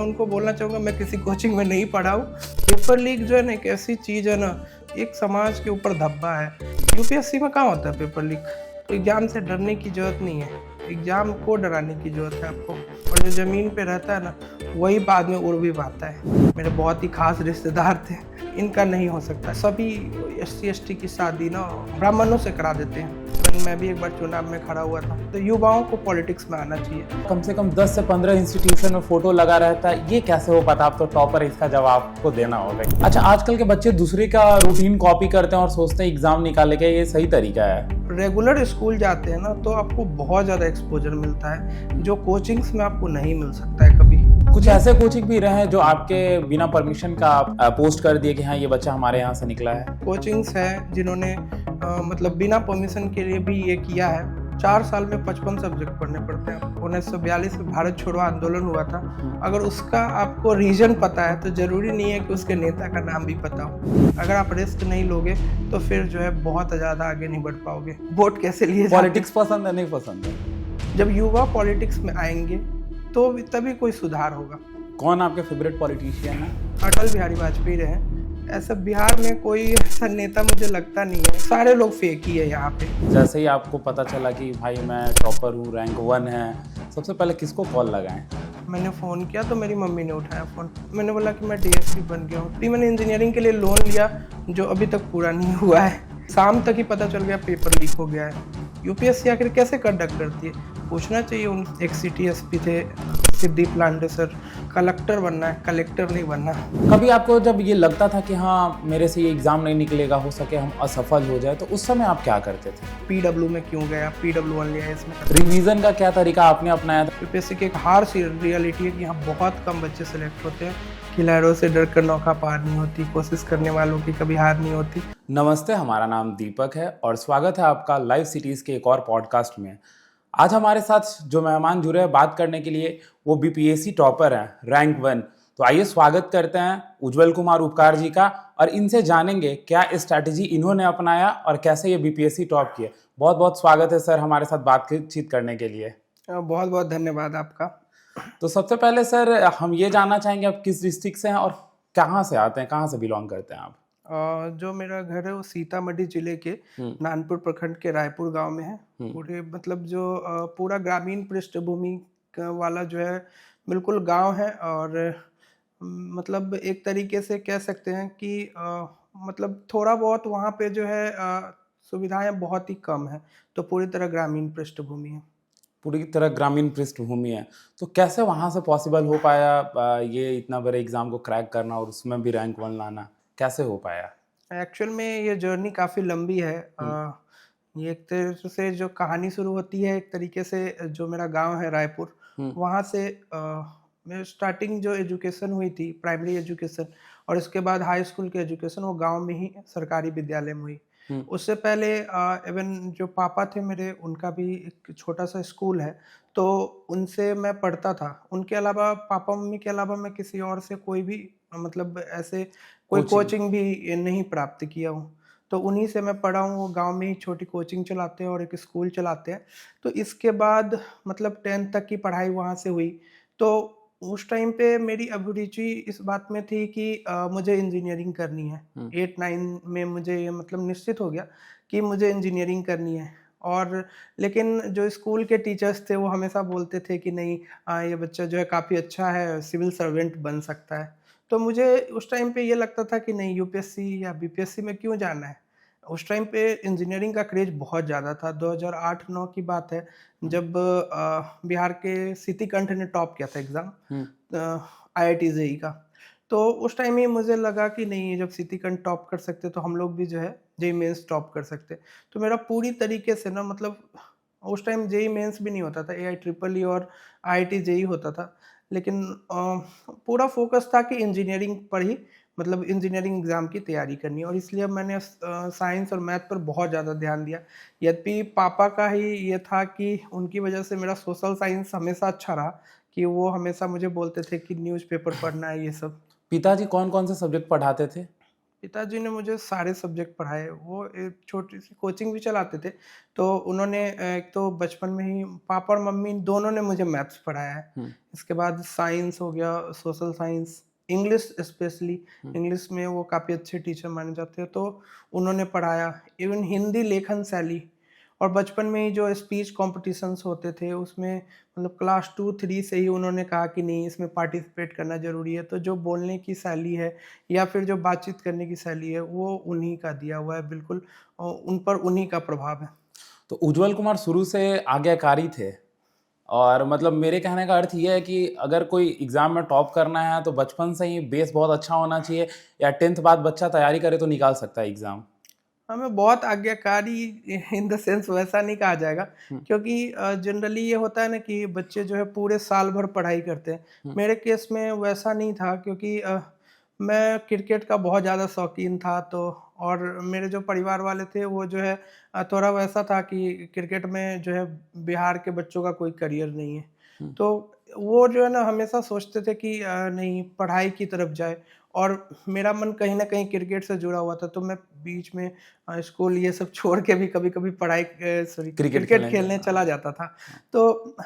मैं उनको बोलना चाहूँगा मैं किसी कोचिंग में नहीं पढ़ा हूँ। पेपर लीक जो है ना एक ऐसी चीज़ है ना, एक समाज के ऊपर धब्बा है। यूपीएससी में कहाँ होता है पेपर लीक? तो एग्ज़ाम से डरने की ज़रूरत नहीं है, एग्ज़ाम को डराने की ज़रूरत है आपको। और जो ज़मीन पे रहता है ना, वही बाद में उड़ भी पाता है। मेरे बहुत ही ख़ास रिश्तेदार थे, इनका नहीं हो सकता। सभी एससी एसटी की शादी ना ब्राह्मणों से करा देते हैं। मैं भी एक बार चुनाव में खड़ा हुआ था, तो युवाओं को पॉलिटिक्स में आना चाहिए। कम से कम 10 से 15 इंस्टीट्यूशन में फोटो लगा रहता है, ये कैसे हो पाता? आप तो टॉपर, इसका जवाब आपको देना होगा। अच्छा, आजकल के बच्चे दूसरे का रूटीन कॉपी करते हैं और सोचते हैं एग्जाम निकाले के, ये सही तरीका है? रेगुलर स्कूल जाते हैं ना, तो आपको बहुत ज़्यादा एक्सपोजर मिलता है, जो कोचिंग्स में आपको नहीं मिल सकता है कभी। कुछ ऐसे कोचिंग भी रहे हैं जो आपके बिना परमिशन का पोस्ट कर दिए कि हाँ ये बच्चा हमारे यहाँ से निकला है? कोचिंग्स हैं जिन्होंने मतलब बिना परमिशन के लिए भी ये किया है। 4 साल में 55 सब्जेक्ट पढ़ने पड़ते हैं। 1942 में भारत छोड़ो आंदोलन हुआ था। अगर उसका आपको रीजन पता है तो ज़रूरी नहीं है कि उसके नेता का नाम भी पता हो। अगर आप रिस्क नहीं लोगे तो फिर जो है बहुत ज़्यादा आगे नहीं बढ़ पाओगे। वोट कैसे लिए जाते हैं? पॉलिटिक्स पसंद है, नहीं पसंद है? जब युवा पॉलिटिक्स में आएंगे तो तभी कोई सुधार होगा। कौन आपके फेवरेट पॉलिटिशियन है? अटल बिहारी वाजपेयी रहे। ऐसा बिहार में कोई ऐसा नेता मुझे लगता नहीं है, सारे लोग फेक ही है यहाँ पे। जैसे ही आपको पता चला कि भाई मैं टॉपर हूँ, रैंक 1 है, सबसे पहले किसको कॉल लगाएं? मैंने फ़ोन किया तो मेरी मम्मी ने उठाया फ़ोन। मैंने बोला कि मैं डीएसपी बन गया हूँ। फिर मैंने इंजीनियरिंग के लिए लोन लिया जो अभी तक पूरा नहीं हुआ है। शाम तक ही पता चल गया पेपर लीक हो गया है। यूपीएससी आखिर कैसे कंडक्ट करती है? पूछना चाहिए। उन एक सिटी एसपी थे सिद्दीप लांडे सर, कलेक्टर बनना है, कलेक्टर नहीं बनना। कभी आपको जब ये लगता था कि हाँ मेरे से ये एग्जाम नहीं निकलेगा, हो सके हम असफल हो जाए, तो उस समय आप क्या करते थे? पीडब्ल्यू में क्यों गया? पीडब्ल्यू1 लिया इसमें। रिवीजन का क्या तरीका आपने अपनाया था? यूपीएससी की एक हार सी रियलिटी है कि यहाँ बहुत कम बच्चे सेलेक्ट होते हैं। खिलाड़ियों से डर कर नौका पार नहीं होती, कोशिश करने वालों की कभी हार नहीं होती। नमस्ते, हमारा नाम दीपक है और स्वागत है आपका लाइव सिटीज़ के एक और पॉडकास्ट में। आज हमारे साथ जो मेहमान जुड़े हैं बात करने के लिए, वो बीपीएससी टॉपर हैं, रैंक 1। तो आइए स्वागत करते हैं उज्जवल कुमार उपकार जी का और इनसे जानेंगे क्या स्ट्रैटेजी इन्होंने अपनाया और कैसे ये बीपीएससी टॉप किए। बहुत बहुत स्वागत है सर हमारे साथ बातचीत करने के लिए। बहुत बहुत धन्यवाद आपका। तो सबसे पहले सर हम ये जानना चाहेंगे आप किस डिस्ट्रिक्ट से हैं और कहाँ से आते हैं, कहाँ से बिलोंग करते हैं आप? जो मेरा घर है वो सीतामढ़ी जिले के नानपुर प्रखंड के रायपुर गांव में है। पूरे मतलब जो पूरा ग्रामीण पृष्ठभूमि वाला जो है बिल्कुल गांव है। और मतलब एक तरीके से कह सकते हैं कि मतलब थोड़ा बहुत वहाँ पे जो है सुविधाएं बहुत ही कम है, तो पूरी तरह ग्रामीण पृष्ठभूमि है। पूरी तरह ग्रामीण पृष्ठभूमि है, तो कैसे वहाँ से पॉसिबल हो पाया ये इतना बड़े एग्जाम को क्रैक करना और उसमें भी रैंक 1 लाना, कैसे हो पाया? एक्चुअल में ये जर्नी काफ़ी लंबी है। ये एक तरह से जो कहानी शुरू होती है एक तरीके से, जो मेरा गांव है रायपुर, वहाँ से मेरी स्टार्टिंग जो एजुकेशन हुई थी, प्राइमरी एजुकेशन और इसके बाद हाई स्कूल की एजुकेशन, वो गांव में ही सरकारी विद्यालय में हुई। उससे पहले इवन जो पापा थे मेरे, उनका भी एक छोटा सा स्कूल है, तो उनसे मैं पढ़ता था। उनके अलावा पापा मम्मी के अलावा मैं किसी और से कोई भी मतलब ऐसे कोई कोचिंग भी नहीं प्राप्त किया हूँ। तो उन्हीं से मैं पढ़ा हूँ। वो गाँव में ही छोटी कोचिंग चलाते हैं और एक स्कूल चलाते हैं। तो इसके बाद मतलब 10th तक की पढ़ाई वहाँ से हुई। तो उस टाइम पे मेरी अभिरुचि इस बात में थी कि मुझे इंजीनियरिंग करनी है। 8-9 में मुझे ये मतलब निश्चित हो गया कि मुझे इंजीनियरिंग करनी है। और लेकिन जो स्कूल के टीचर्स थे वो हमेशा बोलते थे कि नहीं, ये बच्चा जो है काफ़ी अच्छा है, सिविल सर्वेंट बन सकता है। तो मुझे उस टाइम पे ये लगता था कि नहीं, यूपीएससी या बीपीएससी में क्यों जाना है। उस टाइम पे इंजीनियरिंग का क्रेज बहुत ज़्यादा था। 2008-9 की बात है, जब बिहार के सितिकंठ ने टॉप किया था एग्ज़ाम आईआईटी जेईई का। तो उस टाइम ही मुझे लगा कि नहीं, जब सितिकंठ टॉप कर सकते तो हम लोग भी जो है जेईई मेंस टॉप कर सकते। तो मेरा पूरी तरीके से ना मतलब उस टाइम जेईई मेंस भी नहीं होता था, एआई ट्रिपल ई और आईआईटी जेईई होता था। लेकिन पूरा फोकस था कि इंजीनियरिंग पर ही, मतलब इंजीनियरिंग एग्ज़ाम की तैयारी करनी है। और इसलिए मैंने साइंस और मैथ पर बहुत ज़्यादा ध्यान दिया। यद्यपि पापा का ही ये था कि उनकी वजह से मेरा सोशल साइंस हमेशा अच्छा रहा, कि वो हमेशा मुझे बोलते थे कि न्यूज़पेपर पढ़ना है, ये सब। पिताजी कौन कौन से सब्जेक्ट पढ़ाते थे? पिताजी ने मुझे सारे सब्जेक्ट पढ़ाए। वो एक छोटी-सी कोचिंग भी चलाते थे, तो उन्होंने एक तो बचपन में ही पापा और मम्मी दोनों ने मुझे मैथ्स पढ़ाया है। हुँ, इसके बाद साइंस हो गया, सोशल साइंस, इंग्लिश स्पेशली, हुँ, इंग्लिश में वो काफ़ी अच्छे टीचर माने जाते हैं, तो उन्होंने पढ़ाया। इवन हिंदी लेखन शैली और बचपन में ही जो स्पीच कॉम्पिटिशन्स होते थे, उसमें मतलब क्लास 2-3 से ही उन्होंने कहा कि नहीं, इसमें पार्टिसिपेट करना ज़रूरी है। तो जो बोलने की शैली है या फिर जो बातचीत करने की शैली है, वो उन्हीं का दिया हुआ है बिल्कुल, उन पर उन्हीं का प्रभाव है। तो उज्ज्वल कुमार शुरू से आज्ञाकारी थे और मतलब मेरे कहने का अर्थ ये है कि अगर कोई एग्ज़ाम में टॉप करना है तो बचपन से ही बेस बहुत अच्छा होना चाहिए या 10th बाद बच्चा तैयारी करे तो निकाल सकता है एग्ज़ाम? हमें बहुत आज्ञाकारी इन द सेंस वैसा नहीं कहा जाएगा, हुँ, क्योंकि जनरली ये होता है ना कि बच्चे जो है पूरे साल भर पढ़ाई करते हैं। हुँ, मेरे केस में वैसा नहीं था, क्योंकि मैं क्रिकेट का बहुत ज़्यादा शौकीन था, तो और मेरे जो परिवार वाले थे वो जो है थोड़ा वैसा था कि क्रिकेट में जो है बिहार के बच्चों का कोई करियर नहीं है। हुँ, तो वो जो है ना हमेशा सोचते थे कि नहीं, पढ़ाई की तरफ जाए, और मेरा मन कहीं न कहीं क्रिकेट से जुड़ा हुआ था, तो मैं बीच में स्कूल ये सब छोड़ के भी कभी-कभी क्रिकेट क्रिकेट खेलने खेलने जाना। चला जाता था। हाँ, तो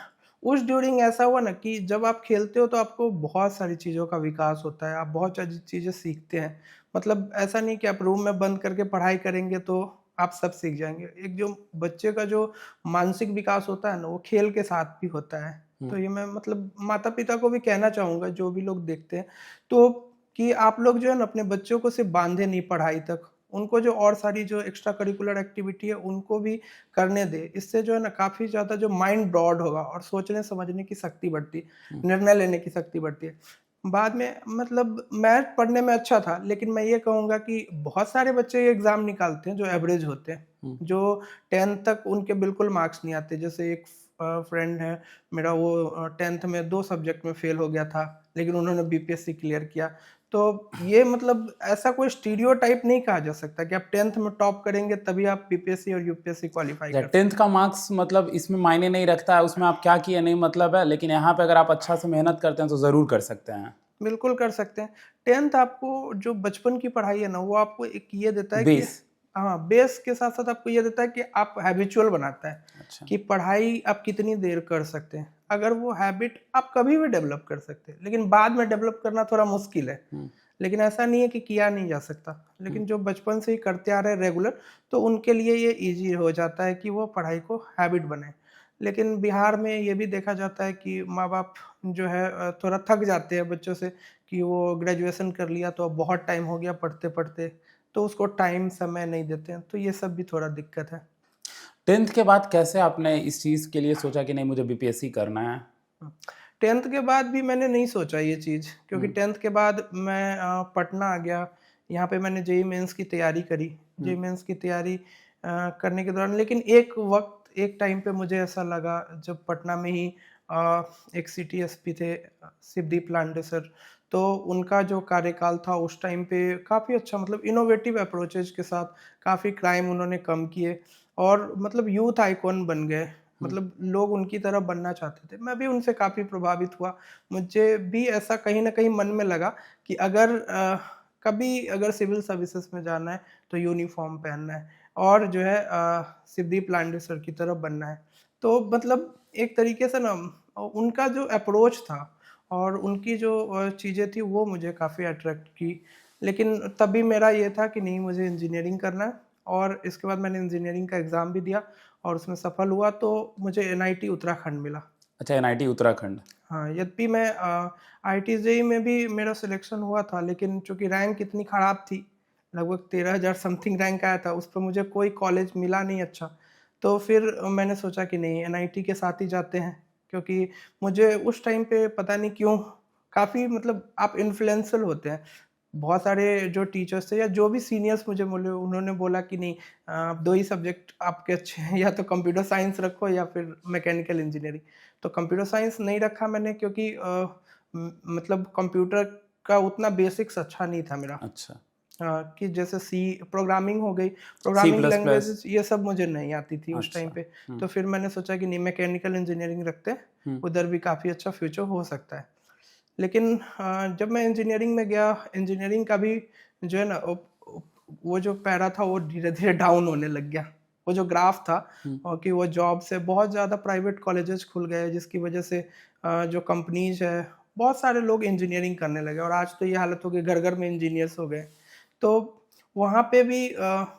उस ड्यूरिंग ऐसा हुआ ना कि जब आप खेलते हो तो आपको बहुत सारी चीज़ों का विकास होता है, आप बहुत सारी चीज़ें सीखते हैं। मतलब ऐसा नहीं कि आप रूम में बंद करके पढ़ाई करेंगे तो आप सब सीख जाएँगे। एक जो बच्चे का जो मानसिक विकास होता है ना, वो खेल के साथ भी होता है। हुँ, तो ये मैं मतलब माता-पिता को भी कहना चाहूँगा, जो भी लोग देखते हैं, तो कि आप लोग जो है ना अपने बच्चों को सिर्फ़ बाँधे नहीं पढ़ाई तक, उनको जो और सारी जो एक्स्ट्रा करिकुलर एक्टिविटी है उनको भी करने दें। इससे जो है ना काफ़ी ज़्यादा जो माइंड ब्रॉड होगा और सोचने-समझने की शक्ति बढ़ती है, हुँ, निर्णय लेने की शक्ति बढ़ती है। बाद में मतलब मैं पढ़ने में अच्छा था, लेकिन मैं ये कहूँगा कि बहुत सारे बच्चे ये एग्ज़ाम निकालते हैं जो एवरेज होते हैं, हुँ, जो 10th तक उनके बिल्कुल मार्क्स नहीं आते। जैसे एक फ्रेंड है मेरा, वो 10th में 2 सब्जेक्ट में फ़ेल हो गया था, लेकिन उन्होंने बीपीएससी क्लियर किया। तो ये मतलब ऐसा कोई स्टीरियोटाइप नहीं कहा जा सकता कि आप 10th में टॉप करेंगे तभी आप बीपीएससी और यूपीएससी क्वालीफाई अच्छा कर 10th सकते का मार्क्स मतलब इसमें मायने नहीं रखता है, उसमें आप क्या किए नहीं मतलब है, लेकिन यहाँ पे अगर आप अच्छा से मेहनत करते हैं तो ज़रूर कर सकते हैं। हैं। बिल्कुल कर सकते हैं। 10th आपको जो बचपन की पढ़ाई है ना, वो आपको एक ये देता है कि बेस, हाँ, बेस के साथ-साथ आपको ये देता है कि आप हैबिचुअल बनाता है, अच्छा, कि पढ़ाई आप कितनी देर कर सकते हैं। अगर वो हैबिट आप कभी भी डेवलप कर सकते हैं, लेकिन बाद में डेवलप करना थोड़ा मुश्किल है। हुँ, लेकिन ऐसा नहीं है कि किया नहीं जा सकता। हुँ, लेकिन जो बचपन से ही करते आ रहे हैं रेगुलर, तो उनके लिए ये ईज़ी हो जाता है कि वो पढ़ाई को हैबिट बनाएँ। लेकिन बिहार में ये भी देखा जाता है कि माँ-बाप जो है थोड़ा थक जाते हैं बच्चों से, कि वो ग्रेजुएशन कर लिया तो अब बहुत टाइम हो गया पढ़ते-पढ़ते, तो उसको टाइम, समय नहीं देते हैं, तो ये सब भी थोड़ा दिक्कत है। 10th के बाद कैसे आपने इस चीज़ के लिए सोचा कि नहीं मुझे बीपीएससी करना है? हुँ। 10th के बाद भी मैंने नहीं सोचा ये चीज़, क्योंकि हुँ, 10th के बाद मैं पटना आ गया। यहाँ पे मैंने जेईई मेंस की तैयारी करी। हुँ, जेईई मेंस की तैयारी करने के दौरान, लेकिन एक टाइम पे मुझे ऐसा लगा, जब पटना में ही एक सिटी एसपी थे, शिवदीप लांडे सर, तो उनका जो कार्यकाल था उस टाइम पे काफ़ी अच्छा, मतलब इनोवेटिव अप्रोचेज़ के साथ काफ़ी क्राइम उन्होंने कम किए और मतलब यूथ आइकॉन बन गए। हुँ, मतलब लोग उनकी तरह बनना चाहते थे। मैं भी उनसे काफ़ी प्रभावित हुआ। मुझे भी ऐसा कहीं न कहीं मन में लगा कि अगर कभी अगर सिविल सर्विसेज़ में जाना है तो यूनिफ़ॉर्म पहनना है और जो है शिवदीप लांडे सर की तरह बनना है। तो मतलब एक तरीके से ना उनका जो अप्रोच था और उनकी जो चीज़ें थी वो मुझे काफ़ी अट्रैक्ट की। लेकिन तभी मेरा ये था कि नहीं, मुझे इंजीनियरिंग करना है, और इसके बाद मैंने इंजीनियरिंग का एग्ज़ाम भी दिया और उसमें सफल हुआ, तो मुझे एनआईटी उत्तराखंड मिला। अच्छा एनआईटी उत्तराखंड। हाँ, यद्यपि मैं आईआईटी जेईई में भी मेरा सिलेक्शन हुआ था, लेकिन चूँकि रैंक इतनी ख़राब थी, लगभग 13,000 समथिंग रैंक आया था, उस पे मुझे कोई कॉलेज मिला नहीं अच्छा। तो फिर मैंने सोचा कि नहीं, एनआईटी के साथ ही जाते हैं, क्योंकि मुझे उस टाइम पे पता नहीं क्यों काफ़ी, मतलब आप इन्फ्लुएंशियल होते हैं। बहुत सारे जो टीचर्स थे या जो भी सीनियर्स मुझे मिले, उन्होंने बोला कि नहीं, 2 ही सब्जेक्ट आपके अच्छे हैं, या तो कंप्यूटर साइंस रखो या फिर मैकेनिकल इंजीनियरिंग। तो कंप्यूटर साइंस नहीं रखा मैंने, क्योंकि मतलब कंप्यूटर का उतना बेसिक्स अच्छा नहीं था मेरा। अच्छा, कि जैसे सी प्रोग्रामिंग हो गई, C programming plus plus. Languages ये सब मुझे नहीं आती थी उस टाइम अच्छा, पे। हुँ, तो फिर मैंने सोचा कि नहीं, मैकेनिकल इंजीनियरिंग रखते हैं, हुँ, उधर भी काफ़ी अच्छा फ्यूचर हो सकता है। लेकिन जब मैं इंजीनियरिंग में गया, इंजीनियरिंग का भी जो है ना वो जो पैरा था वो धीरे-धीरे डाउन होने लग गया। वो जो ग्राफ था और कि वो जॉब से बहुत ज़्यादा प्राइवेट कॉलेजेस खुल गए जिसकी वजह से जो कंपनीज़ है, बहुत सारे लोग इंजीनियरिंग करने लगे और आज तो ये हालत हो गई घर-घर में इंजीनियर्स हो गए। तो वहाँ पे भी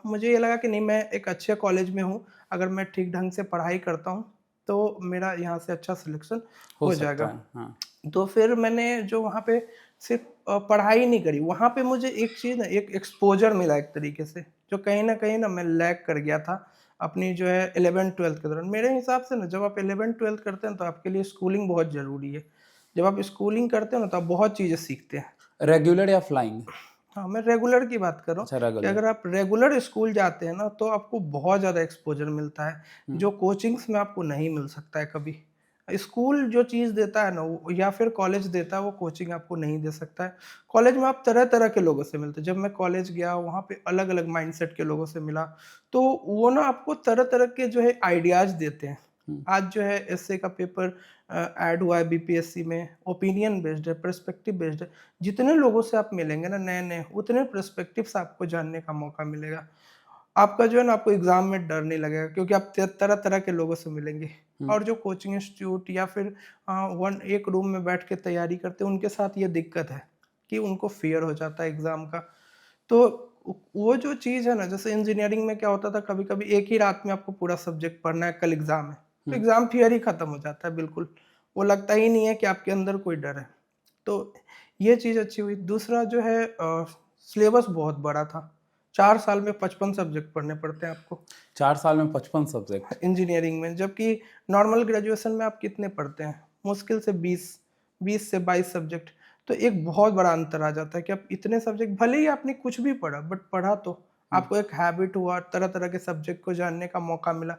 मुझे ये लगा कि नहीं मैं एक अच्छे कॉलेज में हूँ, अगर मैं ठीक ढंग से पढ़ाई करता हूँ, तो मेरा यहाँ से अच्छा सिलेक्शन हो हो सकता जाएगा। है, हाँ। तो फिर मैंने जो वहाँ पे सिर्फ़ पढ़ाई नहीं करी, वहाँ पे मुझे एक चीज़ ना एक एक्सपोज़र मिला एक तरीके से, जो कहीं न कहीं ना मैं लैग कर गया था, अपनी जो है 11th-12th के दौरान। मेरे हिसाब से ना जब आप 11th-12th करते हैं तो आपके लिए स्कूलिंग बहुत ज़रूरी है। जब आप स्कूलिंग करते हो ना तो आप बहुत चीज़ें सीखते हैं। रेगुलर या फ्लाइंग? हाँ, मैं रेगुलर की बात कर रहा हूँ अच्छा, कि रेगुलर। अगर आप रेगुलर स्कूल जाते हैं ना तो आपको बहुत ज़्यादा एक्सपोज़र मिलता है, हुँ, जो कोचिंग्स में आपको नहीं मिल सकता है कभी। स्कूल जो चीज़ देता है ना वो या फिर कॉलेज देता है वो कोचिंग आपको नहीं दे सकता है। कॉलेज में आप तरह-तरह के लोगों से मिलते हैं। जब मैं कॉलेज गया वहाँ पे अलग-अलग माइंडसेट के लोगों से मिला, तो वो ना आपको तरह-तरह के जो है आइडियाज़ देते हैं। हुँ। आज जो है एसए का पेपर ऐड हुआ है बीपीएससी में, ओपिनियन बेस्ड है, पर्सपेक्टिव बेस्ड है। जितने लोगों से आप मिलेंगे ना नए-नए, उतने पर्सपेक्टिव्स आपको जानने का मौका मिलेगा। आपका जो है ना आपको एग्ज़ाम में डर नहीं लगेगा क्योंकि आप त तरह-तरह के लोगों से मिलेंगे। हुँ। और जो कोचिंग इंस्टीट्यूट या फिर वन एक रूम में बैठ के तैयारी करते हैं, उनके साथ ये दिक्कत है कि उनको फ़ियर हो जाता है एग्ज़ाम का। तो वो जो चीज़ है ना, जैसे इंजीनियरिंग में क्या होता था कभी-कभी एक ही रात में आपको पूरा सब्जेक्ट पढ़ना है, कल एग्ज़ाम है। तो हुँ। एग्ज़ाम फ़ियर ही खत्म हो जाता है बिल्कुल। वो लगता ही नहीं है कि आपके अंदर कोई डर है। तो ये चीज़ अच्छी हुई। दूसरा जो है सिलेबस बहुत बड़ा था। 4 साल में 55 सब्जेक्ट पढ़ने पड़ते हैं आपको 4 साल में 55 सब्जेक्ट। इंजीनियरिंग में, जबकि नॉर्मल ग्रेजुएशन में आप कितने पढ़ते हैं? मुश्किल से 20 से 22 सब्जेक्ट। तो एक बहुत बड़ा अंतर आ जाता है कि आप इतने सब्जेक्ट भले ही आपने कुछ भी पढ़ा, बट पढ़ा तो हुँ। आपको एक हैबिट हुआ, तरह-तरह के सब्जेक्ट को जानने का मौका मिला।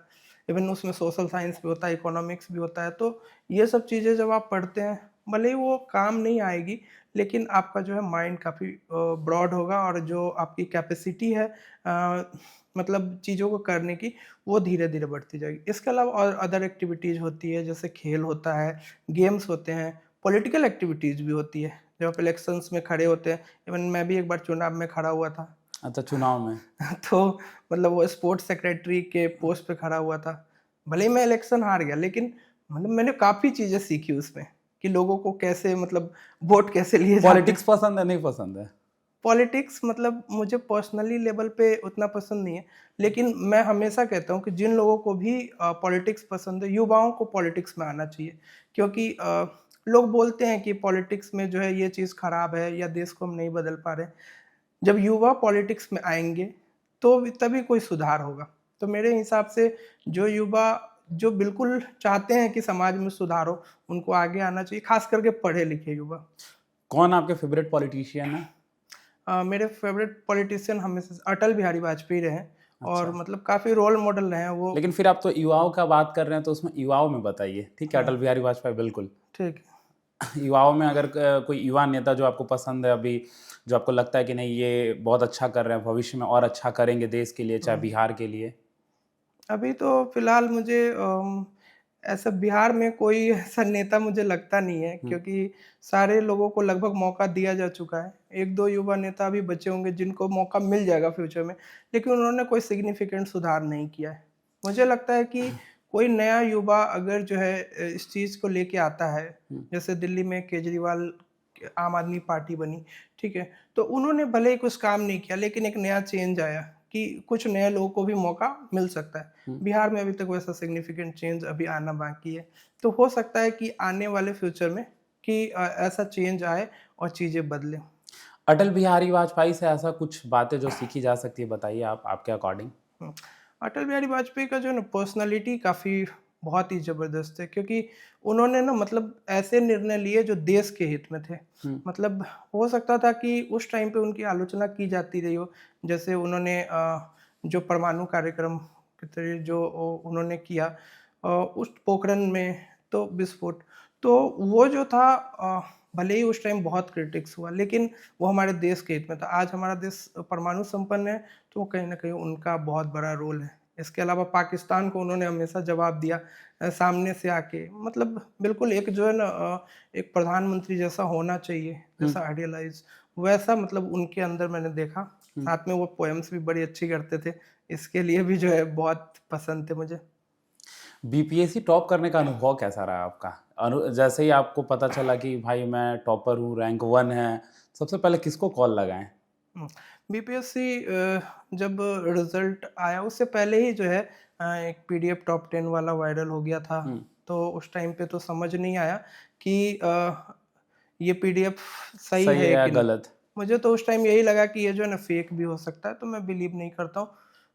इवन उसमें सोशल साइंस भी होता है, इकोनॉमिक्स भी होता है, तो ये सब चीज़ें जब आप पढ़ते हैं, भले ही वो काम नहीं आएगी, लेकिन आपका जो है माइंड काफ़ी ब्रॉड होगा और जो आपकी कैपेसिटी है मतलब चीज़ों को करने की, वो धीरे-धीरे बढ़ती जाएगी। इसके अलावा और अदर एक्टिविटीज़ होती है, जैसे खेल होता है, गेम्स होते हैं, पॉलिटिकल एक्टिविटीज़ भी होती है, जब आप इलेक्शंस में खड़े होते हैं। इवन मैं भी एक बार चुनाव में खड़ा हुआ था। अच्छा, चुनाव में। तो मतलब वो स्पोर्ट्स सेक्रेटरी के पोस्ट पे खड़ा हुआ था। भले ही मैं इलेक्शन हार गया, लेकिन मतलब मैंने काफ़ी चीज़ें सीखी उसमें, कि लोगों को कैसे मतलब वोट कैसे लिए जाते पॉलिटिक्स हैं। पसंद है, नहीं पसंद है? पॉलिटिक्स मतलब मुझे पर्सनली लेवल पे उतना पसंद नहीं है, लेकिन मैं हमेशा कहता हूँ कि जिन लोगों को भी पॉलिटिक्स पसंद है, युवाओं को पॉलिटिक्स में आना चाहिए। क्योंकि लोग बोलते हैं कि पॉलिटिक्स में जो है ये चीज़ खराब है या देश को हम नहीं बदल पा रहे। जब युवा पॉलिटिक्स में आएँगे, तो तभी कोई सुधार होगा। तो मेरे हिसाब से जो युवा जो बिल्कुल चाहते हैं कि समाज में सुधार हो, उनको आगे आना चाहिए, ख़ास करके पढ़े-लिखे युवा। कौन आपके फ़ेवरेट पॉलिटिशियन है? मेरे फ़ेवरेट पॉलिटिशियन हमेशा से अटल बिहारी वाजपेयी रहे हैं और अच्छा। मतलब काफ़ी रोल मॉडल रहे हैं वो। लेकिन फिर आप तो युवाओं का बात कर रहे हैं, तो उसमें युवाओं में बताइए, ठीक है? हाँ, अटल बिहारी वाजपेयी बिल्कुल। ठीक है। युवाओं में अगर कोई युवा नेता जो आपको पसंद है अभी, जो आपको लगता है कि नहीं ये बहुत अच्छा कर रहे हैं, भविष्य में और अच्छा करेंगे देश के लिए, चाहे हुँ। बिहार के लिए? अभी तो फ़िलहाल मुझे ऐसा बिहार में कोई ऐसा नेता मुझे लगता नहीं है हुँ। क्योंकि सारे लोगों को लगभग मौका दिया जा चुका है। 1-2 युवा नेता अभी बचे होंगे जिनको मौका मिल जाएगा फ्यूचर में, लेकिन उन्होंने कोई सिग्निफिकेंट सुधार नहीं किया है। मुझे लगता है कि कोई नया युवा अगर जो है इस चीज़ को लेके आता है, हुँ। जैसे दिल्ली में केजरीवाल आम आदमी पार्टी बनी, ठीक है? तो उन्होंने भले ही कुछ काम नहीं किया लेकिन एक नया चेंज आया कि कुछ नए लोगों को भी मौका मिल सकता है। हुँ। बिहार में अभी तक वैसा सिग्निफिकेंट चेंज अभी आना बाकी है। तो हो सकता है कि आने वाले फ्यूचर में कि ऐसा चेंज आए और चीज़ें बदलें। अटल बिहारी वाजपेयी से ऐसा कुछ बातें जो सीखी जा सकती है, बताइए आप, आपके अकॉर्डिंग? हुँ। अटल बिहारी वाजपेयी का जो है ना पर्सनैलिटी काफ़ी बहुत ही ज़बरदस्त है क्योंकि उन्होंने ना मतलब ऐसे निर्णय लिए जो देश के हित में थे। हुँ। मतलब हो सकता था कि उस टाइम पे उनकी आलोचना की जाती रही हो, जैसे उन्होंने जो परमाणु कार्यक्रम के तहत जो उन्होंने किया उस पोखरण में तो विस्फोट, तो वो जो था भले ही उस टाइम बहुत क्रिटिक्स हुआ, लेकिन वो हमारे देश के हित में था। आज हमारा देश परमाणु संपन्न है, तो कहीं न कहीं उनका बहुत बड़ा रोल है। इसके अलावा पाकिस्तान को उन्होंने हमेशा जवाब दिया सामने से आके। मतलब बिल्कुल एक जो है ना एक प्रधानमंत्री जैसा होना चाहिए, हुँ। जैसा आइडियलाइज़ वैसा मतलब उनके अंदर मैंने देखा। साथ में वो पोएम्स भी बड़ी अच्छी करते थे, इसके लिए भी जो है बहुत पसंद थे मुझे। बीपीएससी टॉप करने का अनुभव कैसा रहा आपका? जैसे ही आपको पता चला कि भाई मैं टॉपर हूँ, रैंक 1 है, सबसे पहले किसको कॉल लगाएं? बीपीएससी जब रिजल्ट आया उससे पहले ही जो है एक पीडीएफ टॉप 10 वाला वायरल हो गया था। तो उस टाइम पे तो समझ नहीं आया कि ये पीडीएफ सही सही है है या कि नहीं। गलत? मुझे तो उस टाइम यही लगा कि ये जो है ना फेक भी हो सकता है, तो मैं बिलीव नहीं करता हूँ।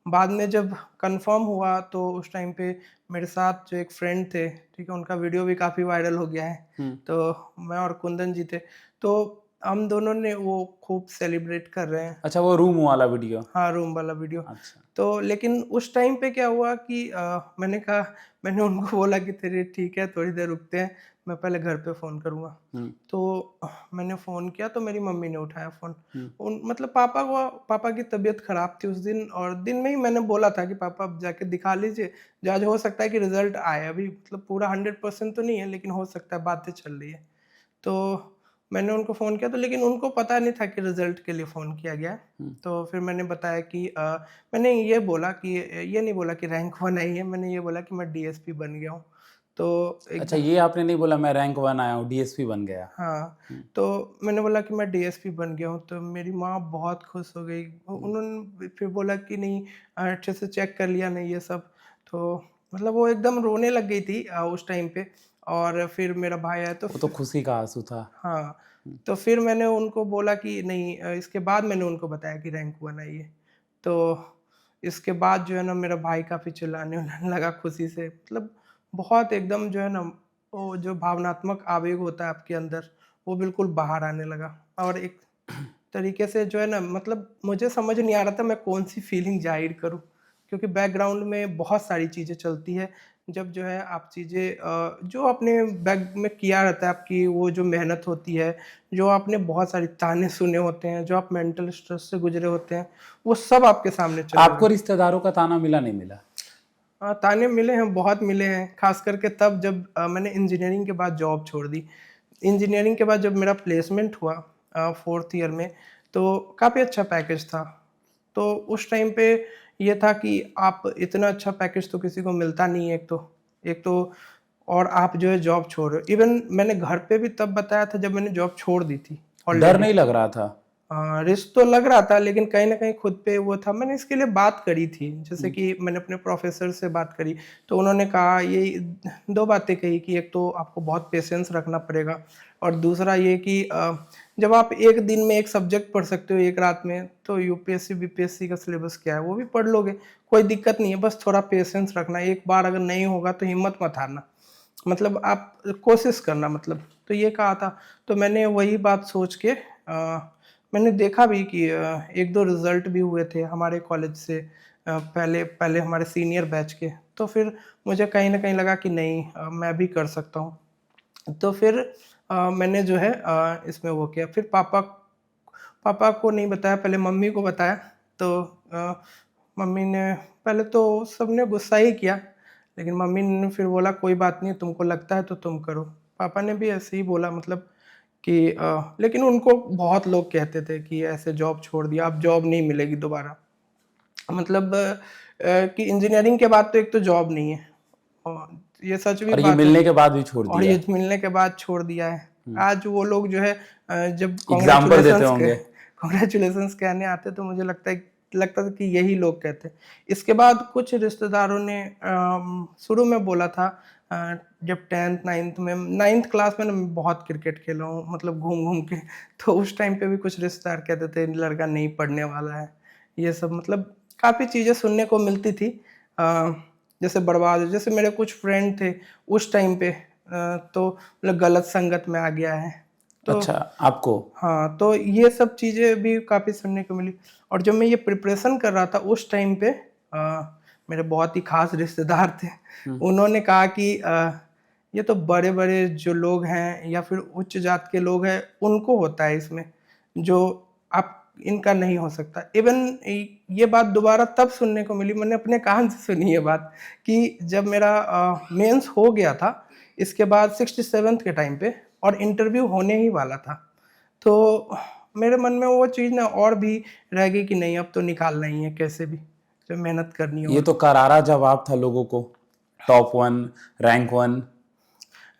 बाद में जब कंफर्म हुआ तो उस टाइम पे मेरे साथ जो एक फ्रेंड थे, ठीक है, उनका वीडियो भी काफ़ी वायरल हो गया है। तो मैं और कुंदन जी थे, तो हम दोनों ने वो खूब सेलिब्रेट कर रहे हैं। अच्छा, वो रूम वाला वीडियो। हाँ, रूम वाला वीडियो। अच्छा। तो लेकिन उस टाइम पे क्या हुआ कि मैंने उनको बोला कि तेरे ठीक है, थोड़ी देर रुकते हैं, मैं पहले घर पे फ़ोन करूँगा। तो मैंने फ़ोन किया तो मेरी मम्मी ने उठाया फ़ोन। मतलब पापा की तबीयत ख़राब थी उस दिन, और दिन में ही मैंने बोला था कि पापा आप जाके दिखा लीजिए, जो आज हो सकता है कि रिज़ल्ट आए। अभी मतलब पूरा 100% तो नहीं है, लेकिन हो सकता है, बातें चल रही है। तो मैंने उनको फ़ोन किया, तो लेकिन उनको पता नहीं था कि रिज़ल्ट के लिए फ़ोन किया गया है। तो फिर मैंने बताया कि मैंने ये बोला कि ये नहीं बोला कि रैंक 1 आई है, मैंने ये बोला कि मैं डीएसपी बन गया हूँ। तो अच्छा, एकदम ये आपने नहीं बोला मैं रैंक 1 आया हूँ, डीएसपी बन गया? हाँ, तो मैंने बोला कि मैं डीएसपी बन गया हूँ, तो मेरी माँ बहुत खुश हो गई। उन्होंने फिर बोला कि नहीं, अच्छे से चेक कर लिया नहीं ये सब। तो मतलब वो एकदम रोने लग गई थी उस टाइम पे। और फिर मेरा भाई आया तो वो तो खुशी का आंसू था। हाँ, तो फिर मैंने उनको बोला कि नहीं, इसके बाद मैंने उनको बताया कि रैंक 1 आई है। तो इसके बाद जो है ना मेरा भाई काफ़ी चिल्लाने-विल्लाने लगा खुशी से। मतलब बहुत एकदम जो है ना, वो जो भावनात्मक आवेग होता है आपके अंदर, वो बिल्कुल बाहर आने लगा। और एक तरीके से जो है ना, मतलब मुझे समझ नहीं आ रहा था मैं कौन-सी फीलिंग ज़ाहिर करूँ, क्योंकि बैकग्राउंड में बहुत सारी चीज़ें चलती हैं। जब जो है आप चीज़ें जो आपने बैक में किया रहता है, आपकी वो जो मेहनत होती है, जो आपने बहुत सारी ताने सुने होते हैं, जो आप मेंटल स्ट्रेस से गुज़रे होते हैं, वो सब आपके सामने चले हुए आपको हैं। रिश्तेदारों का ताना मिला नहीं मिला? ताने मिले हैं, बहुत मिले हैं, ख़ास करके तब जब मैंने इंजीनियरिंग के बाद जॉब छोड़ दी। इंजीनियरिंग के बाद जब मेरा प्लेसमेंट हुआ 4th ईयर में, तो काफ़ी अच्छा पैकेज था। तो उस टाइम पे ये था कि आप इतना अच्छा पैकेज तो किसी को मिलता नहीं है एक तो और आप जो है जॉब छोड़ रहे हो। इवन मैंने घर पे भी तब बताया था जब मैंने जॉब छोड़ दी थी डर ऑलरेडी। नहीं लग रहा था? रिस्क तो लग रहा था, लेकिन कहीं न कहीं खुद पे वो था। मैंने इसके लिए बात करी थी, जैसे कि मैंने अपने प्रोफ़ेसर से बात करी, तो उन्होंने कहा यही 2 बातें कही कि एक तो आपको बहुत पेशेंस रखना पड़ेगा, और दूसरा ये कि जब आप एक दिन में एक सब्जेक्ट पढ़ सकते हो एक रात में, तो यूपीएससी, बीपीएससी का सिलेबस क्या है वो भी पढ़ लोगे, कोई दिक्कत नहीं है, बस थोड़ा पेशेंस रखना। एक बार अगर नहीं होगा तो हिम्मत मत हारना, मतलब आप कोशिश करना मतलब। तो ये कहा था, तो मैंने वही बात सोच के मैंने देखा भी कि 1-2 रिज़ल्ट भी हुए थे हमारे कॉलेज से, पहले पहले हमारे सीनियर बैच के। तो फिर मुझे कहीं न कहीं लगा कि नहीं, मैं भी कर सकता हूँ। तो फिर मैंने जो है इसमें वो किया। फिर पापा पापा को नहीं बताया, पहले मम्मी को बताया। तो मम्मी ने पहले तो सबने गुस्सा ही किया, लेकिन मम्मी ने फिर बोला कोई बात नहीं, तुमको लगता है तो तुम करो। पापा ने भी ऐसे ही बोला, मतलब कि लेकिन उनको बहुत लोग कहते थे कि ऐसे जॉब छोड़ दिया, अब जॉब नहीं मिलेगी दोबारा। मतलब कि इंजीनियरिंग के बाद तो एक तो जॉब नहीं है, और ये सच भी और ये बात है। मिलने के बाद भी छोड़ और दिया? ये मिलने के बाद छोड़ दिया है। आज वो लोग जो है जब एग्जाम्पल देते होंगे। कांग्रेचुलेशंस कहने आते, तो मुझे लगता था कि यही लोग कहते। इसके बाद कुछ रिश्तेदारों ने शुरू में बोला था, जब 10th 9th में 9th क्लास में ना मैं बहुत क्रिकेट खेला हूँ, मतलब घूम-घूम के। तो उस टाइम पे भी कुछ रिश्तेदार कहते थे लड़का नहीं पढ़ने वाला है। ये सब मतलब काफ़ी चीज़ें सुनने को मिलती थी। अ, जैसे बर्बाद, जैसे मेरे कुछ फ्रेंड थे उस टाइम पे, तो मतलब गलत संगत में आ गया है। तो अच्छा, आपको? हाँ, तो ये सब चीज़ें भी काफ़ी सुनने को मिली। और जब मैं ये प्रिपरेशन कर रहा था उस टाइम पे मेरे बहुत ही ख़ास रिश्तेदार थे। उन्होंने कहा कि ये तो बड़े-बड़े जो लोग हैं या फिर उच्च जात के लोग हैं, उनको होता है इसमें, जो आप इनका नहीं हो सकता। इवन ये बात दोबारा तब सुनने को मिली, मैंने अपने कान से सुनी ये बात, कि जब मेरा मेंस हो गया था, इसके बाद 67th के टाइम पे, और इंटरव्यू होने ही वाला था। तो मेरे मन में वो चीज़ ना और भी रह गई कि नहीं अब तो निकालना ही है कैसे भी, जो मेहनत करनी है। ये तो करारा जवाब था लोगों को, टॉप 1, रैंक 1।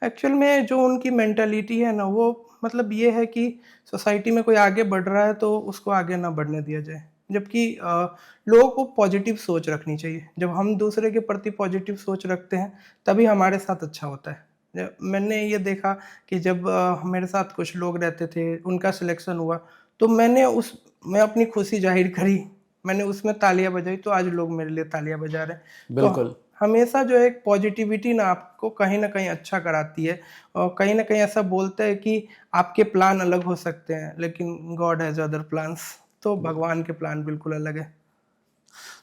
एक्चुअल में जो उनकी मेंटालिटी है ना वो मतलब ये है कि सोसाइटी में कोई आगे बढ़ रहा है तो उसको आगे ना बढ़ने दिया जाए, जबकि लोगों को पॉजिटिव सोच रखनी चाहिए। जब हम दूसरे के प्रति पॉजिटिव सोच रखते हैं तभी हमारे साथ अच्छा होता है। मैंने ये देखा कि जब मेरे साथ कुछ लोग रहते थे, उनका सिलेक्शन हुआ तो मैं अपनी खुशी जाहिर करी, मैंने उसमें तालियां बजाई, तो आज लोग मेरे लिए तालियां बजा रहे हैं। तो बिल्कुल। हमेशा जो है एक पॉजिटिविटी ना आपको कहीं न कहीं अच्छा कराती है, और कहीं न कहीं ऐसा बोलता है कि आपके प्लान अलग हो सकते हैं लेकिन गॉड हैज़ अदर प्लान्स, तो भगवान के प्लान बिल्कुल अलग है।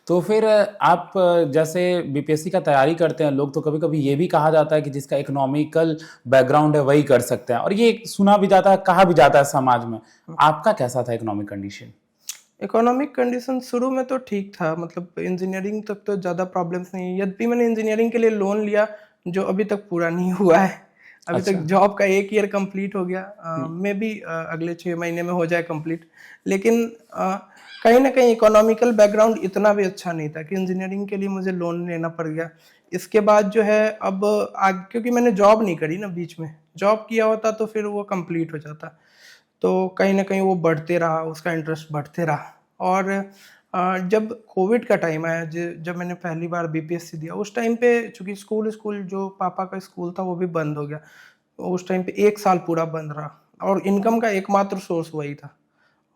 तो फिर आप जैसे बीपीएससी का तैयारी करते हैं लोग, तो कभी-कभी ये भी कहा जाता है कि जिसका इकोनॉमिकल बैकग्राउंड है वही कर सकते हैं, और ये सुना भी जाता है, कहा भी जाता है समाज में। आपका कैसा था इकोनॉमिक कंडीशन? इकोनॉमिक कंडीशन शुरू में तो ठीक था, मतलब इंजीनियरिंग तक तो ज़्यादा प्रॉब्लम्स नहीं है। यद्यपि मैंने इंजीनियरिंग के लिए लोन लिया जो अभी तक पूरा नहीं हुआ है। अभी तक अच्छा। जॉब का 1 ईयर कंप्लीट हो गया, मे बी अगले 6 महीने में हो जाए कंप्लीट। लेकिन कहीं न कहीं इकोनॉमिकल बैकग्राउंड इतना भी अच्छा नहीं था कि इंजीनियरिंग के लिए मुझे लोन लेना पड़ गया। इसके बाद जो है अब क्योंकि मैंने जॉब नहीं करी ना बीच में, जॉब किया होता तो फिर वो कंप्लीट हो जाता। तो कहीं न कहीं वो बढ़ते रहा, उसका इंटरेस्ट बढ़ते रहा। और जब कोविड का टाइम आया, जब मैंने पहली बार बीपीएससी दिया, उस टाइम पे चूँकि स्कूल जो पापा का स्कूल था वो भी बंद हो गया। उस टाइम पे 1 साल पूरा बंद रहा और इनकम का एकमात्र सोर्स वही था।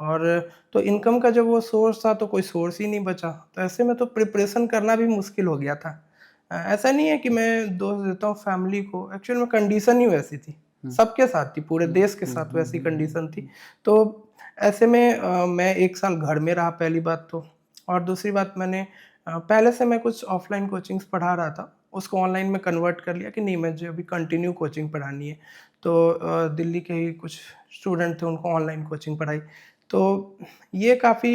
और तो इनकम का जब वो सोर्स था तो कोई सोर्स ही नहीं बचा, तो ऐसे में तो प्रिपरेशन करना भी मुश्किल हो गया था। ऐसा नहीं है कि मैं दोष देता हूँ फैमिली को, एक्चुअल में कंडीशन ही वैसी थी, सबके साथ थी, पूरे देश के साथ वैसी कंडीशन थी। तो ऐसे में मैं 1 साल घर में रहा पहली बात तो, और दूसरी बात मैंने पहले से मैं कुछ ऑफलाइन कोचिंग्स पढ़ा रहा था, उसको ऑनलाइन में कन्वर्ट कर लिया कि नहीं मुझे अभी कंटिन्यू कोचिंग पढ़ानी है। तो दिल्ली के ही कुछ स्टूडेंट थे उनको ऑनलाइन कोचिंग पढ़ाई। तो ये काफ़ी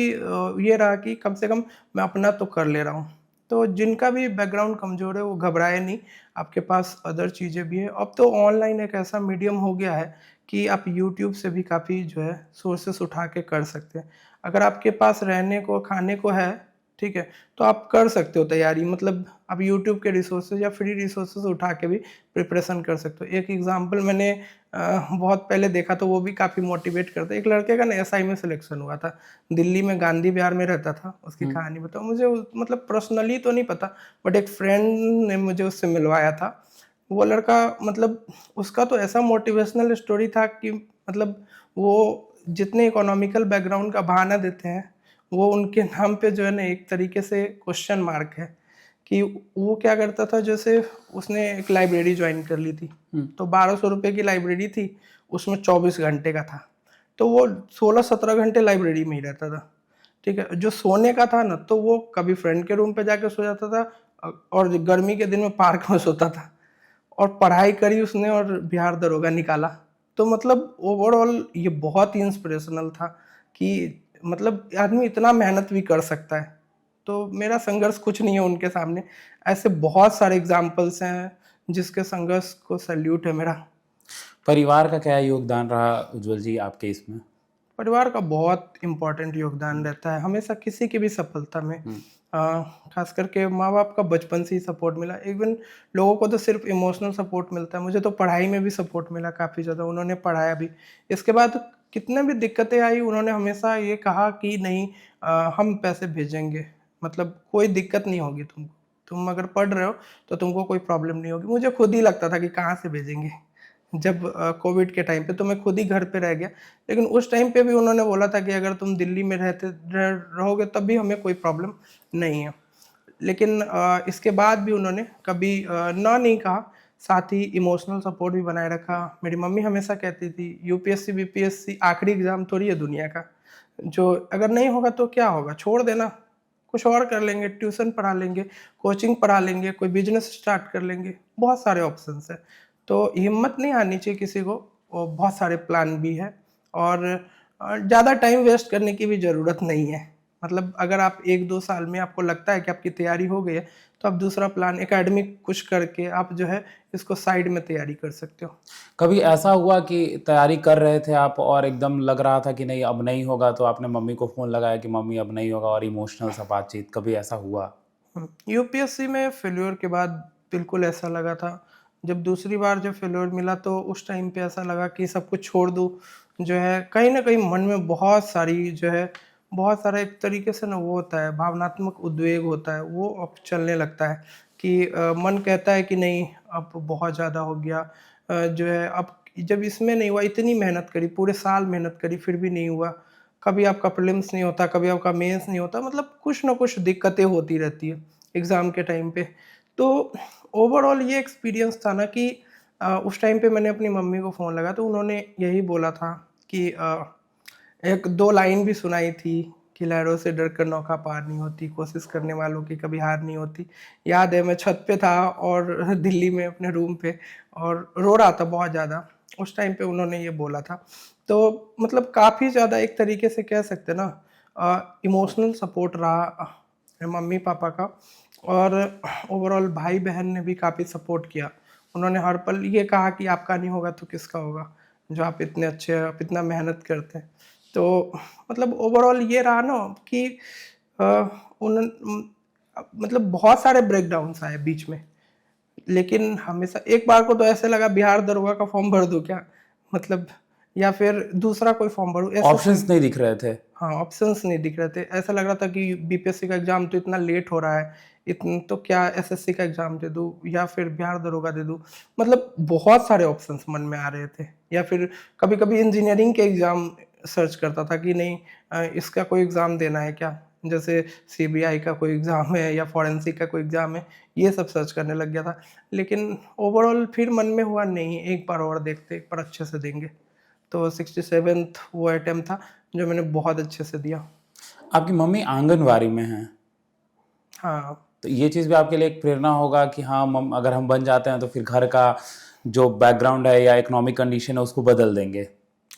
ये रहा कि कम से कम मैं अपना तो कर ले रहा हूँ। तो जिनका भी बैकग्राउंड कमज़ोर है वो घबराए नहीं, आपके पास अदर चीज़ें भी हैं। अब तो ऑनलाइन एक ऐसा मीडियम हो गया है कि आप यूट्यूब से भी काफ़ी जो है सोर्सेस उठा के कर सकते हैं। अगर आपके पास रहने को, खाने को है, ठीक है, तो आप कर सकते हो तैयारी, मतलब आप यूट्यूब के रिसोर्सेज या फ्री रिसोर्सेज उठा के भी प्रिपरेशन कर सकते हो। एक एग्जांपल मैंने बहुत पहले देखा तो वो भी काफ़ी मोटिवेट करता है। एक लड़के का ना एसआई में सिलेक्शन हुआ था, दिल्ली में गांधी विहार में रहता था, उसकी कहानी बताऊँ मुझे मतलब पर्सनली तो नहीं पता, बट एक फ्रेंड ने मुझे उससे मिलवाया था। वो लड़का मतलब उसका तो ऐसा मोटिवेशनल स्टोरी था कि मतलब वो जितने इकोनॉमिकल बैकग्राउंड का बहाना देते हैं, वो उनके नाम पे जो है ना एक तरीके से क्वेश्चन मार्क है। कि वो क्या करता था, जैसे उसने एक लाइब्रेरी ज्वाइन कर ली थी, तो 1200 रुपये की लाइब्रेरी थी, उसमें 24 घंटे का था, तो वो 16-17 घंटे लाइब्रेरी में ही रहता था, ठीक है। जो सोने का था ना तो वो कभी फ्रेंड के रूम पे जाके सो जाता था, और गर्मी के दिन में पार्क में सोता था, और पढ़ाई करी उसने और बिहार दरोगा निकाला। तो मतलब ओवरऑल ये बहुत ही इंस्पिरेशनल था कि मतलब आदमी इतना मेहनत भी कर सकता है। तो मेरा संघर्ष कुछ नहीं है उनके सामने। ऐसे बहुत सारे एग्ज़ाम्पल्स हैं जिसके संघर्ष को सैल्यूट है मेरा। परिवार का क्या योगदान रहा उज्जवल जी आपके इसमें? परिवार का बहुत इम्पोर्टेंट योगदान रहता है हमेशा किसी की भी सफलता में। खास करके माँ-बाप का बचपन से ही सपोर्ट मिला। इवन लोगों को तो सिर्फ़ इमोशनल सपोर्ट मिलता है, मुझे तो पढ़ाई में भी सपोर्ट मिला काफ़ी ज़्यादा, उन्होंने पढ़ाया भी। इसके बाद कितने भी दिक्कतें आई उन्होंने हमेशा ये कहा कि नहीं, हम पैसे भेजेंगे, मतलब कोई दिक्कत नहीं होगी तुमको। तुम अगर पढ़ रहे हो तो तुमको कोई प्रॉब्लम नहीं होगी। मुझे खुद ही लगता था कि कहाँ से भेजेंगे। जब कोविड के टाइम पे तो मैं खुद ही घर पे रह गया। लेकिन उस टाइम पे भी उन्होंने बोला था कि अगर तुम दिल्ली में रहोगे तब भी हमें कोई प्रॉब्लम नहीं है। लेकिन इसके बाद भी उन्होंने कभी ना नहीं कहा, साथ ही इमोशनल सपोर्ट भी बनाए रखा। मेरी मम्मी हमेशा कहती थी यूपीएससी, बीपीएससी आखिरी एग्ज़ाम थोड़ी है दुनिया का। जो अगर नहीं होगा तो क्या होगा? छोड़ देना, कुछ और कर लेंगे, ट्यूशन पढ़ा लेंगे, कोचिंग पढ़ा लेंगे, कोई बिज़नेस स्टार्ट कर लेंगे, बहुत सारे ऑप्शंस हैं। तो हिम्मत नहीं हारनी चाहिए किसी को, और बहुत सारे प्लान भी हैं, और ज़्यादा टाइम वेस्ट करने की भी ज़रूरत नहीं है। मतलब अगर आप 1-2 साल में आपको लगता है कि आपकी तैयारी हो गई है, तो आप दूसरा प्लान एकेडमिक कुछ करके आप जो है इसको साइड में तैयारी कर सकते हो। कभी ऐसा हुआ कि तैयारी कर रहे थे आप और एकदम लग रहा था कि नहीं अब नहीं होगा, तो आपने मम्मी को फ़ोन लगाया कि मम्मी अब नहीं होगा, और इमोशनल सा बातचीत, कभी ऐसा हुआ? यूपीएससी में फेल्योर के बाद बिल्कुल ऐसा लगा था। जब दूसरी बार जब फेल्योर मिला तो उस टाइम पे ऐसा लगा कि सब कुछ छोड़ दूँ। जो है कहीं न कहीं मन में बहुत सारी जो है बहुत सारा एक तरीके से ना वो होता है भावनात्मक उद्वेग होता है, वो अब चलने लगता है कि मन कहता है कि नहीं अब बहुत ज़्यादा हो गया। जो है अब जब इसमें नहीं हुआ, इतनी मेहनत करी, पूरे साल मेहनत करी फिर भी नहीं हुआ। कभी आपका प्रीलिम्स नहीं होता, कभी आपका मेंस नहीं होता, मतलब कुछ ना कुछ दिक्कतें होती रहती है एग्ज़ाम के टाइम पे। तो ओवरऑल ये एक्सपीरियंस था ना कि उस टाइम पे मैंने अपनी मम्मी को फ़ोन लगाया तो उन्होंने यही बोला था कि 1-2 लाइन भी सुनाई थी कि लहरों से डरकर नौका पार नहीं होती, कोशिश करने वालों की कभी हार नहीं होती। याद है मैं छत पे था और दिल्ली में अपने रूम पे और रो रहा था बहुत ज़्यादा। उस टाइम पे उन्होंने ये बोला था। तो मतलब काफ़ी ज़्यादा एक तरीके से कह सकते हैं ना इमोशनल सपोर्ट रहा मम्मी-पापा का और ओवरऑल भाई-बहन ने भी काफ़ी सपोर्ट किया। उन्होंने हर पल ये कहा कि आपका नहीं होगा तो किसका होगा, जो आप इतने अच्छे हैं, आप इतना मेहनत करते हैं। तो मतलब ओवरऑल ये रहा ना कि अ, मतलब बहुत सारे ब्रेकडाउन्स आए बीच में। लेकिन हमेशा एक बार को तो ऐसे लगा बिहार दरोगा का फॉर्म भर दूँ क्या? मतलब या फिर दूसरा कोई फॉर्म भरूँ, ऐसे ऑप्शंस टाइम नहीं दिख रहे थे। हाँ, ऑप्शंस नहीं दिख रहे थे। ऐसा लग रहा था कि बीपीएससी का एग्ज़ाम तो इतना लेट हो रहा है, इतन तो क्या एसएससी का एग्ज़ाम दे दूँ या फिर बिहार दरोगा दे दूँ। मतलब बहुत सारे ऑप्शंस मन में आ रहे थे या फिर कभी-कभी इंजीनियरिंग के एग्ज़ाम सर्च करता था कि नहीं इसका कोई एग्ज़ाम देना है क्या? जैसे सीबीआई का कोई एग्ज़ाम है या फोरेंसिक का कोई एग्ज़ाम है, ये सब सर्च करने लग गया था। लेकिन ओवरऑल फिर मन में हुआ नहीं, एक बार और देखते, एक बार अच्छे से देंगे। तो 67th वो अटेम्प्ट था, जो मैंने बहुत अच्छे से दिया। आपकी मम्मी आंगनवाड़ी में हैं, हाँ, तो ये चीज़ भी आपके लिए एक प्रेरणा होगा कि हाँ मम अगर हम बन जाते हैं तो फिर घर का जो बैकग्राउंड है या इकोनॉमिक कंडीशन है उसको बदल देंगे,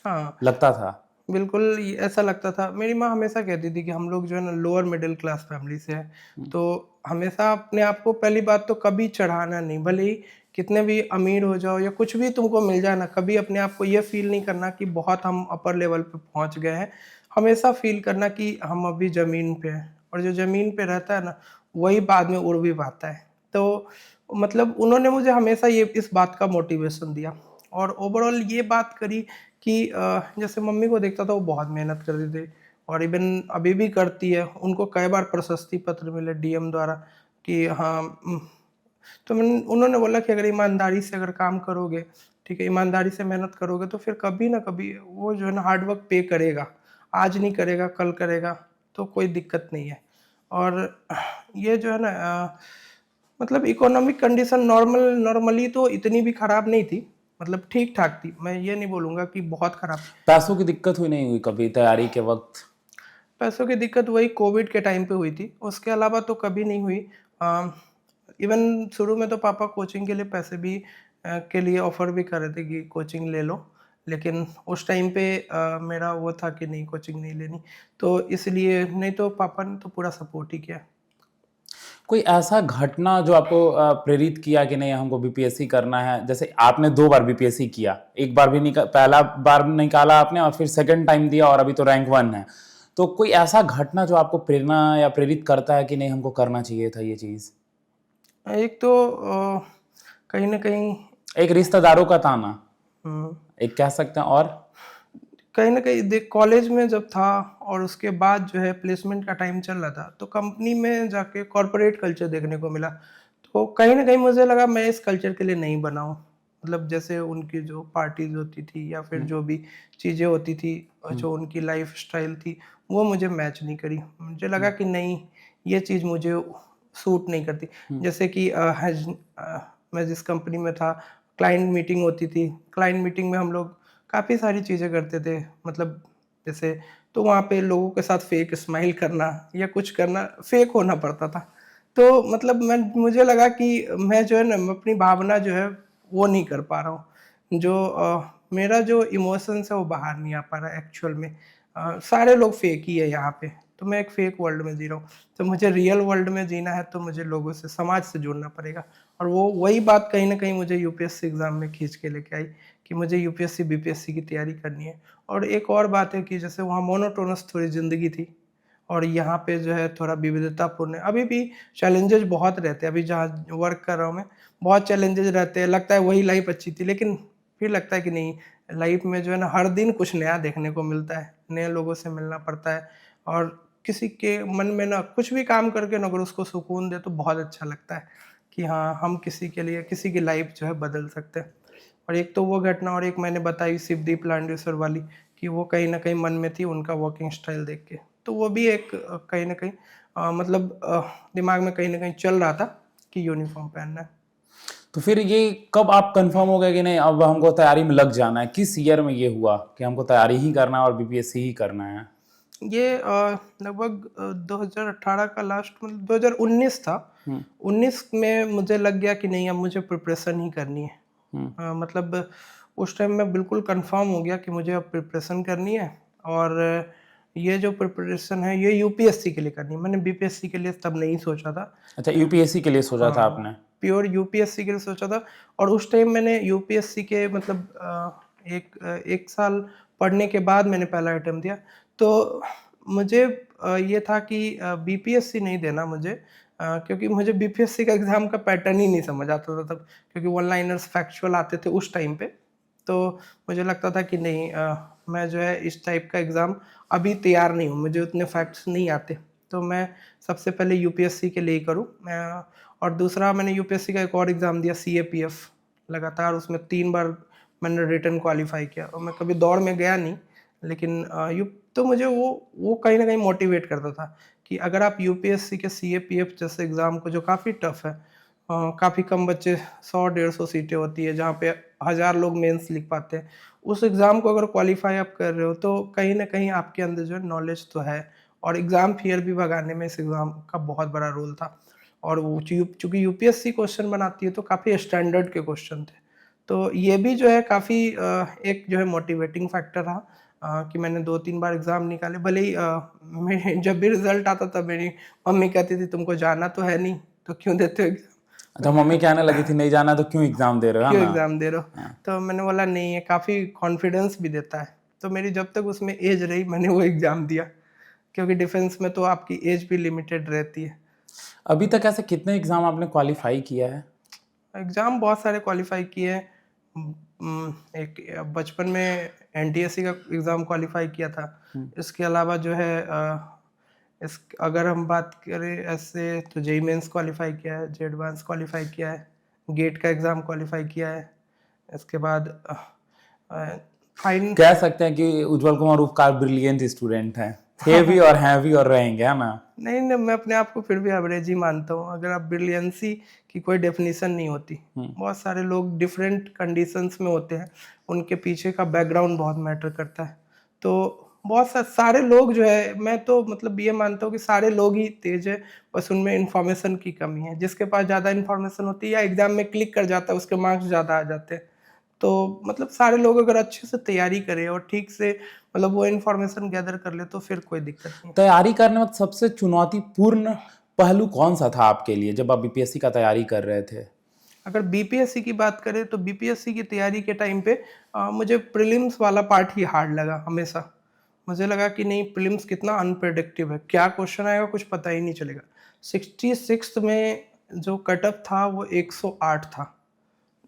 हाँ, लगता था? बिल्कुल ये ऐसा लगता था। मेरी माँ हमेशा कहती थी कि हम लोग जो है ना लोअर मिडल क्लास फैमिली से हैं, तो हमेशा अपने आप को पहली बात तो कभी चढ़ाना नहीं, भले ही कितने भी अमीर हो जाओ या कुछ भी तुमको मिल जाए ना, कभी अपने आप को ये फ़ील नहीं करना कि बहुत हम अपर लेवल पे पहुँच गए हैं। हमेशा फ़ील करना कि हम अभी ज़मीन पे हैं और जो ज़मीन पे रहता है ना, वही बाद में उड़ भी पाता है। तो मतलब उन्होंने मुझे हमेशा ये इस बात का मोटिवेशन दिया और ओवरऑल ये बात करी कि जैसे मम्मी को देखता था वो बहुत मेहनत करती थी और इवन अभी भी करती है। उनको कई बार प्रशस्ति पत्र मिले डीएम द्वारा कि हाँ तो उन्होंने बोला कि अगर ईमानदारी से अगर काम करोगे, ठीक है, ईमानदारी से मेहनत करोगे तो फिर कभी ना कभी वो जो है ना हार्ड वर्क पे करेगा। आज नहीं करेगा, कल करेगा, तो कोई दिक्कत नहीं है। और ये जो है ना मतलब इकोनॉमिक कंडीशन नॉर्मली तो इतनी भी खराब नहीं थी, मतलब ठीक-ठाक थी। मैं ये नहीं बोलूँगा कि बहुत खराब थी। पैसों की दिक्कत हुई नहीं हुई कभी तैयारी के वक़्त? पैसों की दिक्कत वही कोविड के टाइम पे हुई थी, उसके अलावा तो कभी नहीं हुई। अ, इवन शुरू में तो पापा कोचिंग के लिए पैसे भी के लिए ऑफ़र भी कर रहे थे कि कोचिंग ले लो, लेकिन उस टाइम पे मेरा वो था कि नहीं कोचिंग नहीं लेनी, तो इसलिए नहीं तो पापा ने तो पूरा सपोर्ट ही किया। कोई ऐसा घटना जो आपको प्रेरित किया कि नहीं हमको बीपीएससी करना है? जैसे आपने 2 बार बीपीएससी किया, एक बार भी पहला बार निकाला आपने और फिर सेकंड टाइम दिया और अभी तो रैंक 1 है। तो कोई ऐसा घटना जो आपको प्रेरणा या प्रेरित करता है कि नहीं हमको करना चाहिए था ये चीज़? एक तो कहीं न कहीं एक रिश्तेदारों का ताना, हुँ। एक कह सकते हैं, और कहीं न कहीं देख कॉलेज में जब था और उसके बाद जो है प्लेसमेंट का टाइम चल रहा था, तो कंपनी में जाके कॉर्पोरेट कल्चर देखने को मिला। तो कहीं न कहीं मुझे लगा मैं इस कल्चर के लिए नहीं बना हूँ। मतलब जैसे उनकी जो पार्टीज़ होती थी या फिर हुँ, जो भी चीज़ें होती थी हुँ, जो उनकी लाइफ़स्टाइल थी, वो मुझे मैच नहीं करी। मुझे लगा हुँ, कि नहीं, ये चीज़ मुझे सूट नहीं करती। हुँ, जैसे कि मैं जिस कंपनी में था, क्लाइंट मीटिंग होती थी। क्लाइंट मीटिंग में हम लोग काफ़ी सारी चीज़ें करते थे मतलब जैसे तो वहाँ पे लोगों के साथ फेक स्माइल करना या कुछ करना, फेक होना पड़ता था। तो मतलब मुझे लगा कि मैं जो है ना मैं अपनी भावना जो है वो नहीं कर पा रहा हूँ। जो मेरा जो इमोशंस है वो बाहर नहीं आ पा रहा है एक्चुअल में। सारे लोग फेक ही है यहाँ पे। तो मैं एक फेक वर्ल्ड में जी रहा हूँ। तो मुझे रियल वर्ल्ड में जीना है तो मुझे लोगों से, समाज से जुड़ना पड़ेगा। और वो वही बात कहीं न कहीं मुझे यूपीएससी एग्ज़ाम में खींच के लेके आई कि मुझे यूपीएससी, बीपीएससी की तैयारी करनी है। और एक और बात है कि जैसे वहाँ मोनोटोनस थोड़ी ज़िंदगी थी और यहाँ पे जो है थोड़ा विविधतापूर्ण है। अभी भी चैलेंजेज़ बहुत रहते हैं, अभी जहाँ वर्क कर रहा हूँ मैं, बहुत चैलेंजेज़ रहते हैं। लगता है वही लाइफ़ अच्छी थी, लेकिन फिर लगता है कि नहीं, लाइफ़ में जो है ना हर दिन कुछ नया देखने को मिलता है, नए लोगों से मिलना पड़ता है और किसी के मन में ना कुछ भी काम करके ना अगर उसको सुकून दे तो बहुत अच्छा लगता है कि हाँ, हम किसी के लिए किसी की लाइफ़ जो है बदल सकते हैं। और एक तो वो घटना और एक मैंने बताई शिवदीप लांडेश्वर वाली कि वो कहीं न कहीं मन में थी उनका वॉकिंग स्टाइल देख के। तो वो भी एक कहीं न कहीं मतलब दिमाग में कहीं न कहीं चल रहा था कि यूनिफ़ॉर्म पहनना है। तो फिर ये कब आप कंफर्म हो गए कि नहीं अब हमको तैयारी में लग जाना है? किस ईयर में ये हुआ कि हमको तैयारी ही करना है और बीपीएससी ही करना है? ये लगभग 2018 का लास्ट मतलब 2019 था। हुँ, 19 में मुझे लग गया कि नहीं, अब मुझे प्रिपरेशन ही करनी है। हुँ, मतलब उस टाइम मैं बिल्कुल कंफर्म हो गया कि मुझे अब प्रिपरेशन करनी है और ये जो प्रिपरेशन है ये यूपीएससी के लिए करनी है। मैंने बीपीएससी के लिए तब नहीं सोचा था। अच्छा यूपीएससी के लिए सोचा था हाँ, आपने? प्योर यूपीएससी के लिए सोचा था और उस टाइम मैंने यूपीएससी के मतलब 1 साल पढ़ने के बाद मैंने पहला अटेम्प्ट दिया। तो मुझे ये था कि बीपीएससी नहीं देना मुझे, क्योंकि मुझे बीपीएससी का एग्ज़ाम का पैटर्न ही नहीं समझ आता था तब, क्योंकि वन लाइनर्स फैक्चुअल आते थे उस टाइम पे। तो मुझे लगता था कि नहीं, मैं जो है इस टाइप का एग्ज़ाम अभी तैयार नहीं हूँ, मुझे उतने फैक्ट्स नहीं आते। तो मैं सबसे पहले यूपीएससी के लिए ही करूँ। और दूसरा मैंने यूपीएससी का एक और एग्ज़ाम दिया सीएपीएफ, लगातार उसमें 3 बार मैंने रिटन क्वालीफाई किया और मैं कभी दौड़ में गया नहीं, लेकिन यू तो मुझे वो कहीं न कहीं मोटिवेट करता था कि अगर आप यूपीएससी के सीएपीएफ जैसे एग्ज़ाम को, जो काफ़ी टफ़ है, काफ़ी कम बच्चे, 100 150 सीटें होती है जहाँ पे 1000 लोग मेंस लिख पाते हैं। उस एग्ज़ाम को अगर क्वालीफाई आप कर रहे हो तो कहीं न कहीं आपके अंदर जो है नॉलेज तो है और एग्ज़ाम फ़ियर भी भगाने में इस एग्ज़ाम का बहुत बड़ा रोल था। और वो चूँकि यूपीएससी क्वेश्चन बनाती है तो काफ़ी स्टैंडर्ड के क्वेश्चन थे। तो ये भी जो है काफ़ी एक जो है मोटिवेटिंग फैक्टर रहा कि मैंने 2-3 बार एग्ज़ाम निकाले। भले ही मैं जब भी रिज़ल्ट आता तब मेरी मम्मी कहती थी तुमको जाना तो है नहीं, तो क्यों देते हो एग्ज़ाम? अच्छा मम्मी कहने लगी थी नहीं जाना तो क्यों एग्ज़ाम दे रहे हो, है क्यों ना? एग्ज़ाम दे रहे हो? हाँ। तो मैंने बोला नहीं, ये काफ़ी कॉन्फिडेंस भी देता है। तो मेरी जब तक उसमें एज रही मैंने वो एग्ज़ाम दिया, क्योंकि डिफेंस में तो आपकी एज भी लिमिटेड रहती है। अभी तक ऐसे कितने एग्ज़ाम आपने क्वालीफाई किया है? एग्ज़ाम बहुत सारे क्वालीफाई किए हैं। एक बचपन में एनटीएससी का एग्ज़ाम क्वालीफाई किया था। हुँ। इसके अलावा जो है इस अगर हम बात करें ऐसे तो जेईई मेंस क्वालीफाई किया है, जे एडवांस क्वालीफाई किया है, गेट का एग्ज़ाम क्वालीफाई किया है। इसके बाद अ, फाइन कह सकते हैं कि उज्जवल कुमार उपकार ब्रिलियंट स्टूडेंट हैं। थे भी और हैं भी और रहेंगे, है ना? नहीं, नहीं, मैं अपने आप को फिर भी एवरेज ही मानता हूँ। अगर आप ब्रिलियंसी की कोई डेफिनिशन नहीं होती। हुँ। बहुत सारे लोग डिफरेंट कंडीशंस में होते हैं, उनके पीछे का बैकग्राउंड बहुत मैटर करता है। तो बहुत सारे लोग जो है, मैं तो मतलब ये मानता हूँ कि सारे लोग ही तेज़ है, बस उनमें इन्फॉर्मेशन की कमी है। जिसके पास ज़्यादा इन्फॉर्मेशन होती है या एग्ज़ाम में क्लिक कर जाता है, उसके मार्क्स ज़्यादा आ जाते हैं। तो मतलब सारे लोग अगर अच्छे से तैयारी करें और ठीक से मतलब वो इन्फॉर्मेशन गैदर कर ले तो फिर कोई दिक्कत नहीं है। तैयारी करने में सबसे चुनौतीपूर्ण पहलू कौन-सा था आपके लिए जब आप बीपीएससी का तैयारी कर रहे थे? अगर बीपीएससी की बात करें तो बीपीएससी की तैयारी के टाइम पे मुझे प्रीलिम्स वाला पार्ट ही हार्ड लगा हमेशा। मुझे लगा कि नहीं, प्रीलिम्स कितना अनप्रेडिक्टिव है, क्या क्वेश्चन आएगा कुछ पता ही नहीं चलेगा। 66th में जो कट ऑफ था वो 108 था,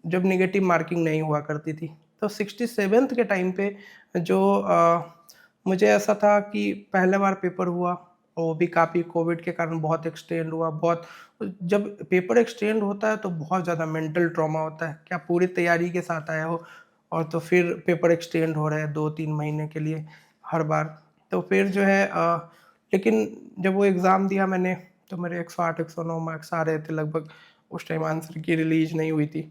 जब नेगेटिव मार्किंग नहीं हुआ करती थी। तो 67th के टाइम पे जो मुझे ऐसा था कि पहले बार पेपर हुआ और वो भी काफ़ी कोविड के कारण बहुत एक्सटेंड हुआ। बहुत जब पेपर एक्सटेंड होता है तो बहुत ज़्यादा मेंटल ट्रॉमा होता है कि आप पूरी तैयारी के साथ आए हो और तो फिर पेपर एक्सटेंड हो रहा है 2-3 महीने के लिए हर बार। तो फिर जो है लेकिन जब वो एग्ज़ाम दिया मैंने तो मेरे 108 109 मार्क्स आ रहे थे लगभग। उस टाइम आंसर की रिलीज़ नहीं हुई थी।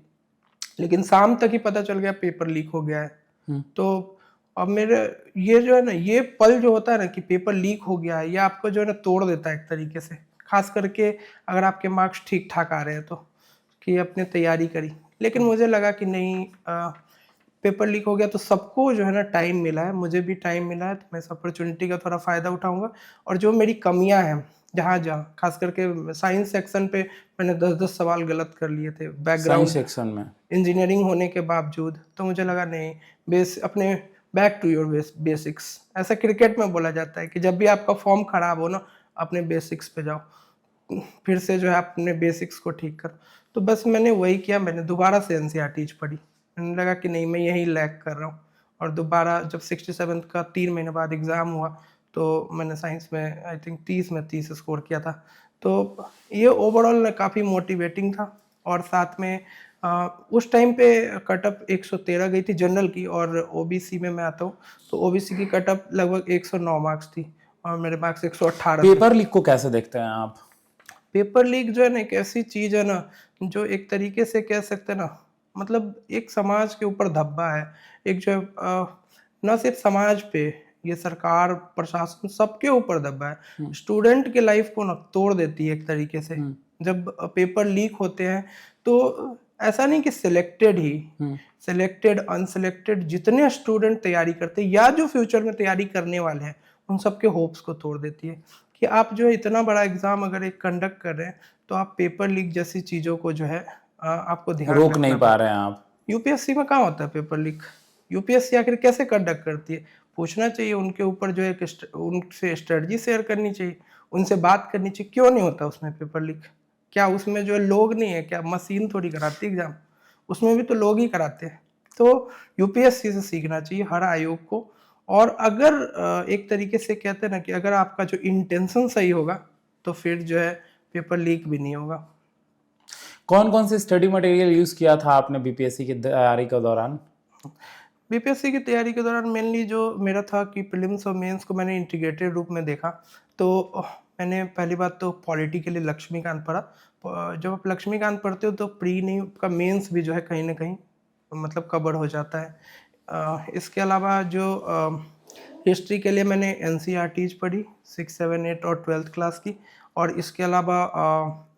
लेकिन शाम तक ही पता चल गया पेपर लीक हो गया है। हुँ। तो अब मेरे ये जो है ना, ये पल जो होता है ना कि पेपर लीक हो गया है, ये आपको जो है ना तोड़ देता है एक तरीके से। ख़ास करके अगर आपके मार्क्स ठीक-ठाक आ रहे हैं तो, कि आपने तैयारी करी। लेकिन मुझे लगा कि नहीं, पेपर लीक हो गया तो सबको जो है ना टाइम मिला है, मुझे भी टाइम मिला है, तो मैं इस अपॉर्चुनिटी का थोड़ा फ़ायदा उठाऊँगा और जो मेरी कमियाँ हैं, जहाँ-जहाँ ख़ास करके साइंस सेक्शन पे मैंने 10-10 सवाल गलत कर लिए थे, साइंस बैकग्राउंड सेक्शन में। इंजीनियरिंग होने के बावजूद, तो मुझे लगा नहीं, अपने बैक टू योर बेसिक्स। ऐसा क्रिकेट में बोला जाता है कि जब भी आपका फ़ॉर्म खराब हो ना, अपने बेसिक्स पे जाओ। फिर से जो है अपने बेसिक्स को ठीक करो। तो बस मैंने वही किया, मैंने दोबारा से एनसीईआरटीज़ पढ़ी। मुझे लगा कि नहीं, मैं यही लैग कर रहा हूँ और दोबारा जब 67th का 3 महीने बाद एग्ज़ाम हुआ, तो मैंने साइंस में आई थिंक 30 में 30 स्कोर किया था। तो ये ओवरऑल काफ़ी मोटिवेटिंग था और साथ में उस टाइम पे कट ऑफ 113 गई थी जनरल की और ओबीसी में मैं आता हूँ, तो ओबीसी की कट ऑफ लगभग 109 मार्क्स थी और मेरे मार्क्स 118 थे। पेपर लीक को कैसे देखते हैं आप? पेपर लीक जो है ना एक ऐसी चीज़ है ना, जो एक तरीके से कह सकते हैं ना, मतलब एक समाज के ऊपर धब्बा है। एक जो ना सिर्फ समाज पे, ये सरकार, प्रशासन सबके ऊपर धब्बा है। स्टूडेंट के लाइफ को ना तोड़ देती है एक तरीके से। जब पेपर लीक होते हैं तो ऐसा नहीं कि सिलेक्टेड अनसिलेक्टेड जितने स्टूडेंट तैयारी करते हैं या जो फ्यूचर में तैयारी करने वाले हैं, उन सबके होप्स को तोड़ देती है कि आप जो है इतना बड़ा एग्जाम अगर एक कंडक्ट कर रहे हैं, तो आप पेपर लीक जैसी चीज़ों को जो है आपको ध्यान रोक रखना नहीं पा रहे हैं आप। यूपीएससी में कहाँ होता है पेपर लीक? यूपीएससी आखिर कैसे कंडक्ट करती है? पूछना चाहिए उनके ऊपर, जो है उनसे स्ट्रेटजी शेयर करनी चाहिए, उनसे बात करनी चाहिए, क्यों नहीं होता उसमें पेपर लीक? क्या उसमें जो है लोग नहीं है क्या? मशीन थोड़ी कराती है एग्जाम, उसमें भी तो लोग ही कराते हैं। तो यूपीएससी से सीखना चाहिए हर आयोग को। और अगर एक तरीके से कहते हैं ना कि अगर आपका जो इंटेंशन सही होगा, तो फिर जो है पेपर लीक भी नहीं होगा। कौन कौन से स्टडी मटेरियल यूज किया था आपने बीपीएससी की तैयारी के दौरान? बीपीएससी की तैयारी के दौरान मेनली जो मेरा था कि प्रीलिम्स और मेंस को मैंने इंटीग्रेटेड रूप में देखा। तो मैंने पहली बात तो पॉलिटी के लिए लक्ष्मीकांत पढ़ा। जब आप लक्ष्मीकांत पढ़ते हो तो प्री नहीं, आपका मेंस भी जो है कहीं ना कहीं मतलब कवर हो जाता है। इसके अलावा जो हिस्ट्री के लिए मैंने एनसीईआरटीज पढ़ी 6, 7, 8 और 12th क्लास की। और इसके अलावा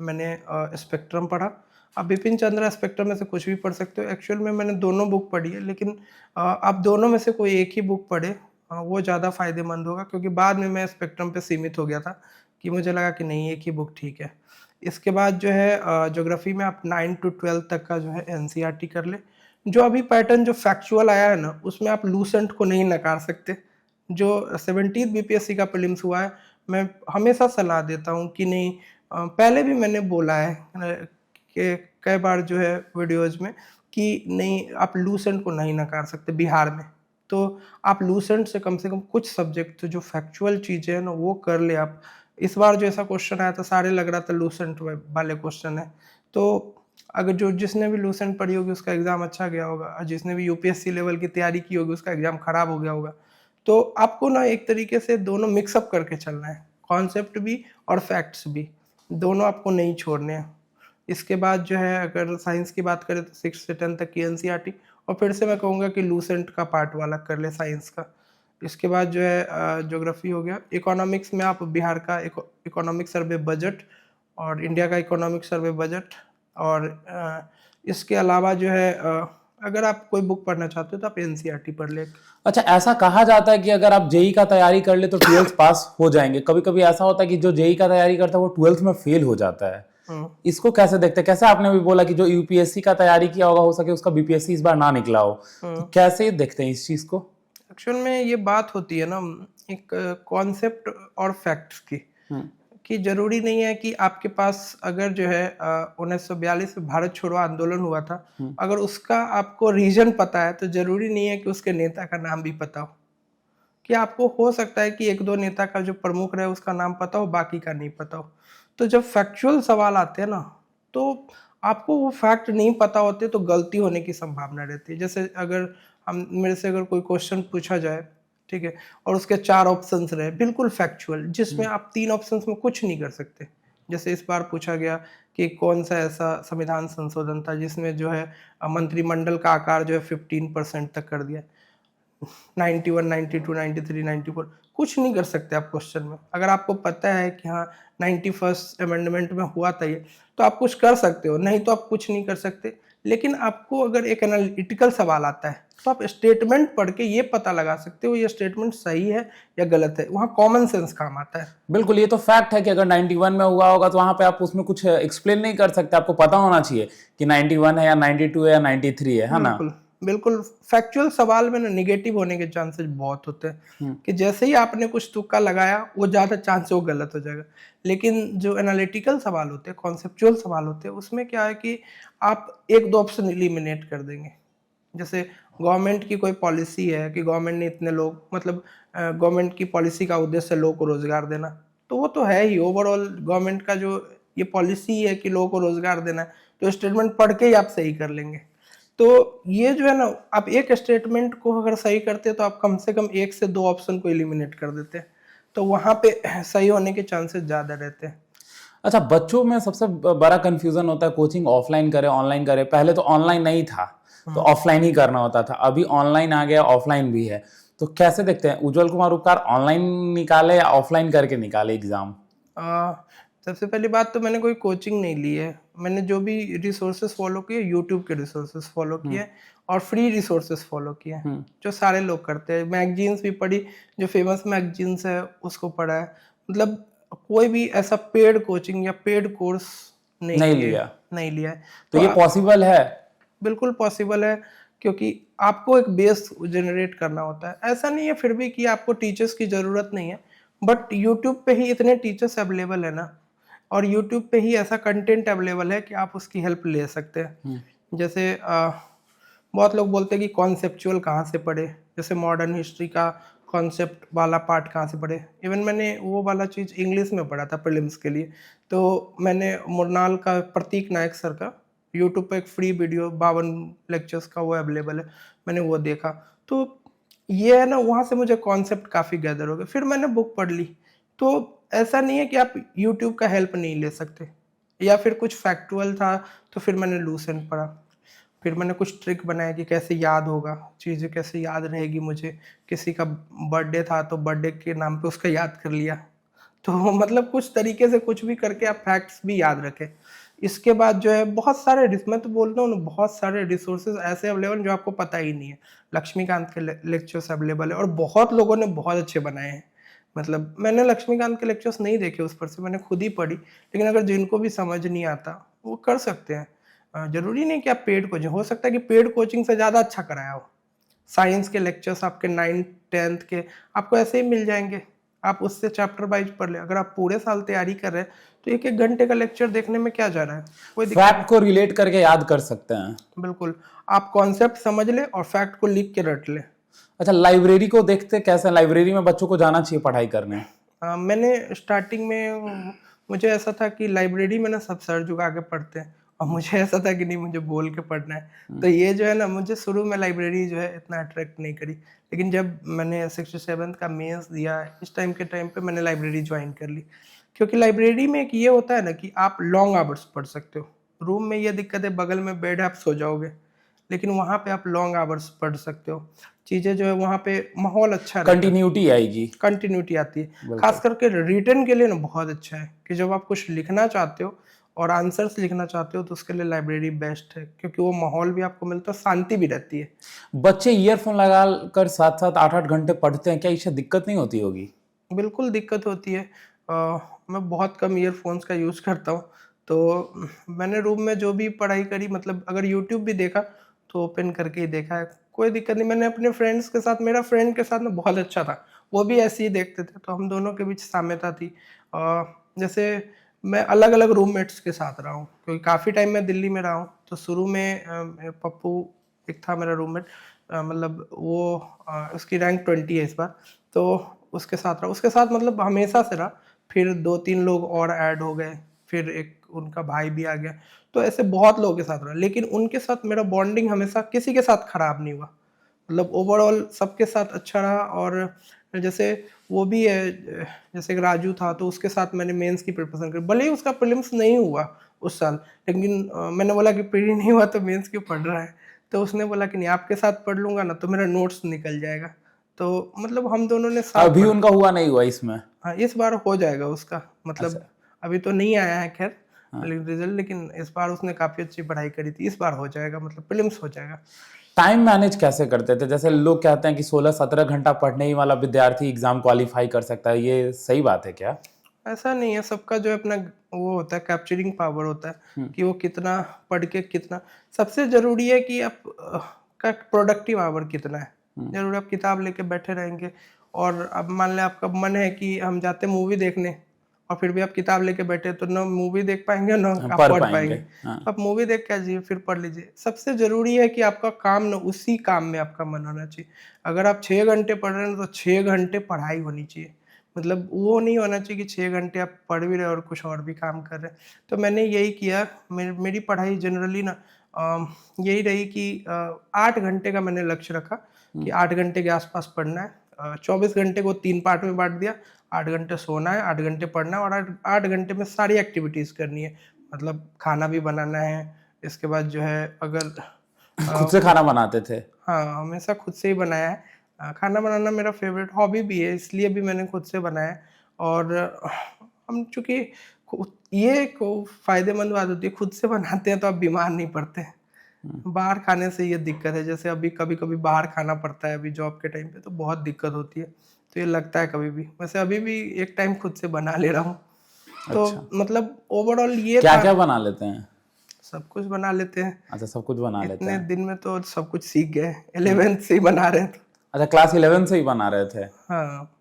मैंने स्पेक्ट्रम पढ़ा। आप बिपिन चंद्रा स्पेक्ट्रम में से कुछ भी पढ़ सकते हो। एक्चुअल में मैंने दोनों बुक पढ़ी है, लेकिन आप दोनों में से कोई एक ही बुक पढ़े, वो ज़्यादा फायदेमंद होगा, क्योंकि बाद में मैं स्पेक्ट्रम पे सीमित हो गया था कि मुझे लगा कि नहीं, एक ही बुक ठीक है। इसके बाद जो है ज्योग्राफी में आप 9 to 12 तक का जो है एनसीईआरटी कर ले। जो अभी पैटर्न जो फैक्चुअल आया है ना, उसमें आप लूसेंट को नहीं नकार सकते। जो 17th बीपीएससी का प्रीलिम्स हुआ है, मैं हमेशा सलाह देता हूँ कि नहीं, पहले भी मैंने बोला है कि कई बार जो है वीडियोज़ में कि नहीं, आप लूसेंट को नहीं नकार सकते बिहार में। तो आप लूसेंट से कम कुछ सब्जेक्ट जो फैक्चुअल चीज़ें हैं ना, वो कर ले आप। इस बार जो ऐसा क्वेश्चन आया था, सारे लग रहा था लूसेंट वाले क्वेश्चन है। तो अगर जो जिसने भी लूसेंट पढ़ी होगी उसका एग्ज़ाम अच्छा गया होगा, और जिसने भी यूपीएससी लेवल की तैयारी की होगी उसका एग्ज़ाम खराब हो गया होगा। तो आपको ना एक तरीके से दोनों मिक्सअप करके चलना है, कॉन्सेप्ट भी और फैक्ट्स भी, दोनों आपको नहीं छोड़ने हैं। इसके बाद जो है अगर साइंस की बात करें तो 6 से 10 तक की एनसीईआरटी, और फिर से मैं कहूँगा कि लूसेंट का पार्ट वाला कर ले साइंस का। इसके बाद जो है ज्योग्राफी हो गया। इकोनॉमिक्स में आप बिहार का इकोनॉमिक सर्वे बजट और इंडिया का इकोनॉमिक सर्वे बजट, और इसके अलावा जो है अगर आप कोई बुक पढ़ना चाहते हो तो आप एनसीईआरटी पढ़ ले। अच्छा, ऐसा कहा जाता है कि अगर आप जेई का तैयारी कर ले तो 12th पास हो जाएंगे। कभी कभी ऐसा होता है कि जो जेई का तैयारी करता है वो 12th में फेल हो जाता है। इसको कैसे देखते हैं? कैसे आपने भी बोला कि जो यूपीएससी का तैयारी किया होगा, हो सके उसका बीपीएससी इस बार ना निकला हो, तो कैसे देखते हैं इस चीज को? एक्चुअल में ये बात होती है ना, एक कॉन्सेप्ट और फैक्ट्स की, कि जरूरी नहीं है कि आपके पास अगर जो है 1942 में भारत छोड़ो आंदोलन हुआ था, अगर उसका आपको रीजन पता है, तो जरूरी नहीं है कि उसके नेता का नाम भी पता हो। कि आपको हो सकता है कि एक दो नेता का जो प्रमुख रहे उसका नाम पता हो, बाकी का नहीं पता हो। तो जब फैक्चुअल सवाल आते हैं ना, तो आपको वो फैक्ट नहीं पता होते तो गलती होने की संभावना रहती है। जैसे अगर हम मेरे से अगर कोई क्वेश्चन पूछा जाए, ठीक है, और उसके 4 ऑप्शंस रहे बिल्कुल फैक्चुअल, जिसमें आप 3 ऑप्शंस में कुछ नहीं कर सकते। जैसे इस बार पूछा गया कि कौन सा ऐसा संविधान संशोधन था जिसमें जो है मंत्रिमंडल का आकार जो है 15% तक कर दिया। 91, 92, 93, 94 कुछ नहीं कर सकते आप क्वेश्चन में। अगर आपको पता है कि हाँ 91st अमेंडमेंट में हुआ था ये, तो आप कुछ कर सकते हो, नहीं तो आप कुछ नहीं कर सकते। लेकिन आपको अगर एक एनालिटिकल सवाल आता है तो आप स्टेटमेंट पढ़ के ये पता लगा सकते हो ये स्टेटमेंट सही है या गलत है। वहाँ कॉमन सेंस काम आता है। बिल्कुल, ये तो फैक्ट है कि अगर 91 में हुआ होगा तो वहां पे आप उसमें कुछ एक्सप्लेन नहीं कर सकते, आपको पता होना चाहिए कि 91 है या 92 है या 93 है ना। बिल्कुल बिल्कुल। फैक्चुअल सवाल में ना निगेटिव होने के चांसेस बहुत होते हैं कि जैसे ही आपने कुछ तुक्का लगाया वो ज़्यादा चांस वो गलत हो जाएगा। लेकिन जो एनालिटिकल सवाल होते हैं, कॉन्सेप्चुअल सवाल होते हैं, उसमें क्या है कि आप एक दो ऑप्शन एलिमिनेट कर देंगे। जैसे गवर्नमेंट की कोई पॉलिसी है कि गवर्नमेंट ने इतने लोग मतलब गवर्नमेंट की पॉलिसी का उद्देश्य लोगों को रोजगार देना, तो वो तो है ही। ओवरऑल गवर्नमेंट का जो ये पॉलिसी है कि लोगों को रोजगार देना है, तो स्टेटमेंट पढ़ के ही आप सही कर लेंगे। तो ये जो है ना, आप एक स्टेटमेंट को अगर सही करते हैं तो आप कम से कम एक से दो ऑप्शन को एलिमिनेट कर देते हैं, तो वहां पे सही होने के चांसेस ज्यादा रहते हैं। अच्छा, बच्चों में सबसे बड़ा कंफ्यूजन होता है कोचिंग ऑफलाइन करे ऑनलाइन करे। पहले तो ऑनलाइन नहीं था तो ऑफलाइन ही करना होता था, अभी ऑनलाइन आ गया, ऑफलाइन भी है। तो कैसे देखते हैं, उज्जवल कुमार उपकार ऑनलाइन निकाले या ऑफलाइन करके निकाले एग्जाम? सबसे पहली बात तो मैंने कोई कोचिंग नहीं ली है। मैंने जो भी रिसोर्सेज फॉलो किए, यूट्यूब के रिसोर्सेज फॉलो किए और फ्री रिसोर्सेज फॉलो किए जो सारे लोग करते हैं। मैगजीन्स भी पढ़ी, जो फेमस मैगजीन्स है उसको पढ़ा है। मतलब कोई भी ऐसा पेड कोचिंग या पेड कोर्स नहीं लिया। नहीं लिया है। तो ये पॉसिबल है? बिल्कुल पॉसिबल है, क्योंकि आपको एक बेस जनरेट करना होता है। ऐसा नहीं है फिर भी कि आपको टीचर्स की ज़रूरत नहीं है, बट यूट्यूब पे ही इतने टीचर्स अवेलेबल है ना, और यूट्यूब पे ही ऐसा कंटेंट अवेलेबल है कि आप उसकी हेल्प ले सकते हैं। जैसे बहुत लोग बोलते हैं कि कॉन्सेप्चुअल कहाँ से पढ़े, जैसे मॉडर्न हिस्ट्री का कॉन्सेप्ट वाला पार्ट कहाँ से पढ़े। इवन मैंने वो वाला चीज़ इंग्लिश में पढ़ा था प्रीलिम्स के लिए, तो मैंने मुरनाल का प्रतीक नायक सर का यूट्यूब पे एक फ्री वीडियो 52 लेक्चर्स का वो अवेलेबल है, मैंने वो देखा। तो ये है ना, वहाँ से मुझे कॉन्सेप्ट काफ़ी गैदर हो गए। फिर मैंने बुक पढ़ ली। तो ऐसा नहीं है कि आप यूट्यूब का हेल्प नहीं ले सकते, या फिर कुछ फैक्चुअल था तो फिर मैंने लूसेंट पढ़ा। फिर मैंने कुछ ट्रिक बनाया कि कैसे याद होगा, चीज़ें कैसे याद रहेगी मुझे। किसी का बर्थडे था तो बर्थडे के नाम पे उसका याद कर लिया। तो मतलब कुछ तरीके से कुछ भी करके आप फैक्ट्स भी याद रखें। इसके बाद जो है बहुत सारे मैं तो बोलता हूँ ना, बहुत सारे रिसोर्सेज ऐसे अवेलेबल जो आपको पता ही नहीं है। लक्ष्मीकांत के लेक्चर्स अवेलेबल है और बहुत लोगों ने बहुत अच्छे बनाए हैं। मतलब मैंने लक्ष्मीकांत के लेक्चर्स नहीं देखे उस पर से, मैंने खुद ही पढ़ी। लेकिन अगर जिनको भी समझ नहीं आता वो कर सकते हैं। जरूरी नहीं कि आप पेड कोचिंग, हो सकता है कि पेड कोचिंग से ज़्यादा अच्छा कराया हो। साइंस के लेक्चर्स आपके 9th 10th के आपको ऐसे ही मिल जाएंगे, आप उससे चैप्टर वाइज पढ़ ले। अगर आप पूरे साल तैयारी कर रहे हैं तो एक एक घंटे का लेक्चर देखने में क्या जा रहा है, कोई दिक्कत फैक्ट को रिलेट करके याद कर सकते हैं। बिल्कुल, आप कॉन्सेप्ट समझ ले और फैक्ट को लिख के रट ले। अच्छा, लाइब्रेरी को देखते कैसे? लाइब्रेरी में बच्चों को जाना चाहिए पढ़ाई करने? मैंने स्टार्टिंग में मुझे ऐसा था कि लाइब्रेरी में ना सब सर झुका के पढ़ते हैं, और मुझे ऐसा था कि नहीं, मुझे बोल के पढ़ना है। तो ये जो है ना, मुझे शुरू में लाइब्रेरी जो है इतना अट्रैक्ट नहीं करी। लेकिन जब मैंने 67th का मेंस दिया, इस टाइम पे मैंने लाइब्रेरी ज्वाइन कर ली। क्योंकि लाइब्रेरी में एक ये होता है ना कि आप लॉन्ग आवर्स पढ़ सकते हो। रूम में ये दिक्कत है, बगल में बेड है, आप सो जाओगे। लेकिन वहाँ पे आप लॉन्ग आवर्स पढ़ सकते हो। चीज़ें जो है वहाँ पे माहौल अच्छा रहता है, कंटिन्यूटी आएगी। कंटिन्यूटी आती है। खास करके रिटर्न के लिए ना बहुत अच्छा है कि जब आप कुछ लिखना चाहते हो और आंसर्स लिखना चाहते हो तो उसके लिए लाइब्रेरी बेस्ट है, क्योंकि वो माहौल भी आपको मिलता है, शांति भी रहती है। बच्चे ईयरफोन लगा कर 7-7 8-8 घंटे पढ़ते हैं, क्या इससे दिक्कत नहीं होती होगी? बिल्कुल दिक्कत होती है। मैं बहुत कम ईयरफोन्स का यूज़ करता हूँ। तो मैंने रूम में जो भी पढ़ाई करी, मतलब अगर यूट्यूब भी देखा तो ओपन करके ही देखा है, कोई दिक्कत नहीं। मैंने अपने फ्रेंड्स के साथ, मेरा फ्रेंड के साथ ना बहुत अच्छा था, वो भी ऐसे ही देखते थे, तो हम दोनों के बीच साम्यता थी। जैसे मैं अलग अलग रूममेट्स के साथ रहा हूँ, क्योंकि काफ़ी टाइम मैं दिल्ली में रहा हूँ। तो शुरू में पप्पू एक था मेरा रूममेट, मतलब वो उसकी रैंक 20 है इस बार, तो उसके साथ रहा, उसके साथ मतलब हमेशा से रहा। फिर 2-3 लोग और ऐड हो गए, फिर एक उनका भाई भी आ गया। तो ऐसे बहुत लोगों के साथ रहा, लेकिन उनके साथ मेरा बॉन्डिंग हमेशा किसी के साथ खराब नहीं हुआ। मतलब ओवरऑल सबके साथ अच्छा रहा। और जैसे वो भी है, जैसे एक राजू था, तो उसके साथ मैंने मेंस की प्रिपरेशन करी। भले ही उसका प्रीलिम्स नहीं हुआ उस साल, लेकिन मैंने बोला कि प्री नहीं हुआ तो मेंस क्यों पढ़ रहा है। तो उसने बोला कि नहीं, आपके साथ पढ़ लूंगा ना तो मेरा नोट्स निकल जाएगा। तो मतलब हम दोनों ने साथ अभी उनका हुआ नहीं हुआ इसमें? हाँ, इस बार हो जाएगा उसका, मतलब अच्छा। अभी तो नहीं आया है खैर, रिजल्ट, लेकिन इस बार उसने काफी अच्छी पढ़ाई करी थी, इस बार हो जाएगा, मतलब प्रीलिम्स हो जाएगा। टाइम मैनेज कैसे करते थे? जैसे लोग कहते हैं कि 16-17 घंटा पढ़ने ही वाला विद्यार्थी एग्जाम क्वालिफाई कर सकता है, ये सही बात है क्या? ऐसा नहीं है, सबका जो है अपना वो होता है, कैप्चरिंग पावर होता है कि वो कितना पढ़ के कितना। सबसे जरूरी है कि आप का प्रोडक्टिव आवर कितना है। जरूर आप किताब लेके बैठे रहेंगे और अब मान लें आपका मन है कि हम जाते मूवी देखने, और फिर भी आप किताब लेके बैठे, तो ना मूवी देख पाएंगे ना आप पढ़ पढ़ पाएंगे। पाएंगे। तो आप मूवी देख के आ जाइए, फिर पढ़ लीजिए। सबसे जरूरी है कि आपका काम ना उसी काम में आपका मन होना चाहिए। अगर आप 6 घंटे पढ़ रहे हैं तो 6 घंटे पढ़ाई होनी चाहिए। मतलब वो नहीं होना चाहिए कि 6 घंटे आप पढ़ भी रहे और कुछ और भी काम कर रहे हैं। तो मैंने यही किया। मेरी पढ़ाई जनरली ना यही रही कि 8 घंटे का मैंने लक्ष्य रखा कि 8 घंटे के आसपास पढ़ना है। 24 घंटे को 3 पार्ट में बांट दिया। 8 घंटे सोना है, 8 घंटे पढ़ना है, और 8 घंटे में सारी एक्टिविटीज़ करनी है। मतलब खाना भी बनाना है, इसके बाद जो है अगर खुद से खाना बनाते थे? हाँ, हमेशा खुद से ही बनाया है। खाना बनाना मेरा फ़ेवरेट हॉबी भी है, इसलिए भी मैंने खुद से बनाया है। और हम चूँकि ये एक फ़ायदेमंद बात होती है, खुद से बनाते हैं तो आप बीमार नहीं पड़ते। बाहर खाने से ये दिक्कत है, जैसे अभी कभी-कभी बाहर खाना पड़ता है, अभी जॉब के टाइम पे तो बहुत दिक्कत होती है। तो ये लगता है कभी भी। वैसे अभी भी एक टाइम खुद से बना ले रहा हूँ। तो अच्छा, मतलब ओवरऑल ये क्या था। क्या बना लेते हैं? सब कुछ बना लेते हैं। अच्छा, सब कुछ बना लेते इतने हैं। दिन में तो सब कुछ सीख गए। 11th से ही बना रहे थे। अच्छा, क्लास 11 से ही बना रहे थे? हाँ।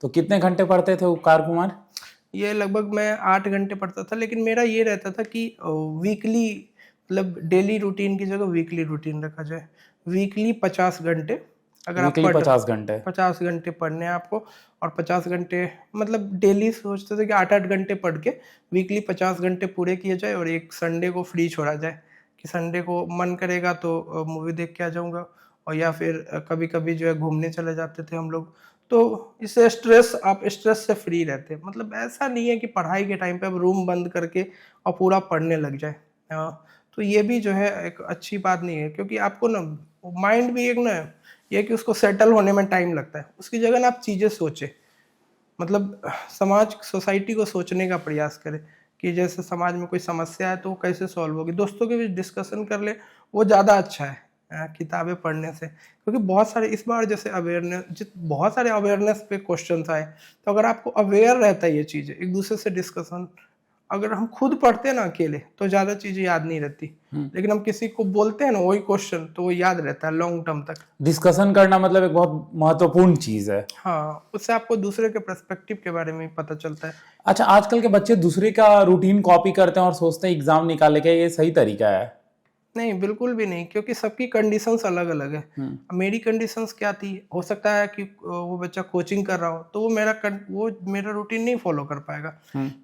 तो कितने घंटे पढ़ते थे उपकार कुमार? ये लगभग मैं 8 घंटे पढ़ता था, लेकिन मेरा ये रहता था कि वीकली, मतलब डेली रूटीन की जगह वीकली रूटीन रखा जाए। वीकली 50 घंटे अगर आप वीकली 50 घंटे? 50 घंटे पढ़ने हैं आपको, और 50 घंटे मतलब डेली सोचते थे कि 8-8 घंटे पढ़ के वीकली 50 घंटे पूरे किए जाए, और एक संडे को फ्री छोड़ा जाए कि संडे को मन करेगा तो मूवी देख के आ जाऊंगा, और या फिर कभी कभी जो है घूमने चले जाते थे हम लोग। तो इससे आप स्ट्रेस से फ्री रहते हैं। मतलब ऐसा नहीं है कि पढ़ाई के टाइम पे आप रूम बंद करके और पूरा पढ़ने लग जाए। तो ये भी जो है एक अच्छी बात नहीं है, क्योंकि आपको ना माइंड भी एक ना ये है कि उसको सेटल होने में टाइम लगता है। उसकी जगह ना आप चीज़ें सोचें, मतलब समाज सोसाइटी को सोचने का प्रयास करें कि जैसे समाज में कोई समस्या है तो वो कैसे सॉल्व होगी। दोस्तों के बीच डिस्कशन कर ले, वो ज़्यादा अच्छा है किताबें पढ़ने से। क्योंकि बहुत सारे इस बार जैसे बहुत सारे अवेयरनेस पे क्वेश्चंस आए, तो अगर आपको अवेयर रहता है ये चीज़ें, एक दूसरे से डिस्कशन, अगर हम खुद पढ़ते हैं ना अकेले तो ज़्यादा चीज़ें याद नहीं रहती, लेकिन हम किसी को बोलते हैं ना वही क्वेश्चन, तो वो याद रहता है लॉन्ग टर्म तक। डिस्कशन करना मतलब एक बहुत महत्वपूर्ण चीज है। हाँ, उससे आपको दूसरे के पर्सपेक्टिव के बारे में पता चलता है। अच्छा, आजकल के बच्चे दूसरे का रूटीन कॉपी करते हैं और सोचते हैं एग्जाम निकाले के, ये सही तरीका है? नहीं, बिल्कुल भी नहीं, क्योंकि सबकी कंडीशंस अलग-अलग है। मेरी कंडीशंस क्या थी, हो सकता है कि वो बच्चा कोचिंग कर रहा हो, तो वो मेरा रूटीन नहीं फॉलो कर पाएगा।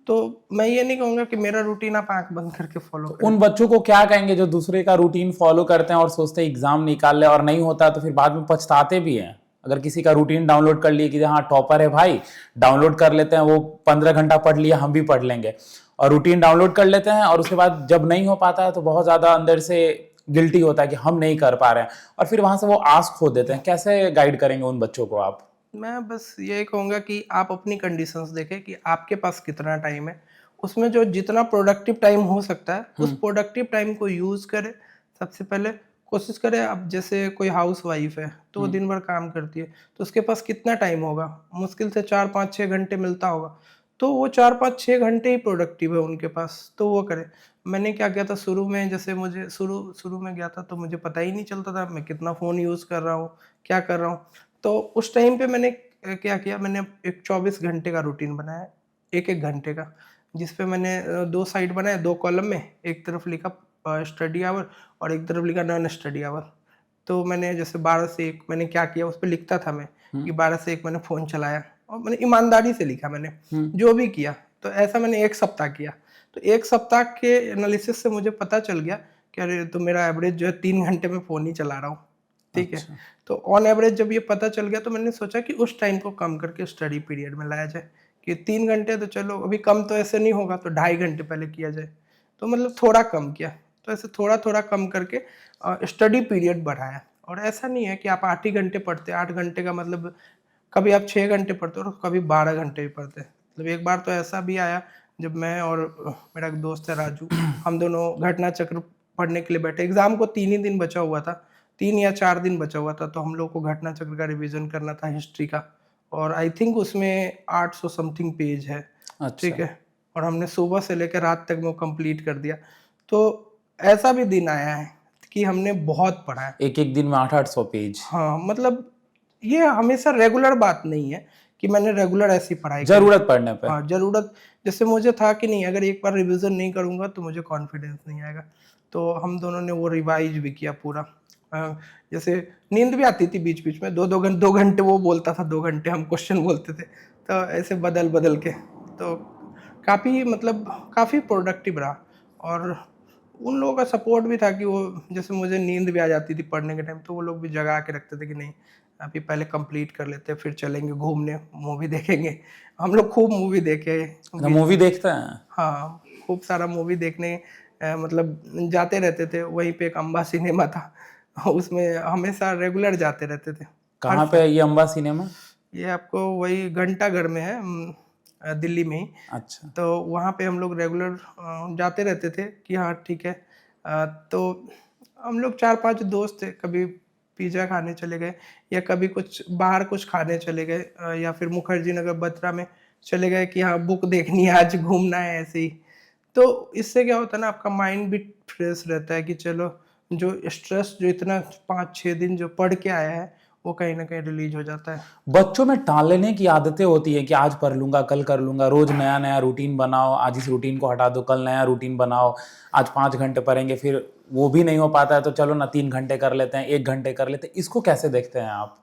तो मैं ये नहीं कहूँगा कि मेरा रूटीन आप आँख बंद करके फॉलो तो करें। उन बच्चों को क्या कहेंगे जो दूसरे का रूटीन फॉलो करते हैं और सोचते हैं एग्जाम निकाल ले, और नहीं होता तो फिर बाद में पछताते भी हैं? अगर किसी का रूटीन डाउनलोड कर लिए कि हाँ टॉपर है भाई, डाउनलोड कर लेते हैं, वो 15 घंटा पढ़ लिया, हम भी पढ़ लेंगे, और रूटीन डाउनलोड कर लेते हैं, और उसके बाद जब नहीं हो पाता है तो बहुत ज्यादा अंदर से गिल्टी होता है कि हम नहीं कर पा रहे हैं, और फिर वहां से वो आस खो देते हैं। कैसे गाइड करेंगे उन बच्चों को आप? मैं बस यही कहूँगा कि आप अपनी कंडीशंस देखें कि आपके पास कितना टाइम है। उसमें जो जितना प्रोडक्टिव टाइम हो सकता है, उस प्रोडक्टिव टाइम को यूज़ करें। सबसे पहले कोशिश करें, अब जैसे कोई हाउसवाइफ है, तो वो दिन भर काम करती है, तो उसके पास कितना टाइम होगा? मुश्किल से 4-5-6 घंटे मिलता होगा। तो वो 4-5-6 घंटे ही प्रोडक्टिव है उनके पास, तो वो करें। मैंने क्या किया था शुरू में, जैसे मुझे शुरू शुरू में गया था तो मुझे पता ही नहीं चलता था मैं कितना फ़ोन यूज़ कर रहा हूँ, क्या कर रहा हूँ। तो उस टाइम पे मैंने क्या किया, मैंने एक 24 घंटे का रूटीन बनाया, 1-1 घंटे का, जिस पे मैंने 2 साइड बनाए, 2 कॉलम में, एक तरफ लिखा स्टडी आवर और एक तरफ लिखा नॉन स्टडी आवर। तो मैंने जैसे 12 से 1 मैंने क्या किया, उस पे लिखता था मैं कि 12 से 1 मैंने फ़ोन चलाया, और मैंने ईमानदारी से लिखा मैंने, जो भी किया। तो ऐसा मैंने 1 सप्ताह किया। तो 1 सप्ताह के एनालिसिस से मुझे पता चल गया कि अरे! तो मेरा एवरेज जो है 3 घंटे में फ़ोन ही चला रहा हूँ, ठीक है? अच्छा। तो ऑन एवरेज जब ये पता चल गया तो मैंने सोचा कि उस टाइम को कम करके स्टडी पीरियड में लाया जाए, कि 3 घंटे तो चलो अभी कम तो ऐसे नहीं होगा, तो 2.5 घंटे पहले किया जाए। तो मतलब थोड़ा कम किया। तो ऐसे थोड़ा-थोड़ा कम करके स्टडी पीरियड बढ़ाया, और ऐसा नहीं है कि आप 8 ही घंटे पढ़ते हैं। 8 घंटे का मतलब कभी आप 6 घंटे पढ़ते हो और कभी 12 घंटे भी पढ़ते हैं। मतलब एक बार तो ऐसा भी आया, जब मैं और मेरा एक दोस्त है राजू, हम दोनों घटना चक्र पढ़ने के लिए बैठे। एग्जाम को 3 ही दिन बचा हुआ था, 3 या 4 दिन बचा हुआ था, तो हम लोग को घटना चक्र का रिवीजन करना था हिस्ट्री का, और आई थिंक उसमें 800 समथिंग पेज है। ठीक अच्छा। है, और हमने सुबह से लेकर रात तक वो कंप्लीट कर दिया। तो ऐसा भी दिन आया है कि हमने बहुत पढ़ा है। एक एक दिन में 800 पेज। हाँ, मतलब ये हमेशा रेगुलर बात नहीं है कि मैंने रेगुलर ऐसी पढ़ाई करी। जरूरत पड़ने पे। हाँ, जरूरत, जैसे मुझे था कि नहीं, अगर एक बार रिवीजन नहीं करूंगा तो मुझे कॉन्फिडेंस नहीं आएगा। तो हम दोनों ने वो रिवाइज भी किया पूरा। जैसे नींद भी आती थी बीच बीच में, 2 घंटे वो बोलता था, 2 घंटे हम क्वेश्चन बोलते थे, तो ऐसे बदल बदल के। तो काफ़ी, मतलब काफ़ी प्रोडक्टिव रहा। और उन लोगों का सपोर्ट भी था कि वो, जैसे मुझे नींद भी आ जाती थी पढ़ने के टाइम, तो वो लोग भी जगा के रखते थे कि नहीं, अभी पहले कंप्लीट कर लेते हैं, फिर चलेंगे घूमने, मूवी देखेंगे। हम लोग खूब मूवी देखे मूवी देखते हैं। हाँ, खूब सारा मूवी देखने मतलब जाते रहते थे। वहीं पे एक अम्बा सिनेमा था, उसमें हमेशा रेगुलर जाते रहते थे। कहाँ पे है ये अम्बा सिनेमा? ये आपको वही घंटाघर में है, दिल्ली में ही। अच्छा। तो वहाँ पे हम लोग रेगुलर जाते रहते थे कि हाँ ठीक है। तो हम लोग 4-5 दोस्त थे, कभी पिज़्ज़ा खाने चले गए, या कभी कुछ बाहर कुछ खाने चले गए, या फिर मुखर्जी नगर बत्रा में चले गए कि हाँ बुक देखनी है, आज घूमना है, ऐसे ही। तो इससे क्या होता है ना, आपका माइंड भी फ्रेश रहता है कि चलो, जो स्ट्रेस जो इतना 5-6 दिन जो पढ़ के आया है, वो कहीं ना कहीं रिलीज हो जाता है। बच्चों में टालने की आदतें होती है कि आज पढ़ लूंगा, कल कर लूंगा, रोज नया नया रूटीन बनाओ, आज इस रूटीन को हटा दो, कल नया रूटीन बनाओ, आज 5 घंटे पढ़ेंगे, फिर वो भी नहीं हो पाता है तो चलो ना 3 घंटे कर लेते हैं, 1 घंटे कर लेते हैं। इसको कैसे देखते हैं आप?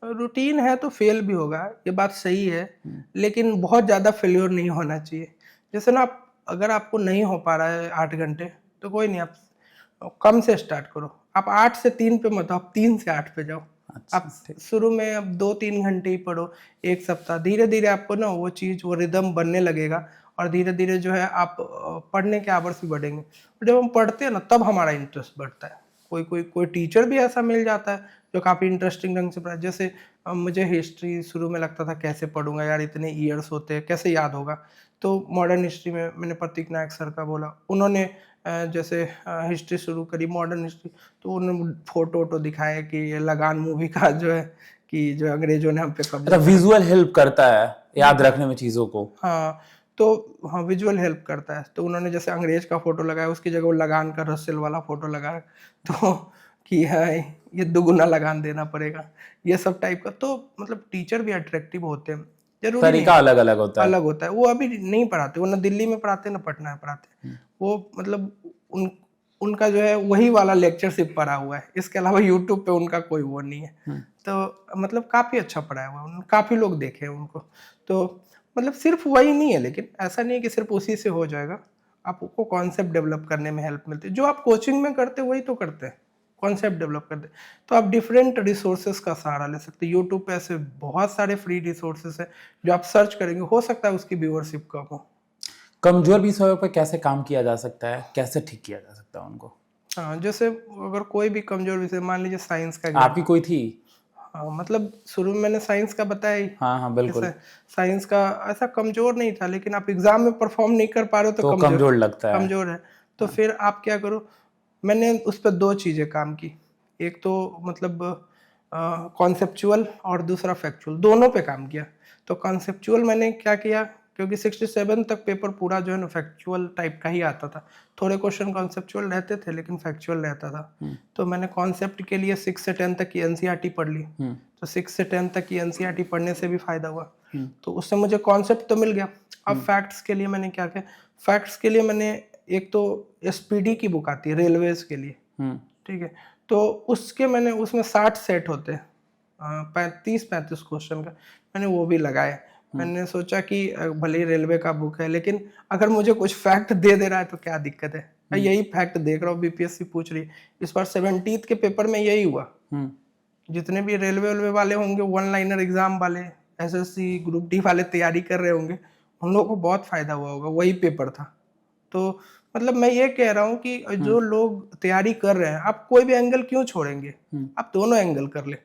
रूटीन है तो फेल भी होगा, ये बात सही है, लेकिन बहुत ज़्यादा फेल्योर नहीं होना चाहिए। जैसे ना, आप अगर आपको नहीं हो पा रहा है 8 घंटे, तो कोई नहीं, आप कम से स्टार्ट करो। आप 8 से 3 पे मत आओ, आप 3 से 8 पे जाओ। अच्छा, आप शुरू में अब 2-3 घंटे ही पढ़ो, एक सप्ताह, धीरे धीरे आपको ना वो चीज़, वो रिदम बनने लगेगा, और धीरे धीरे जो है आप पढ़ने के आवर्स भी बढ़ेंगे। और जब हम पढ़ते हैं ना, तब हमारा इंटरेस्ट बढ़ता है। कोई टीचर भी ऐसा मिल जाता है जो काफ़ी इंटरेस्टिंग ढंग से पढ़ाए। जैसे मुझे हिस्ट्री शुरू में लगता था कैसे पढ़ूंगा यार, इतने ईयर्स होते हैं, कैसे याद होगा। तो मॉडर्न हिस्ट्री में मैंने प्रतीक नायक सर का बोला, उन्होंने जैसे हिस्ट्री शुरू करी, मॉडर्न हिस्ट्री, तो उन्होंने फोटो वोटो दिखाया कि ये लगान मूवी का जो है, कि जो अंग्रेजों ने हम पे कब्जा अच्छा, विजुअल हेल्प करता है याद रखने में चीजों को। हाँ, तो हाँ, विजुअल हेल्प करता है। तो उन्होंने जैसे अंग्रेज का फोटो लगाया, उसकी जगह वो लगान का रसेल वाला फोटो लगाया, तो कि है ये दुगुना लगान देना पड़ेगा, ये सब टाइप का। तो मतलब टीचर भी अट्रैक्टिव होते हैं, जरूरी नहीं तरीका अलग अलग होता है। अलग होता है। वो अभी नहीं पढ़ाते, वो ना दिल्ली में पढ़ाते ना पटना में पढ़ाते। वो मतलब उनका जो है वही वाला लेक्चरशिप पढ़ा हुआ है, इसके अलावा यूट्यूब पे उनका कोई वो नहीं है। तो मतलब काफ़ी अच्छा पढ़ाया हुआ है, काफ़ी लोग देखे हैं उनको। तो मतलब सिर्फ वही नहीं है, लेकिन ऐसा नहीं है कि सिर्फ उसी से हो जाएगा। आपको कॉन्सेप्ट डेवलप करने में हेल्प मिलती है, जो आप कोचिंग में करते वही तो करते हैं, कॉन्सेप्ट डेवलप करते। तो आप डिफरेंट रिसोर्सेज का सहारा ले सकते हैं। यूट्यूब पे ऐसे बहुत सारे फ्री रिसोर्सेज है, जो आप सर्च करेंगे, हो सकता है उसकी व्यूअरशिप कम हो। कमजोर विषयों पर कैसे काम किया जा सकता है, कैसे ठीक किया जा सकता है उनको? हाँ, जैसे अगर कोई भी कमजोर विषय, मान लीजिए साइंस का ज्ञान, आपकी कोई थी? हाँ, मतलब शुरू में मैंने साइंस का बताया ही। हाँ हाँ बिल्कुल। जैसे साइंस का ऐसा कमजोर नहीं था, लेकिन आप एग्जाम में परफॉर्म नहीं कर पा रहे हो तो तो कमजोर लगता है। कमजोर है। तो फिर आप क्या करो, मैंने उस पर 2 चीजें काम की। एक तो मतलब कॉन्सेप्चुअल, और दूसरा फैक्चुअल, दोनों पे काम किया। तो कॉन्सेप्चुअल मैंने क्या किया, क्योंकि 67 तक पेपर पूरा जो है ना फैक्चुअल टाइप का ही आता था। थोड़े क्वेश्चन कॉन्सेप्चुअल रहते थे, लेकिन फैक्चुअल रहता था। तो मैंने कॉन्सेप्ट के लिए 6 से 10 तक की एनसीईआरटी पढ़ ली। तो 6 से 10 तक की एनसीईआरटी पढ़ने से भी फायदा हुआ। तो उससे मुझे कॉन्सेप्ट तो मिल गया। अब फैक्ट्स के लिए मैंने क्या किया, फैक्ट्स के लिए मैंने, एक तो एसपीडी की बुक आती है रेलवेज के लिए, ठीक है, तो उसके मैंने, उसमें 60 सेट होते हैं, 35 क्वेश्चन का, मैंने वो भी लगाए। मैंने सोचा कि भले ही रेलवे का बुक है, लेकिन अगर मुझे कुछ फैक्ट दे रहा है तो क्या दिक्कत है। मैं यही फैक्ट देख रहा हूँ, बीपीएससी पूछ रही है। इस बार 17th के पेपर में यही हुआ। जितने भी रेलवे वाले होंगे, 1 लाइनर एग्जाम वाले, एसएससी ग्रुप डी वाले तैयारी कर रहे होंगे, उन लोगों को बहुत फायदा हुआ होगा, वही पेपर था। तो मतलब मैं ये कह रहा हूँ कि जो लोग तैयारी कर रहे हैं, आप कोई भी एंगल क्यों छोड़ेंगे, आप दोनों एंगल कर ले।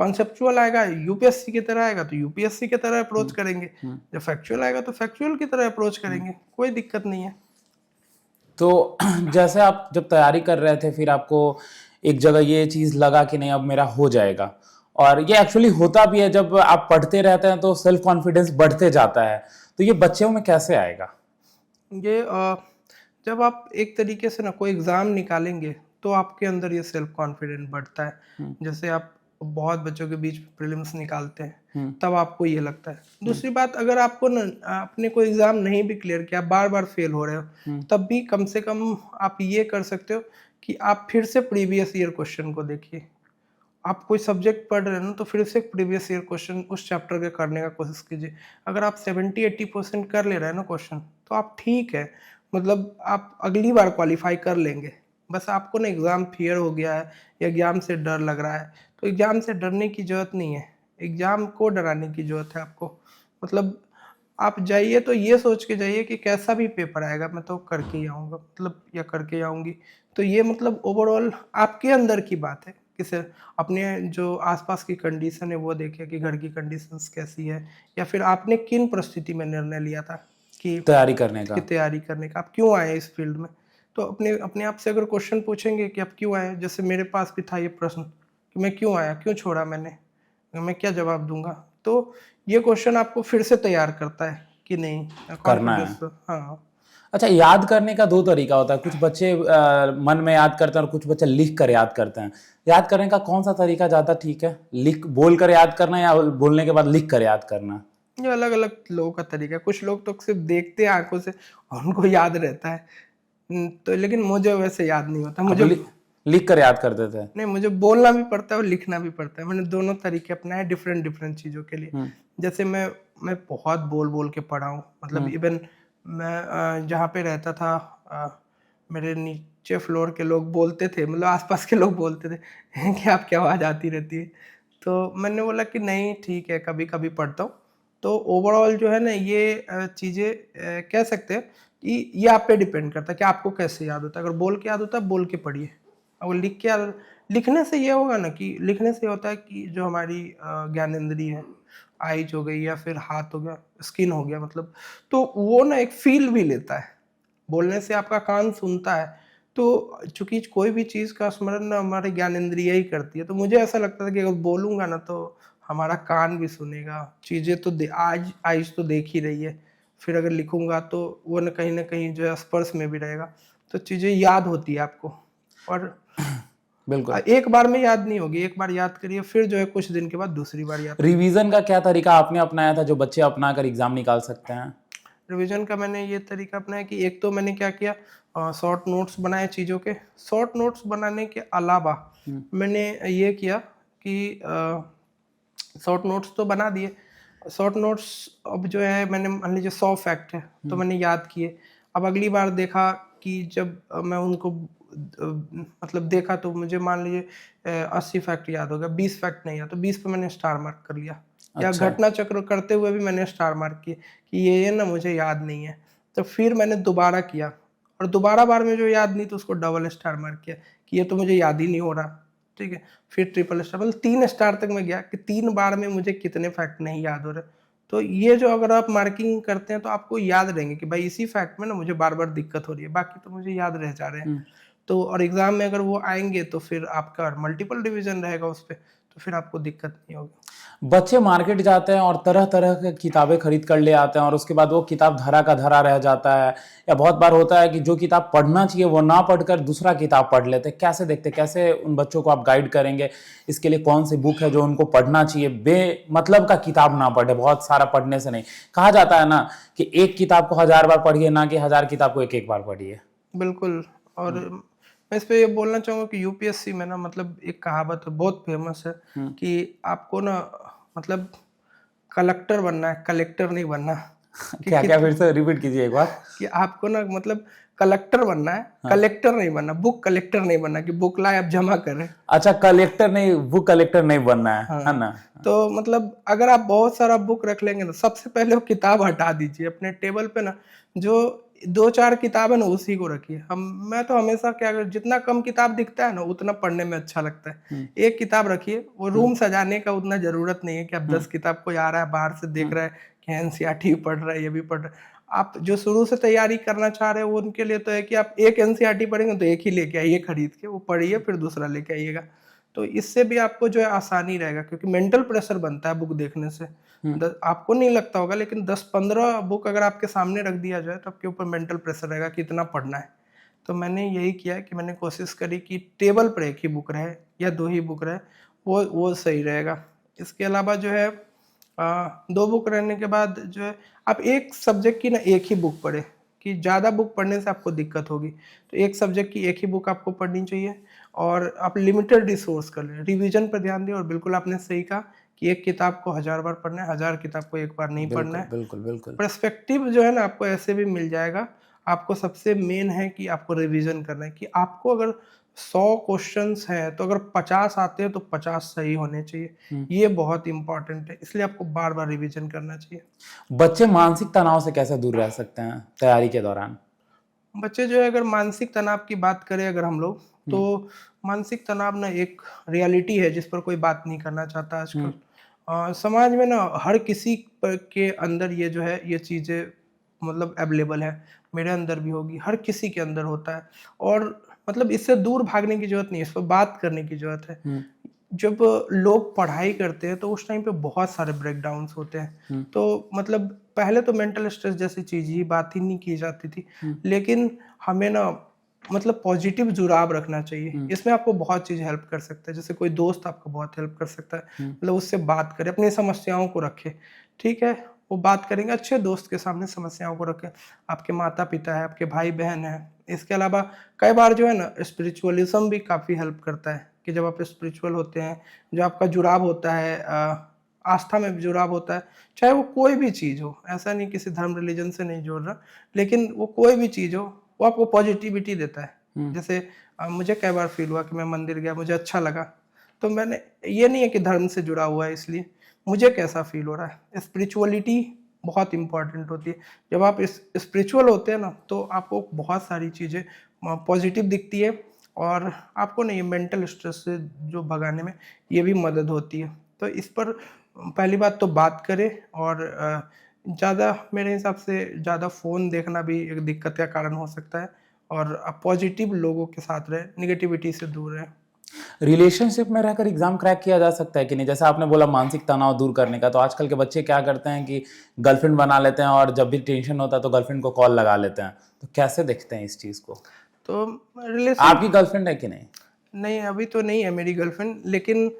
कॉन्सेप्चुअल आएगा यूपीएससी की तरह आएगा तो यूपीएससी की तरह अप्रोच करेंगे, जब फैक्चुअल आएगा तो फैक्चुअल की तरह अप्रोच करेंगे, कोई दिक्कत नहीं है। तो जैसे आप जब तैयारी कर रहे थे फिर आपको एक जगह ये चीज लगा कि नहीं अब मेरा हो जाएगा, और ये एक्चुअली होता भी है, जब आप पढ़ते रहते हैं तो सेल्फ कॉन्फिडेंस बढ़ते जाता है, तो ये बच्चों में कैसे आएगा? ये जब आप एक तरीके से ना कोई एग्ज़ाम निकालेंगे तो आपके अंदर ये सेल्फ कॉन्फिडेंस बढ़ता है। जैसे आप बहुत बच्चों के बीच प्रीलिम्स निकालते हैं तब आपको ये लगता है। दूसरी बात, अगर आपको ना आपने कोई एग्ज़ाम नहीं भी क्लियर किया, बार बार फेल हो रहे हो, तब भी कम से कम आप ये कर सकते हो कि आप फिर से प्रीवियस ईयर क्वेश्चन को देखिए। आप कोई सब्जेक्ट पढ़ रहे हो ना तो फिर से प्रीवियस ईयर क्वेश्चन उस चैप्टर के करने का कोशिश कीजिए। अगर आप 70-80% कर ले रहे हैं ना क्वेश्चन तो आप ठीक है, मतलब आप अगली बार क्वालिफाई कर लेंगे। बस आपको ना एग्ज़ाम फियर हो गया है या एग्ज़ाम से डर लग रहा है, तो एग्ज़ाम से डरने की ज़रूरत नहीं है, एग्ज़ाम को डराने की ज़रूरत है आपको। मतलब आप जाइए तो ये सोच के जाइए कि कैसा भी पेपर आएगा मैं तो करके ही आऊँगा, मतलब या करके ही आऊँगी। तो ये मतलब ओवरऑल आपके अंदर की बात है कि सर अपने जो आसपास की कंडीशन है वो देखिए कि घर की कंडीशंस कैसी है, या फिर आपने किन परिस्थिति में निर्णय लिया था कि तैयारी करने का। तैयारी करने का, आप क्यों आए इस फील्ड में। तो अपने अपने आप से अगर क्वेश्चन पूछेंगे कि आप क्यों आए, जैसे मेरे पास भी था ये प्रश्न कि मैं क्यों आया, क्यों छोड़ा मैंने, मैं क्या जवाब दूंगा। तो ये क्वेश्चन आपको फिर से तैयार करता है कि नहीं करना है। कॉन्फिडेंस। हाँ, अच्छा, याद करने का दो तरीका होता है, कुछ बच्चे मन में याद करते हैं और कुछ बच्चे लिख कर याद करते हैं। याद करने का कौन सा तरीका ज्यादा ठीक है, लिख बोल कर याद करना या बोलने के बाद लिख कर याद करना? ये अलग अलग लोगों का तरीका है। कुछ लोग तो सिर्फ देखते हैं आंखों से और उनको याद रहता है। तो लेकिन मुझे वैसे याद नहीं होता, आप मुझे लिख कर याद करते थे? नहीं, मुझे बोलना भी पड़ता है और लिखना भी पड़ता है। मैंने दोनों तरीके अपनाए डिफरेंट डिफरेंट चीज़ों के लिए। जैसे मैं बहुत बोल बोल के पढ़ा हूँ, मतलब इवन मैं जहाँ पे रहता था मेरे नीचे फ्लोर के लोग बोलते थे, मतलब आसपास के लोग बोलते थे कि आपकी आवाज़ आती रहती है। तो मैंने बोला कि नहीं ठीक है, कभी कभी पढ़ता हूँ। तो ओवरऑल जो है ना ये चीज़ें कह सकते हैं कि ये आप पे डिपेंड करता है कि आपको कैसे याद होता है। अगर बोल के याद होता है बोल के पढ़िए, और लिख के याद, लिखने से ये होगा ना कि लिखने से होता है कि जो हमारी ज्ञानेंद्रिय है, आइज हो गई या फिर हाथ हो गया, स्किन हो गया, मतलब तो वो ना एक फील भी लेता है। बोलने से आपका कान सुनता है, तो चूंकि कोई भी चीज़ का स्मरण ना हमारे ज्ञानेंद्रिय ही करती है, तो मुझे ऐसा लगता था कि अगर बोलूँगा ना तो हमारा कान भी सुनेगा, चीज़ें तो आज आइज तो देख ही रही है, फिर अगर लिखूंगा तो वो ना कहीं जो है स्पर्श में भी रहेगा, तो चीज़ें याद होती है आपको। और बिल्कुल। एक बार में याद नहीं होगी, एक बार याद करिए फिर जो है कुछ दिन के बाद दूसरी बार याद करिए। रिवीजन का क्या तरीका आपने अपनाया था जो बच्चे अपना कर एग्जाम निकाल सकते हैं? रिवीजन का मैंने ये तरीका अपनाया कि एक तो मैंने क्या किया, शॉर्ट नोट्स बनाए चीज़ों के। शॉर्ट नोट्स बनाने के अलावा मैंने ये किया कि शॉर्ट नोट्स तो बना दिए। शॉर्ट नोट्स अब जो है मैंने मान लीजिए 100 फैक्ट है तो मैंने याद किए। अब अगली बार देखा कि जब मैं उनको मतलब देखा तो मुझे मान लीजिए 80 फैक्ट याद हो गया, 20 फैक्ट नहीं याद, तो 20 पे मैंने स्टार मार्क कर लिया। या अच्छा। घटना चक्र करते हुए भी मैंने स्टार मार्क किए कि ये ना मुझे याद नहीं है। तो फिर मैंने दोबारा किया और दोबारा बार में जो याद नहीं तो उसको डबल स्टार मार्क किया कि ये तो मुझे याद ही नहीं हो रहा। ठीक है, फिर ट्रिपल स्टार, मतलब 3 स्टार तक मैं गया कि 3 बार में मुझे कितने फैक्ट नहीं याद हो रहे। तो ये जो अगर आप मार्किंग करते हैं तो आपको याद रहेंगे कि भाई इसी फैक्ट में ना मुझे बार-बार दिक्कत हो रही है, बाकी तो मुझे याद रह जा रहे हैं। तो और एग्ज़ाम में अगर वो आएँगे तो फिर आपका मल्टीपल रिवीजन रहेगा उसपे, तो फिर आपको दिक्कत नहीं होगी। बच्चे मार्केट जाते हैं और तरह तरह की किताबें खरीद कर ले आते हैं और उसके बाद वो किताब धरा का धरा रह जाता है, या बहुत बार होता है कि जो किताब पढ़ना चाहिए वो ना पढ़कर दूसरा किताब पढ़ लेते हैं। कैसे देखते हैं, कैसे उन बच्चों को आप गाइड करेंगे इसके लिए? कौन सी बुक है जो उनको पढ़ना चाहिए? बेमतलब का किताब ना पढ़े, बहुत सारा पढ़ने से नहीं। कहा जाता है ना कि एक किताब को 1000 बार पढ़िए, ना कि 1000 किताब को एक एक बार पढ़िए। बिल्कुल। और मैं इस पे ये बोलना चाहूँगा कि यूपीएससी में ना मतलब एक कहावत है बहुत फेमस है कि आपको ना मतलब कलेक्टर बनना है, कलेक्टर नहीं बनना। कि क्या क्या, फिर से रिपीट कीजिए एक बार। कि आपको ना मतलब कलेक्टर बनना है, कलेक्टर नहीं बनना, बुक कलेक्टर नहीं बनना कि बुक लाए आप जमा करें। अच्छा, कलेक्टर नहीं, बुक कलेक्टर नहीं बनना है ना? तो मतलब अगर आप बहुत सारा बुक रख लेंगे ना, सबसे पहले वो किताब हटा दीजिए अपने टेबल पे ना। जो 2-4 किताब है ना उसी को रखिए। मैं तो हमेशा क्या कर जितना कम किताब दिखता है ना उतना पढ़ने में अच्छा लगता है। एक किताब रखिए, वो रूम सजाने का उतना ज़रूरत नहीं है कि आप 10 किताब कोई आ रहा है बाहर से देख रहा है कि एनसीईआरटी पढ़ रहा है, ये भी पढ़ रहा है। आप जो शुरू से तैयारी करना चाह रहे हो वो उनके लिए तो है कि आप एक एनसीईआरटी पढ़ेंगे तो एक ही लेके आइए खरीद के, वो पढ़िए फिर दूसरा लेके आइएगा। तो इससे भी आपको जो है आसानी रहेगा, क्योंकि मेंटल प्रेशर बनता है बुक देखने से। आपको नहीं लगता होगा लेकिन 10-15 बुक अगर आपके सामने रख दिया जाए तो आपके ऊपर मेंटल प्रेशर रहेगा कि इतना पढ़ना है। तो मैंने यही किया कि मैंने कोशिश करी कि टेबल पर एक ही बुक रहे या 2 ही बुक रहे, वो सही रहेगा। इसके अलावा जो है 2 बुक रहने के बाद जो है आप एक सब्जेक्ट की ना एक ही बुक पढ़ें, कि ज़्यादा बुक पढ़ने से आपको दिक्कत होगी। तो एक सब्जेक्ट की एक ही बुक आपको पढ़नी चाहिए और आप लिमिटेड रिसोर्स कर लें। रिवीजन पर ध्यान दें और बिल्कुल आपने सही कहा कि एक किताब को 1000 बार पढ़ना है, 1000 किताब को एक बार नहीं पढ़ना बिल्कुल है। बिल्कुल बिल्कुल। पर्सपेक्टिव जो है ना आपको ऐसे भी मिल जाएगा। आपको सबसे मेन है कि आपको रिवीजन करना है, कि आपको अगर 100 क्वेश्चंस हैं तो अगर 50 आते हैं तो 50 सही होने चाहिए। ये बहुत इंपॉर्टेंट है, इसलिए आपको बार-बार रिवीजन करना चाहिए। बच्चे मानसिक तनाव से कैसे दूर रह सकते हैं तैयारी के दौरान? बच्चे जो है अगर मानसिक तनाव की बात करें अगर हम लोग, तो मानसिक तनाव ना एक रियलिटी है जिस पर कोई बात नहीं करना चाहता आजकल। समाज में ना हर किसी के अंदर ये जो है ये चीज़ें मतलब अवेलेबल है। मेरे अंदर भी होगी, हर किसी के अंदर होता है और मतलब इससे दूर भागने की ज़रूरत नहीं है, इस पर बात करने की ज़रूरत है। जब लोग पढ़ाई करते हैं तो उस टाइम पे बहुत सारे ब्रेकडाउन्स होते हैं। तो मतलब पहले तो मेंटल स्ट्रेस जैसी चीज़ ही बात ही नहीं की जाती थी। लेकिन हमें ना मतलब पॉजिटिव जुड़ाव रखना चाहिए। इसमें आपको बहुत चीज़ हेल्प कर सकता है। जैसे कोई दोस्त आपको बहुत हेल्प कर सकता है। मतलब उससे बात करें, अपनी समस्याओं को रखें, ठीक है? वो बात करेंगे, अच्छे दोस्त के सामने समस्याओं को रखें। आपके माता-पिता हैं, आपके भाई-बहन हैं। इसके अलावा कई बार जो है ना स्पिरिचुअलिज़्म भी काफ़ी हेल्प करता है, कि जब आप स्पिरिचुअल होते हैं, जो आपका जुड़ाव होता है आस्था में भी जुड़ाव होता है, चाहे वो कोई भी चीज़ हो, ऐसा नहीं किसी धर्म रिलीजन से नहीं जोड़ रहा, लेकिन वो कोई भी चीज़ हो, वो आपको पॉजिटिविटी देता है। जैसे मुझे कई बार फ़ील हुआ कि मैं मंदिर गया, मुझे अच्छा लगा, तो मैंने ये नहीं है कि धर्म से जुड़ा हुआ है इसलिए, मुझे कैसा फ़ील हो रहा है। स्पिरिचुअलिटी बहुत इम्पोर्टेंट होती है। जब आप स्पिरिचुअल होते हैं ना, तो आपको बहुत सारी चीज़ें पॉजिटिव दिखती है और आपको ना ये मेंटल स्ट्रेस से जो भगाने में ये भी मदद होती है। तो इस पर पहली बात तो बात करें और ज़्यादा मेरे हिसाब से ज़्यादा फ़ोन देखना भी एक दिक्कत का कारण हो सकता है और आप पॉजिटिव लोगों के साथ रहें, नेगेटिविटी से दूर रहें। रिलेशनशिप में रहकर एग्जाम क्रैक किया जा सकता है कि नहीं? जैसे आपने बोला मानसिक तनाव दूर करने का, तो आजकल के बच्चे क्या करते हैं कि गर्लफ्रेंड बना लेते हैं और जब भी टेंशन होता है तो गर्लफ्रेंड को कॉल लगा लेते हैं। तो कैसे देखते हैं इस चीज़ को? तो रिलेशन आपकी गर्लफ्रेंड है कि नहीं? नहीं, अभी तो नहीं है मेरी गर्लफ्रेंड, लेकिन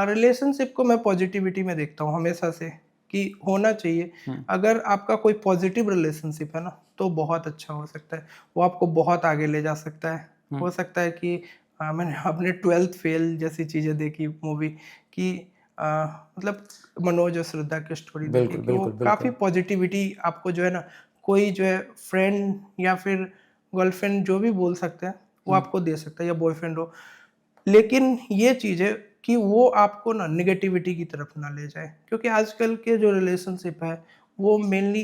रिलेशनशिप को मैं पॉजिटिविटी में देखता हूँ हमेशा से, कि होना चाहिए। अगर आपका कोई पॉजिटिव रिलेशनशिप है ना, तो बहुत अच्छा हो सकता है। वो आपको बहुत आगे ले जा सकता है। हो सकता है कि मैंने अपने 12th फेल जैसी चीज़ें देखी मूवी, कि मतलब मनोज और श्रद्धा की स्टोरी देखी, बिल्कुल कि वो बिल्कुल काफ़ी बिल्कुल। पॉजिटिविटी आपको जो है ना, कोई जो है फ्रेंड या फिर गर्लफ्रेंड जो भी बोल सकते हैं, वो आपको दे सकता है या बॉयफ्रेंड हो। लेकिन ये चीज़ है कि वो आपको ना नेगेटिविटी की तरफ ना ले जाए, क्योंकि आजकल के जो रिलेशनशिप है वो मेनली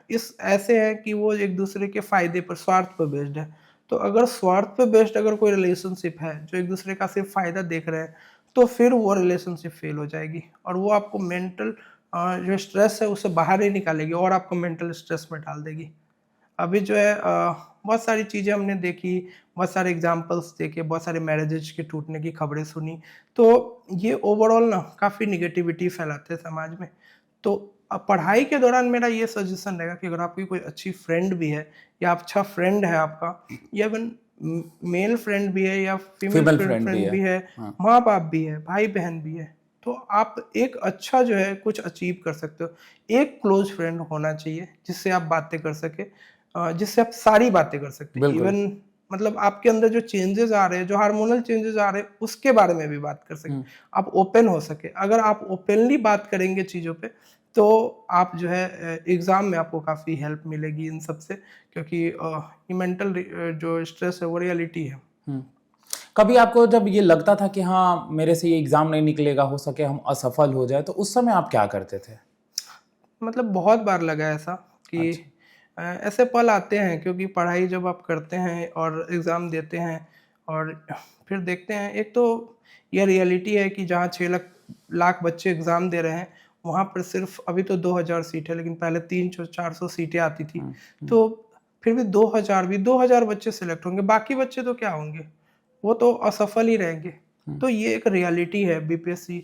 इस ऐसे हैं कि वो एक दूसरे के फ़ायदे पर, स्वार्थ पर बेस्ड है। तो अगर स्वार्थ पे बेस्ड अगर कोई रिलेशनशिप है जो एक दूसरे का सिर्फ फ़ायदा देख रहे हैं, तो फिर वो रिलेशनशिप फेल हो जाएगी और वो आपको मेंटल जो स्ट्रेस है उससे बाहर ही निकालेगी और आपको मेंटल स्ट्रेस में डाल देगी। अभी जो है बहुत सारी चीज़ें हमने देखी, बहुत सारे एग्ज़ाम्पल्स देखे, बहुत सारे मैरेजेज़ के टूटने की खबरें सुनी, तो ये ओवरऑल ना काफ़ी नेगेटिविटी फैलाते हैं समाज में। तो पढ़ाई के दौरान मेरा ये सजेशन रहेगा कि अगर आपकी कोई अच्छी फ्रेंड भी है या अच्छा फ्रेंड है आपका, या इवन मेल फ्रेंड भी है या फीमेल फीमेल फ्रेंड फ्रेंड भी फ्रेंड है। भी है, हाँ। माँ-बाप भी है, भाई-बहन भी है, तो आप एक अच्छा जो है कुछ अचीव कर सकते हो। एक क्लोज़ फ्रेंड होना चाहिए जिससे आप बातें कर सकें, जिससे आप सारी बातें कर सकते हैं। बिल्कुल। इवन मतलब आपके अंदर जो चेंजेज़ आ रहे हैं, जो हार्मोनल चेंजेज़ आ रहे हैं, उसके बारे में भी बात कर सकें। आप ओपन हो सके। अगर आप ओपनली बात करेंगे चीज़ों पे, तो आप जो है एग्ज़ाम में आपको काफ़ी हेल्प मिलेगी इन सब से, क्योंकि ये मेंटल जो स्ट्रेस है वो रियलिटी है। हम्म। कभी आपको जब ये लगता था कि हाँ मेरे से ये एग्जाम नहीं निकलेगा, हो सके हम असफल हो जाए, तो उस समय आप क्या करते थे? मतलब बहुत बार लगा ऐसा कि अच्छा। ऐसे पल आते हैं क्योंकि पढ़ाई जब आप करते हैं और एग्ज़ाम देते हैं और फिर देखते हैं, एक तो ये रियलिटी है कि जहाँ 6 लाख लाख बच्चे एग्ज़ाम दे रहे हैं, वहाँ पर सिर्फ़ अभी तो 2000 सीट है, लेकिन पहले 300-400 सीटें आती थी। तो फिर भी 2000 बच्चे सेलेक्ट होंगे, बाकी बच्चे तो क्या होंगे? वो तो असफल ही रहेंगे। तो ये एक रियलिटी है, बीपीएससी,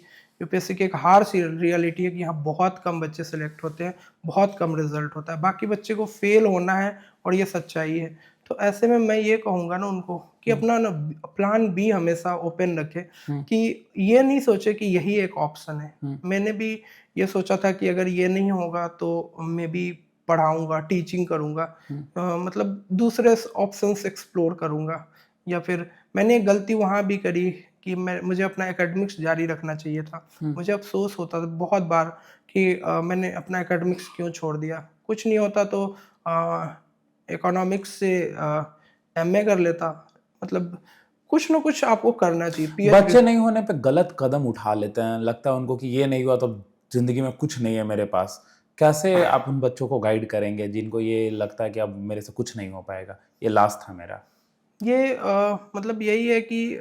यूपीएससी की एक हार्श रियलिटी है कि यहाँ बहुत कम बच्चे सेलेक्ट होते हैं, बहुत कम रिजल्ट होता है, बाकी बच्चे को फेल होना है और ये सच्चाई है। तो ऐसे में मैं ये कहूँगा ना उनको कि अपना ना प्लान बी हमेशा ओपन रखें, कि ये नहीं सोचे कि यही एक ऑप्शन है। मैंने भी ये सोचा था कि अगर ये नहीं होगा तो मैं भी पढ़ाऊँगा, टीचिंग करूँगा, मतलब दूसरे ऑप्शंस एक्सप्लोर करूँगा, या फिर मैंने एक गलती वहाँ भी करी कि मुझे अपना एकेडमिक्स जारी रखना चाहिए था। मुझे अफ़सोस होता था बहुत बार कि मैंने अपना एकेडमिक्स क्यों छोड़ दिया। कुछ नहीं होता तो इकोनॉमिक्स से एमए कर लेता। मतलब कुछ ना कुछ आपको करना चाहिए। पीएचडी बच्चे नहीं होने पे गलत कदम उठा लेते हैं, लगता है उनको कि ये नहीं हुआ तो जिंदगी में कुछ नहीं है मेरे पास। कैसे आप उन बच्चों को गाइड करेंगे जिनको ये लगता है कि अब मेरे से कुछ नहीं हो पाएगा, ये लास्ट था मेरा? ये मतलब यही है कि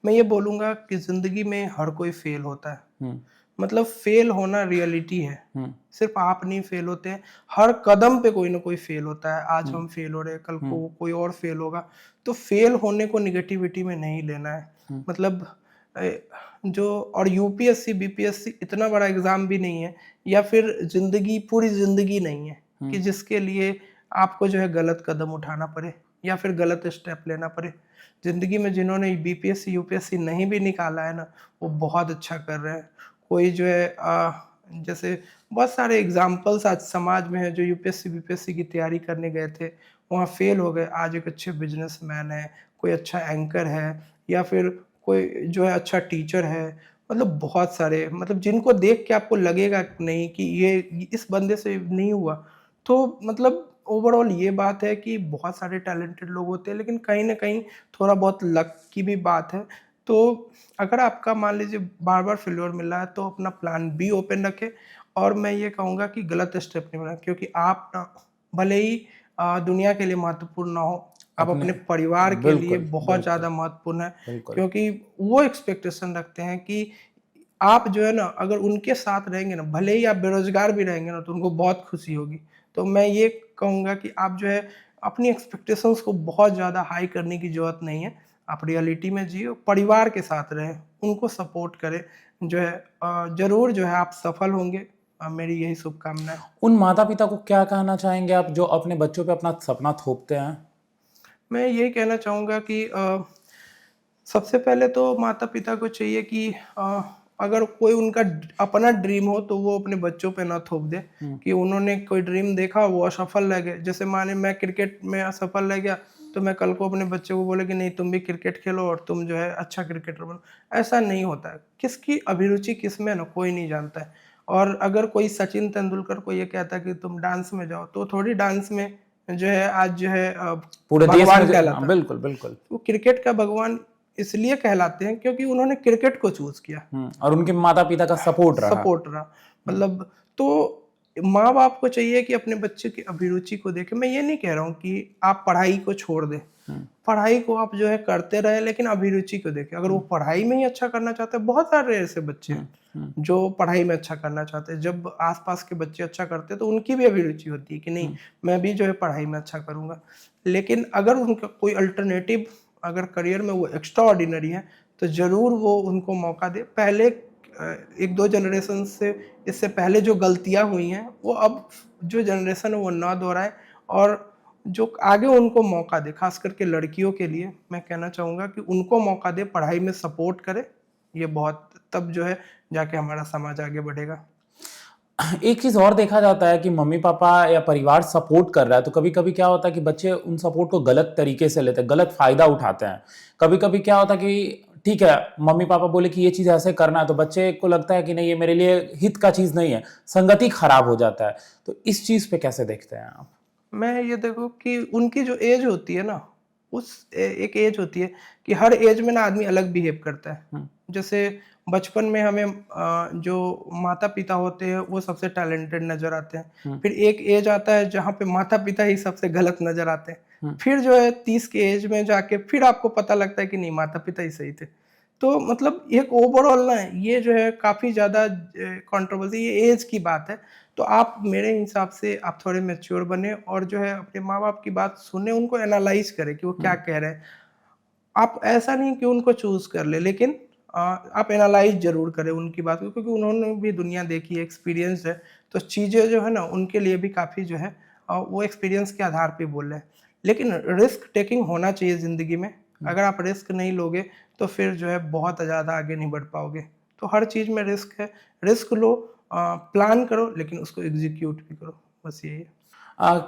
मैं ये बोलूँगा कि ज़िंदगी में हर कोई फेल होता है। मतलब फेल होना रियलिटी है। सिर्फ आप नहीं फेल होते हैं, हर कदम पे कोई ना कोई फेल होता है। आज हम फेल हो रहे हैं, कल को कोई और फेल होगा। तो फेल होने को नेगेटिविटी में नहीं लेना है। मतलब जो और यूपीएससी, बीपीएससी इतना बड़ा एग्ज़ाम भी नहीं है, या फिर ज़िंदगी पूरी ज़िंदगी नहीं है कि जिसके लिए आपको जो है गलत कदम उठाना पड़े या फिर गलत स्टेप लेना पड़े। ज़िंदगी में जिन्होंने बीपीएससी, यूपीएससी नहीं भी निकाला है ना, वो बहुत अच्छा कर रहे हैं। कोई जो है जैसे बहुत सारे एग्ज़ाम्पल्स आज समाज में है, जो यूपीएससी, बीपीएससी की तैयारी करने गए थे, वहाँ फेल हो गए, आज एक अच्छे बिज़नेसमैन है, कोई अच्छा एंकर है, या फिर कोई जो है अच्छा टीचर है। मतलब बहुत सारे, मतलब जिनको देख के आपको लगेगा नहीं कि ये इस बंदे से नहीं हुआ। तो मतलब ओवरऑल ये बात है कि बहुत सारे टैलेंटेड लोग होते हैं, लेकिन कहीं न कहीं थोड़ा बहुत लक की भी बात है। तो अगर आपका मान लीजिए बार-बार फेल्योर मिल रहा है, तो अपना प्लान बी ओपन रखें, और मैं ये कहूँगा कि गलत स्टेप नहीं बढ़ाएँ, क्योंकि आप ना भले ही दुनिया के लिए महत्वपूर्ण ना हो, आप अपने अपने परिवार के लिए बिल्कुल, बहुत बिल्कुल, ज़्यादा महत्वपूर्ण है, बिल्कुल। क्योंकि वो एक्सपेक्टेशन रखते हैं कि आप जो है ना, अगर उनके साथ रहेंगे ना, भले ही आप बेरोज़गार भी रहेंगे ना, तो उनको बहुत खुशी होगी। तो मैं ये कहूँगा कि आप जो है अपनी एक्सपेक्टेशंस को बहुत ज़्यादा हाई करने की ज़रूरत नहीं है। आप रियलिटी में जियो, परिवार के साथ रहें, उनको सपोर्ट करें, जो है ज़रूर जो है आप सफल होंगे। मेरी यही शुभकामनाएँ। उन माता-पिता को क्या कहना चाहेंगे आप जो अपने बच्चों पे अपना सपना थोपते हैं? मैं यही कहना चाहूँगा कि सबसे पहले तो माता-पिता को चाहिए कि अगर कोई उनका अपना ड्रीम हो, तो वो अपने बच्चों पे ना थोप दे कि उन्होंने कोई ड्रीम देखा, वो असफल रह गए। जैसे माने मैं क्रिकेट में असफल रह गया, तो मैं कल को अपने बच्चे को बोले कि नहीं, तुम भी क्रिकेट खेलो और तुम जो है अच्छा क्रिकेटर बनो। ऐसा नहीं होता है। किसकी अभिरुचि किस में है ना, कोई नहीं जानता है। और अगर कोई सचिन तेंदुलकर को ये कहता है कि तुम डांस में जाओ, तो थोड़ी डांस में जो है आज जो है पूरे देश में भगवान हाँ, कहलाता है। बिल्कुल, बिल्कुल। वो क्रिकेट का भगवान इसलिए कहलाते हैं क्योंकि उन्होंने क्रिकेट को चूज़ किया, और उनके माता-पिता का सपोर्ट रहा। सपोर्ट रहा। मतलब तो माँ-बाप को चाहिए कि अपने बच्चे की अभिरुचि को देखें। मैं ये नहीं कह रहा हूँ कि आप पढ़ाई को छोड़ दें। पढ़ाई को आप जो है करते रहें, लेकिन अभिरुचि को देखें। अगर वो पढ़ाई में ही अच्छा करना चाहते हैं, बहुत सारे ऐसे बच्चे हैं जो पढ़ाई में अच्छा करना चाहते हैं। जब आस-पास के बच्चे अच्छा करते हैं, तो उनकी भी अभिरुचि होती है कि नहीं, मैं भी जो है पढ़ाई में अच्छा करूँगा। लेकिन अगर उनका कोई अल्टरनेटिव अगर करियर में वो एक्स्ट्रा ऑर्डिनरी है, तो ज़रूर वो उनको मौका दें। पहले 1-2 जनरेशन से, इससे पहले जो गलतियाँ हुई हैं, वो अब जो जनरेशन है वो ना दोहराए, और जो आगे उनको मौका दे। ख़ास करके लड़कियों के लिए मैं कहना चाहूँगा कि उनको मौका दे, पढ़ाई में सपोर्ट करे। ये बहुत, तब जो है जाके हमारा समाज आगे बढ़ेगा। एक चीज़ और देखा जाता है कि मम्मी-पापा या परिवार सपोर्ट कर रहा है, तो कभी-कभी क्या होता है कि बच्चे उन सपोर्ट को गलत तरीके से लेते हैं, गलत फ़ायदा उठाते हैं। कभी-कभी क्या होता है कि ठीक है, मम्मी-पापा बोले कि ये चीज़ ऐसे करना है, तो बच्चे को लगता है कि नहीं, ये मेरे लिए हित का चीज़ नहीं है, संगति खराब हो जाता है। तो इस चीज़ पे कैसे देखते हैं आप? मैं ये देखो कि उनकी जो एज होती है ना, एक एज होती है कि हर एज में ना आदमी अलग बिहेव करता है। जैसे बचपन में हमें जो माता पिता होते हैं वो सबसे टैलेंटेड नजर आते हैं, फिर एक एज आता है जहाँ पे माता पिता ही सबसे गलत नजर आते हैं, फिर जो है 30 के एज में जाके फिर आपको पता लगता है कि नहीं, माता पिता ही सही थे। तो मतलब एक ओवरऑल ना ये जो है काफ़ी ज़्यादा कंट्रोवर्सी, ये एज की बात है। तो आप मेरे हिसाब से आप थोड़े मैच्योर बने और जो है अपने माँ-बाप की बात सुने, उनको एनालाइज़ करें कि वो क्या कह रहे हैं। आप ऐसा नहीं कि उनको चूज़ कर लें, लेकिन आप एनालाइज़ ज़रूर करें उनकी बात को, क्योंकि उन्होंने भी दुनिया देखी है, एक्सपीरियंस्ड है। तो चीज़ें जो है ना उनके लिए भी काफ़ी जो है वो एक्सपीरियंस के आधार पे बोल रहे हैं। लेकिन रिस्क टेकिंग होना चाहिए ज़िंदगी में। अगर आप रिस्क नहीं लोगे तो फिर जो है बहुत ज़्यादा आगे नहीं बढ़ पाओगे। तो हर चीज़ में रिस्क है, रिस्क लो, प्लान करो, लेकिन उसको एग्ज़ीक्यूट भी करो। बस यही है।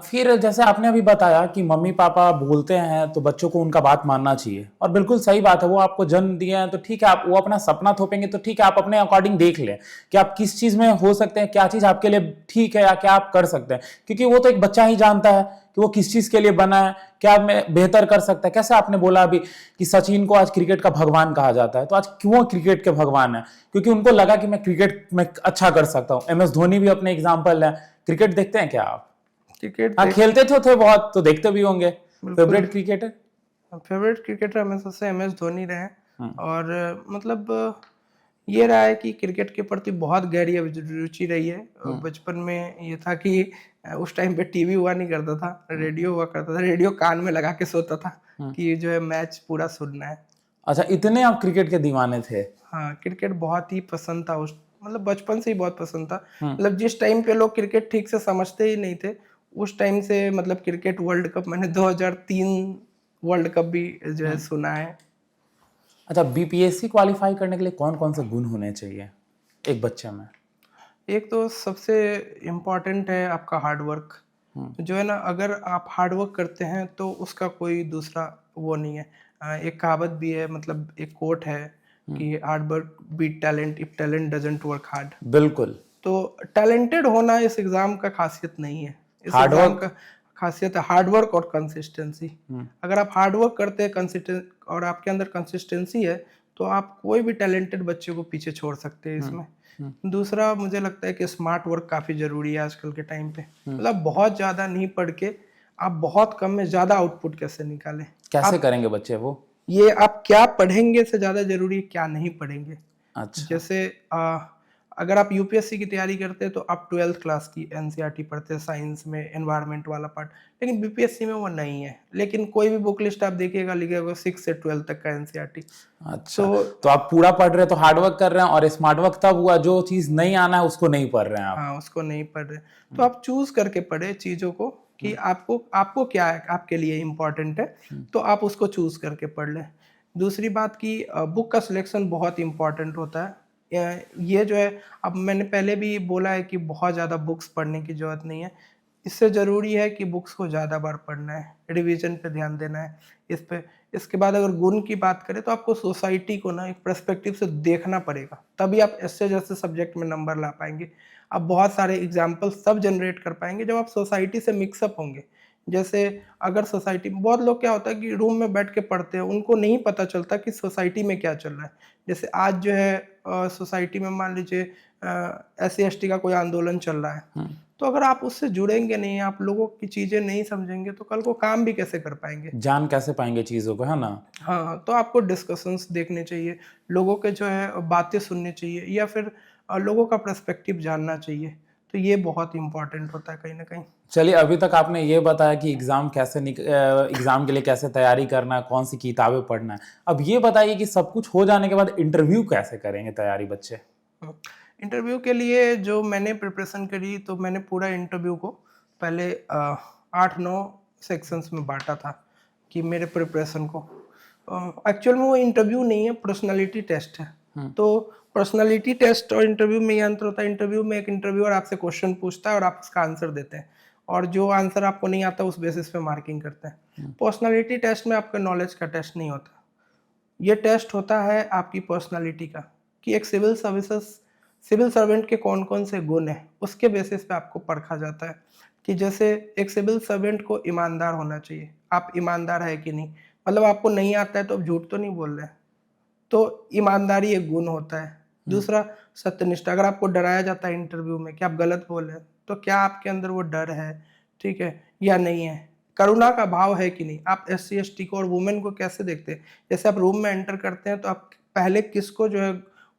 फिर जैसे आपने अभी बताया कि मम्मी पापा बोलते हैं तो बच्चों को उनका बात मानना चाहिए, और बिल्कुल सही बात है। वो आपको जन्म दिए हैं तो ठीक है, आप वो अपना सपना थोपेंगे तो ठीक है, आप अपने अकॉर्डिंग देख लें कि आप किस चीज में हो सकते हैं, क्या चीज आपके लिए ठीक है या क्या आप कर सकते हैं, क्योंकि वो तो एक बच्चा ही जानता है कि वो किस चीज के लिए बना है, क्या में बेहतर कर सकता है। कैसे आपने बोला अभी कि सचिन को आज क्रिकेट का भगवान कहा जाता है, तो आज क्यों क्रिकेट के भगवान है? क्योंकि उनको लगा कि मैं क्रिकेट में अच्छा कर सकता हूँ। एम एस धोनी भी अपने एग्जाम्पल है। क्रिकेट देखते हैं क्या आप? क्रिकेट हाँ, देख खेलते थे बहुत, तो देखते भी होंगे। बिल्कुल। Favourite cricketer? फेवरेट क्रिकेटर हमेशा से एम एस धोनी रहे हैं। हम्म, और मतलब ये रहा है कि क्रिकेट के प्रति बहुत गहरी रुचि रही है। बचपन में ये था कि उस टाइम पे टीवी हुआ नहीं करता था, रेडियो हुआ करता था, रेडियो कान में लगा के सोता था कि जो है मैच पूरा सुनना है। अच्छा, इतने आप क्रिकेट के दीवाने थे? हाँ, क्रिकेट बहुत ही पसंद था, उस मतलब बचपन से ही बहुत पसंद था। मतलब जिस टाइम पे लोग क्रिकेट ठीक से समझते ही नहीं थे, उस टाइम से मतलब क्रिकेट वर्ल्ड कप मैंने 2003 वर्ल्ड कप भी जो है सुना है। अच्छा, बीपीएससी क्वालिफाई करने के लिए कौन कौन से गुण होने चाहिए एक बच्चे में? एक तो सबसे इम्पोर्टेंट है आपका हार्ड वर्क। जो है ना, अगर आप हार्ड वर्क करते हैं तो उसका कोई दूसरा वो नहीं है। एक कहावत भी है, मतलब एक कोट है कि hard work beat talent if talent doesn't work hard. बिल्कुल। तो टैलेंटेड होना इस एग्ज़ाम का खासियत नहीं है। इस हार्ड एग्ज़ाम वर्क। का खासियत है हार्ड वर्क और कंसिस्टेंसी। अगर आप हार्ड वर्क करते हैं कंसिस्टेंट और आपके अंदर कंसिस्टेंसी है, तो आप कोई भी टैलेंटेड बच्चे को पीछे छोड़ सकते हैं इसमें। दूसरा मुझे लगता है कि स्मार्ट वर्क काफ़ी ज़रूरी है आजकल के टाइम पे। मतलब बहुत ज़्यादा नहीं पढ़ के आप बहुत कम में ज़्यादा आउटपुट कैसे निकालें। कैसे आप करेंगे बच्चे वो? ये आप क्या पढ़ेंगे से ज़्यादा ज़रूरी है क्या नहीं पढ़ेंगे। अच्छा। जैसे अगर आप यूपीएससी की तैयारी करते हैं तो आप 12th क्लास की एनसीईआरटी पढ़ते हैं साइंस में, एनवायरनमेंट वाला पार्ट। लेकिन बीपीएससी में वो नहीं है। लेकिन कोई भी बुक लिस्ट आप देखिएगा, लिखिएगा 6 से 12 तक का एनसीईआरटी। अच्छा, तो तो आप पूरा पढ़ रहे हैं तो हार्ड वर्क कर रहे हैं, और स्मार्ट वर्क तब हुआ जो चीज नहीं आना है उसको नहीं पढ़ रहे हैं आप। हाँ, उसको नहीं पढ़ रहे। तो आप चूज करके पढ़े चीज़ों को कि आपको आपको क्या है, आपके लिए इम्पोर्टेंट है, तो आप उसको चूज करके पढ़ लें। दूसरी बात कि बुक का सिलेक्शन बहुत इम्पोर्टेंट होता है। ये जो है, अब मैंने पहले भी बोला है कि बहुत ज़्यादा बुक्स पढ़ने की ज़रूरत नहीं है। इससे ज़रूरी है कि बुक्स को ज़्यादा बार पढ़ना है, रिवीजन पे ध्यान देना है इस पे। इसके बाद अगर गुण की बात करें तो आपको सोसाइटी को ना एक पर्सपेक्टिव से देखना पड़ेगा, तभी आप ऐसे जैसे सब्जेक्ट में नंबर ला पाएंगे। आप बहुत सारे एग्जाम्पल्स तब जनरेट कर पाएंगे जब आप सोसाइटी से मिक्सअप होंगे। जैसे अगर सोसाइटी में बहुत लोग, क्या होता है कि रूम में बैठ के पढ़ते हैं, उनको नहीं पता चलता कि सोसाइटी में क्या चल रहा है। जैसे आज जो है सोसाइटी में मान लीजिए SC ST का कोई आंदोलन चल रहा है, तो अगर आप उससे जुड़ेंगे नहीं, आप लोगों की चीज़ें नहीं समझेंगे, तो कल को काम भी कैसे कर पाएंगे। जान कैसे पाएंगे चीजों को, है ना? हाँ, तो आपको डिस्कशंस देखने चाहिए, लोगों के जो है बातें सुननी चाहिए, या फिर लोगों का पर्सपेक्टिव जानना चाहिए। तो ये बहुत इम्पोर्टेंट होता है कहीं ना कहीं। चलिए, अभी तक आपने ये बताया कि एग्जाम के लिए कैसे तैयारी करना है, कौन सी किताबें पढ़ना है। अब ये बताइए कि सब कुछ हो जाने के बाद इंटरव्यू कैसे करेंगे तैयारी बच्चे? इंटरव्यू के लिए जो मैंने प्रिपरेशन करी, तो मैंने पूरा इंटरव्यू को पहले 8-9 सेक्शंस में बांटा था कि मेरे प्रिपरेशन को। एक्चुअल में वो इंटरव्यू नहीं है, पर्सनालिटी टेस्ट है। तो पर्सनालिटी टेस्ट और इंटरव्यू में ये अंतर होता है। इंटरव्यू में एक इंटरव्यूअर आपसे क्वेश्चन पूछता है और आप उसका आंसर देते हैं, और जो आंसर आपको नहीं आता उस बेसिस पे मार्किंग करते हैं। पर्सनालिटी टेस्ट में आपका नॉलेज का टेस्ट नहीं होता, ये टेस्ट होता है आपकी पर्सनालिटी का, कि एक सिविल सर्वेंट के कौन कौन से गुण हैं, उसके बेसिस पे आपको परखा जाता है। कि जैसे एक सिविल सर्वेंट को ईमानदार होना चाहिए, आप ईमानदार है कि नहीं, मतलब आपको नहीं आता है तो आप झूठ तो नहीं बोल रहे हैं। तो ईमानदारी एक गुण होता है। दूसरा सत्यनिष्ठा। अगर आपको डराया जाता है इंटरव्यू में कि आप गलत बोल रहे हैं, तो क्या आपके अंदर वो डर है, ठीक है, या नहीं है? करुणा का भाव है कि नहीं? आप एससी एसटी को और वुमेन को कैसे देखते हैं? जैसे आप रूम में एंटर करते हैं तो आप पहले किसको जो है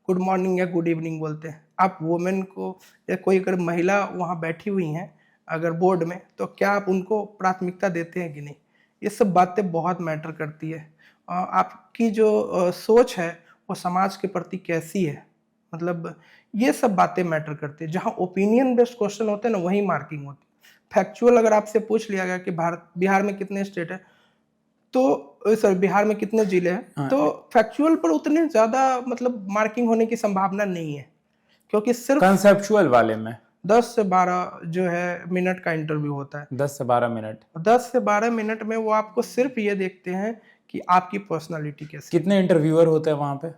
गुड मॉर्निंग या गुड इवनिंग बोलते हैं? आप वुमेन को या कोई अगर महिला वहाँ बैठी हुई हैं अगर बोर्ड में, तो क्या आप उनको प्राथमिकता देते हैं कि नहीं? ये सब बातें बहुत मैटर करती है। आपकी जो सोच है वो समाज के प्रति कैसी है, मतलब ये सब बातें मैटर करती है। जहाँ ओपिनियन बेस्ड क्वेश्चन होते हैं ना, वहीं मार्किंग होती है। फैक्चुअल अगर आपसे पूछ लिया गया कि बिहार में कितने स्टेट है, तो सॉरी बिहार में कितने जिले हैं, तो फैक्चुअल पर उतने ज्यादा मतलब मार्किंग होने की संभावना नहीं है, क्योंकि सिर्फ कंसेप्चुअल वाले में 10 से 12 जो है मिनट का इंटरव्यू होता है। 10 से 12 मिनट। 10 से 12 मिनट में वो आपको सिर्फ ये देखते हैं कि आपकी पर्सनालिटी कैसी है। कितने इंटरव्यूअर होते हैं वहां पे?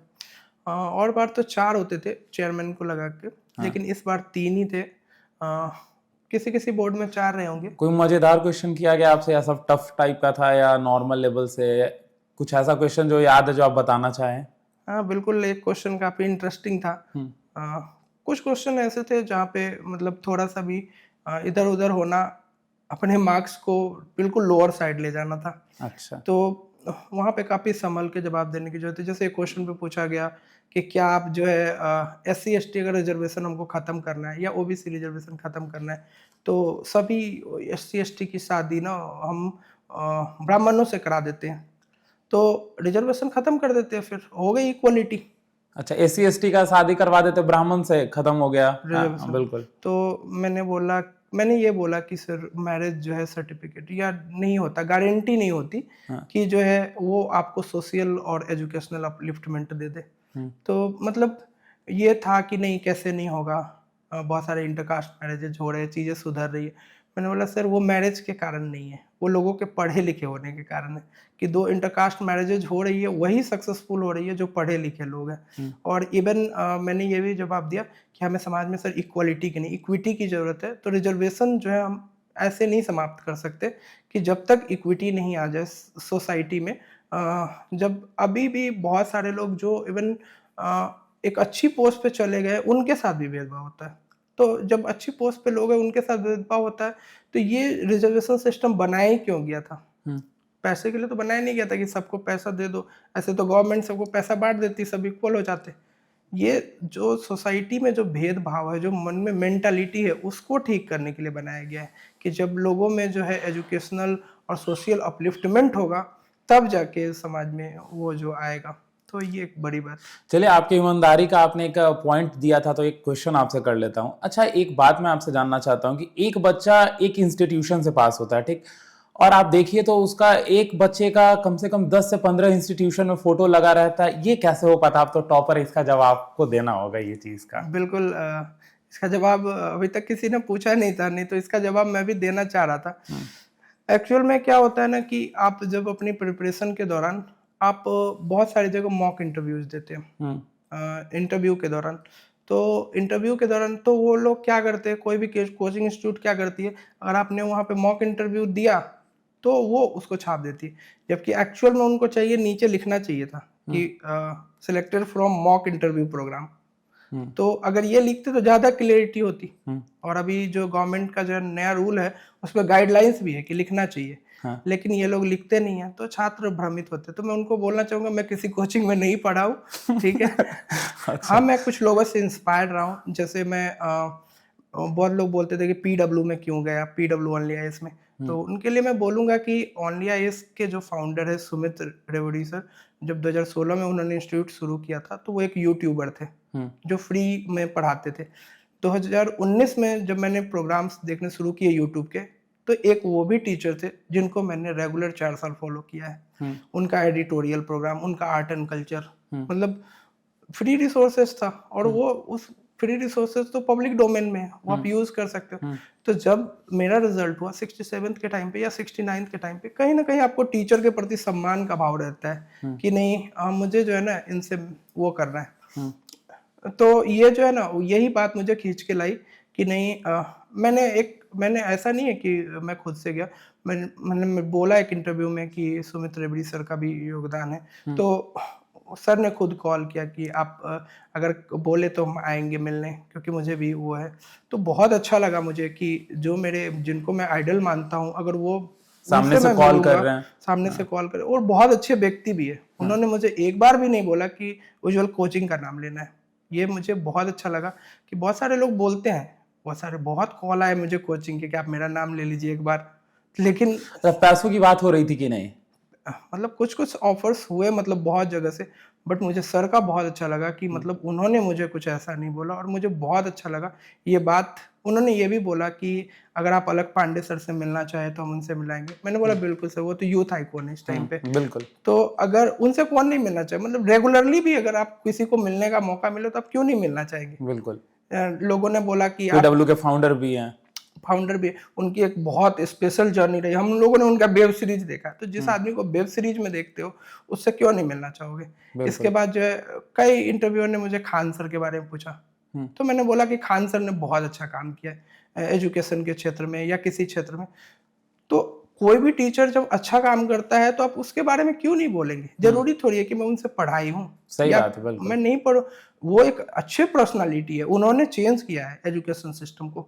और बार तो 4 होते थे चेयरमैन को लगा के, लेकिन इस बार 3 ही थे। किसी किसी बोर्ड में 4 रहे होंगे। कोई मजेदार क्वेश्चन किया गया आपसे या सब टफ टाइप का था या नॉर्मल लेवल से? कुछ ऐसा क्वेश्चन जो याद है जो आप बताना चाहें? हाँ बिल्कुल, एक क्वेश्चन काफी इंटरेस्टिंग था। कुछ क्वेश्चन ऐसे थे जहाँ पे मतलब थोड़ा सा भी इधर उधर होना, अपने मार्क्स को बिल्कुल लोअर साइड ले जाना था। अच्छा। तो वहाँ पे काफ़ी संभल के जवाब देने की जरूरत है। जैसे एक क्वेश्चन पे पूछा गया कि क्या आप जो है एससी एसटी अगर रिजर्वेशन हमको ख़त्म करना है या ओबीसी रिजर्वेशन ख़त्म करना है, तो सभी एससी एसटी की शादी ना हम ब्राह्मणों से करा देते हैं, तो रिजर्वेशन ख़त्म कर देते हैं, फिर हो गई इक्वलिटी। अच्छा, एससी एसटी का शादी करवा देते ब्राह्मण से, खत्म हो गया। रिजर्वेशन। बिल्कुल। तो मैंने ये बोला कि सर मैरिज जो है सर्टिफिकेट या नहीं होता, गारंटी नहीं होती कि जो है वो आपको सोशल और एजुकेशनल अपलिफ्टमेंट दे दे। तो मतलब ये था कि नहीं कैसे नहीं होगा, बहुत सारे इंटरकास्ट मैरिजेज हो रहे हैं, चीज़ें सुधर रही है। मैंने बोला सर वो मैरिज के कारण नहीं है, वो लोगों के पढ़े लिखे होने के कारण है कि 2 इंटरकास्ट मैरिजेज हो रही है, वही सक्सेसफुल हो रही है जो पढ़े लिखे लोग हैं। और इवन मैंने ये भी जवाब दिया कि हमें समाज में सर इक्वलिटी की नहीं इक्विटी की ज़रूरत है। तो रिजर्वेशन जो है हम ऐसे नहीं समाप्त कर सकते कि जब तक इक्विटी नहीं आ जाए सोसाइटी में। जब अभी भी बहुत सारे लोग जो इवन एक अच्छी पोस्ट पे चले गए, उनके साथ भी भेदभाव होता है। तो जब अच्छी पोस्ट पे लोग हैं उनके साथ भेदभाव होता है, तो ये रिजर्वेशन सिस्टम बनाया ही क्यों गया था? पैसे के लिए तो बनाया नहीं गया था कि सबको पैसा दे दो, ऐसे तो गवर्नमेंट सबको पैसा बांट देती, सब इक्वल हो जाते। ये जो सोसाइटी में जो भेदभाव है, जो मन में मेंटालिटी है, उसको ठीक करने के लिए बनाया गया है कि जब लोगों में जो है एजुकेशनल और सोशल अपलिफ्टमेंट होगा, तब जाके समाज में वो जो आएगा। तो ये एक बड़ी बात। चलिए, आपकी ईमानदारी का आपने एक पॉइंट दिया था, तो एक क्वेश्चन आपसे कर लेता हूँ। अच्छा, एक बात मैं आपसे जानना चाहता हूँ कि एक बच्चा एक इंस्टीट्यूशन से पास होता है, ठीक, और आप देखिए तो उसका एक बच्चे का कम से कम 10 से 15 इंस्टीट्यूशन में फोटो लगा रहता है, ये कैसे हो पाता? आप तो टॉपर, इसका जवाब आपको देना होगा ये चीज का। बिल्कुल, इसका जवाब अभी तक किसी ने पूछा नहीं था, नहीं तो इसका जवाब मैं भी देना चाह रहा था। एक्चुअल में क्या होता है ना कि आप जब अपनी प्रिपरेशन के दौरान आप बहुत सारी जगह मॉक इंटरव्यूज देते हैं इंटरव्यू के दौरान। तो इंटरव्यू के दौरान तो वो लोग क्या करते हैं, कोई भी कोचिंग इंस्टीट्यूट क्या करती है, अगर आपने वहाँ पे मॉक इंटरव्यू दिया तो वो उसको छाप देती है, जबकि एक्चुअल में उनको चाहिए नीचे लिखना चाहिए था कि selected from mock interview program. तो अगर ये लिखते तो ज्यादा क्लियरिटी होती। और अभी जो गवर्नमेंट का जो नया रूल है उसमें गाइडलाइंस भी है कि लिखना चाहिए। लेकिन ये लोग लिखते नहीं है, तो छात्र भ्रमित होते। तो मैं उनको बोलना चाहूंगा, मैं किसी कोचिंग में नहीं पढ़ा हूँ, ठीक है। अच्छा। हाँ, मैं कुछ लोगों से इंस्पायर्ड रहा हूँ। जैसे मैं बहुत लोग बोलते थे कि पीडब्ल्यू में क्यों गया, पीडब्ल्यू ओनली आईएएस में। तो उनके लिए मैं बोलूंगा कि ओनली आईएएस के जो फाउंडर है सुमित रेवड़ी सर, जब 2016 में उन्होंने इंस्टीट्यूट शुरू किया था, तो वो एक यूट्यूबर थे जो फ्री में पढ़ाते थे। 2019 में जब मैंने प्रोग्राम्स देखने शुरू किए यूट्यूब के, तो एक वो भी टीचर थे जिनको मैंने रेगुलर 4 साल फॉलो किया है। उनका एडिटोरियल प्रोग्राम, उनका आर्ट एंड कल्चर, मतलब फ्री रिसोर्सेज था। और वो उस फ्री रिसोर्सेज तो पब्लिक डोमेन में है, वो आप यूज कर सकते हो। तो जब मेरा रिजल्ट हुआ 67th के टाइम पे या 69th के टाइम पे, कहीं ना कहीं आपको टीचर के प्रति सम्मान का भाव रहता है कि नहीं मुझे जो है ना इनसे वो करना है। तो ये जो है ना, यही बात मुझे खींच के लाई कि नहीं, मैंने ऐसा नहीं है कि मैं खुद से गया, मैंने बोला एक इंटरव्यू में कि सुमित रेवड़ी सर का भी योगदान है। तो सर ने खुद कॉल किया कि आप अगर बोले तो हम आएंगे मिलने, क्योंकि मुझे भी वो है। तो बहुत अच्छा लगा मुझे कि जो मेरे जिनको मैं आइडल मानता हूँ, अगर वो सामने उनसे से मैं कॉल कर मिलूंगा, रहे हैं। सामने से कॉल करे, और बहुत अच्छे व्यक्ति भी है। उन्होंने मुझे एक बार भी नहीं बोला कि उज्जवल कोचिंग का नाम लेना है। ये मुझे बहुत अच्छा लगा कि बहुत सारे लोग बोलते हैं, बहुत कॉल आए मुझे कोचिंग के कि आप मेरा नाम ले लीजिए एक बार, लेकिन तो पैसों की बात हो रही थी कि नहीं? मतलब कुछ ऑफर्स हुए, मतलब बहुत जगह से, बट मुझे सर का बहुत अच्छा लगा कि मतलब उन्होंने मुझे कुछ ऐसा नहीं बोला, और मुझे बहुत अच्छा लगा ये बात। उन्होंने ये भी बोला कि अगर आप अलग पांडे सर से मिलना चाहे तो हम उनसे मिलाएंगे। मैंने बोला बिल्कुल सर, वो तो यूथ आइकॉन है इस टाइम पे, बिल्कुल तो अगर उनसे कौन नहीं मिलना चाहे, मतलब रेगुलरली भी अगर आप किसी को मिलने का मौका मिले तो आप क्यों नहीं मिलना चाहेंगे। बिल्कुल। लोगों ने बोला कि आप पीडब्ल्यू के फाउंडर भी हैं। फाउंडर भी, उनकी एक बहुत स्पेशल जर्नी रही। हम लोगों ने उनका वेब सीरीज देखा, तो जिस आदमी को वेब सीरीज में देखते हो उससे क्यों नहीं मिलना चाहोगे। इसके बिल्कुल। बाद जो है कई इंटरव्यूअर ने मुझे खान सर के बारे में पूछा, तो मैंने बोला कि खान सर ने बहुत अच्छा काम किया है एजुकेशन के क्षेत्र में या किसी क्षेत्र में। तो कोई भी टीचर जब अच्छा काम करता है तो आप उसके बारे में क्यों नहीं बोलेंगे। जरूरी थोड़ी है कि मैं उनसे पढ़ाई हूँ सही या बात है, बिल्कुल। मैं नहीं पढ़ू। वो एक अच्छे पर्सनालिटी है, उन्होंने चेंज किया है एजुकेशन सिस्टम को।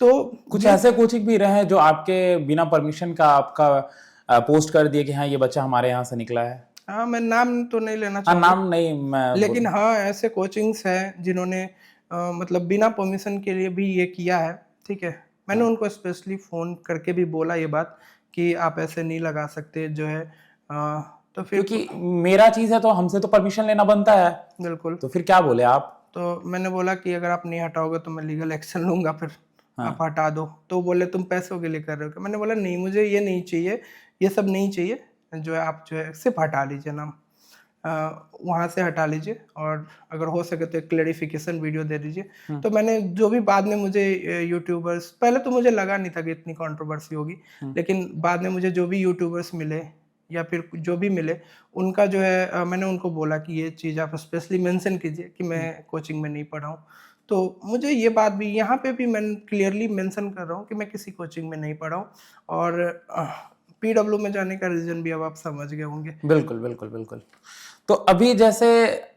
तो कुछ ये ऐसे कोचिंग भी रहे हैं जो आपके बिना परमिशन का आपका पोस्ट कर दिए कि हाँ ये बच्चा हमारे यहाँ से निकला है? हाँ, मैं नाम तो नहीं लेना हाँ, चाहूँगा, नाम नहीं मैं लेकिन हाँ, ऐसे कोचिंग्स हैं जिन्होंने मतलब बिना परमिशन के लिए भी ये किया है, ठीक है। मैंने उनको स्पेशली फ़ोन करके भी बोला ये बात कि आप ऐसे नहीं लगा सकते जो है तो फिर क्योंकि मेरा चीज है तो हमसे तो परमिशन लेना बनता है। बिल्कुल। तो फिर क्या बोले आप? तो मैंने बोला कि अगर आप नहीं हटाओगे तो मैं लीगल एक्शन लूँगा फिर, हाँ। आप हटा दो। तो बोले तुम पैसों के लिए कर रहे हो क्या? मैंने बोला नहीं, मुझे ये नहीं चाहिए, ये सब नहीं चाहिए, जो है आप जो है सिर्फ़ हटा लीजिए नाम। वहाँ से हटा लीजिए, और अगर हो सके तो एक क्लैरिफिकेशन वीडियो दे दीजिए। तो मैंने जो भी बाद में मुझे यूट्यूबर्स, पहले तो मुझे लगा नहीं था कि इतनी कंट्रोवर्सी होगी, लेकिन बाद में मुझे जो भी यूट्यूबर्स मिले या फिर जो भी मिले, उनका जो है मैंने उनको बोला कि ये चीज़ आप स्पेशली मेंशन कीजिए कि मैं कोचिंग में नहीं पढ़ा हूँ। तो मुझे ये बात भी यहाँ पे भी मैं क्लियरली मेंशन कर रहा हूँ कि मैं किसी कोचिंग में नहीं पढ़ा हूँ, और पीडब्ल्यू में जाने का रीज़न भी अब आप समझ गए होंगे। बिल्कुल बिल्कुल बिल्कुल। तो अभी जैसे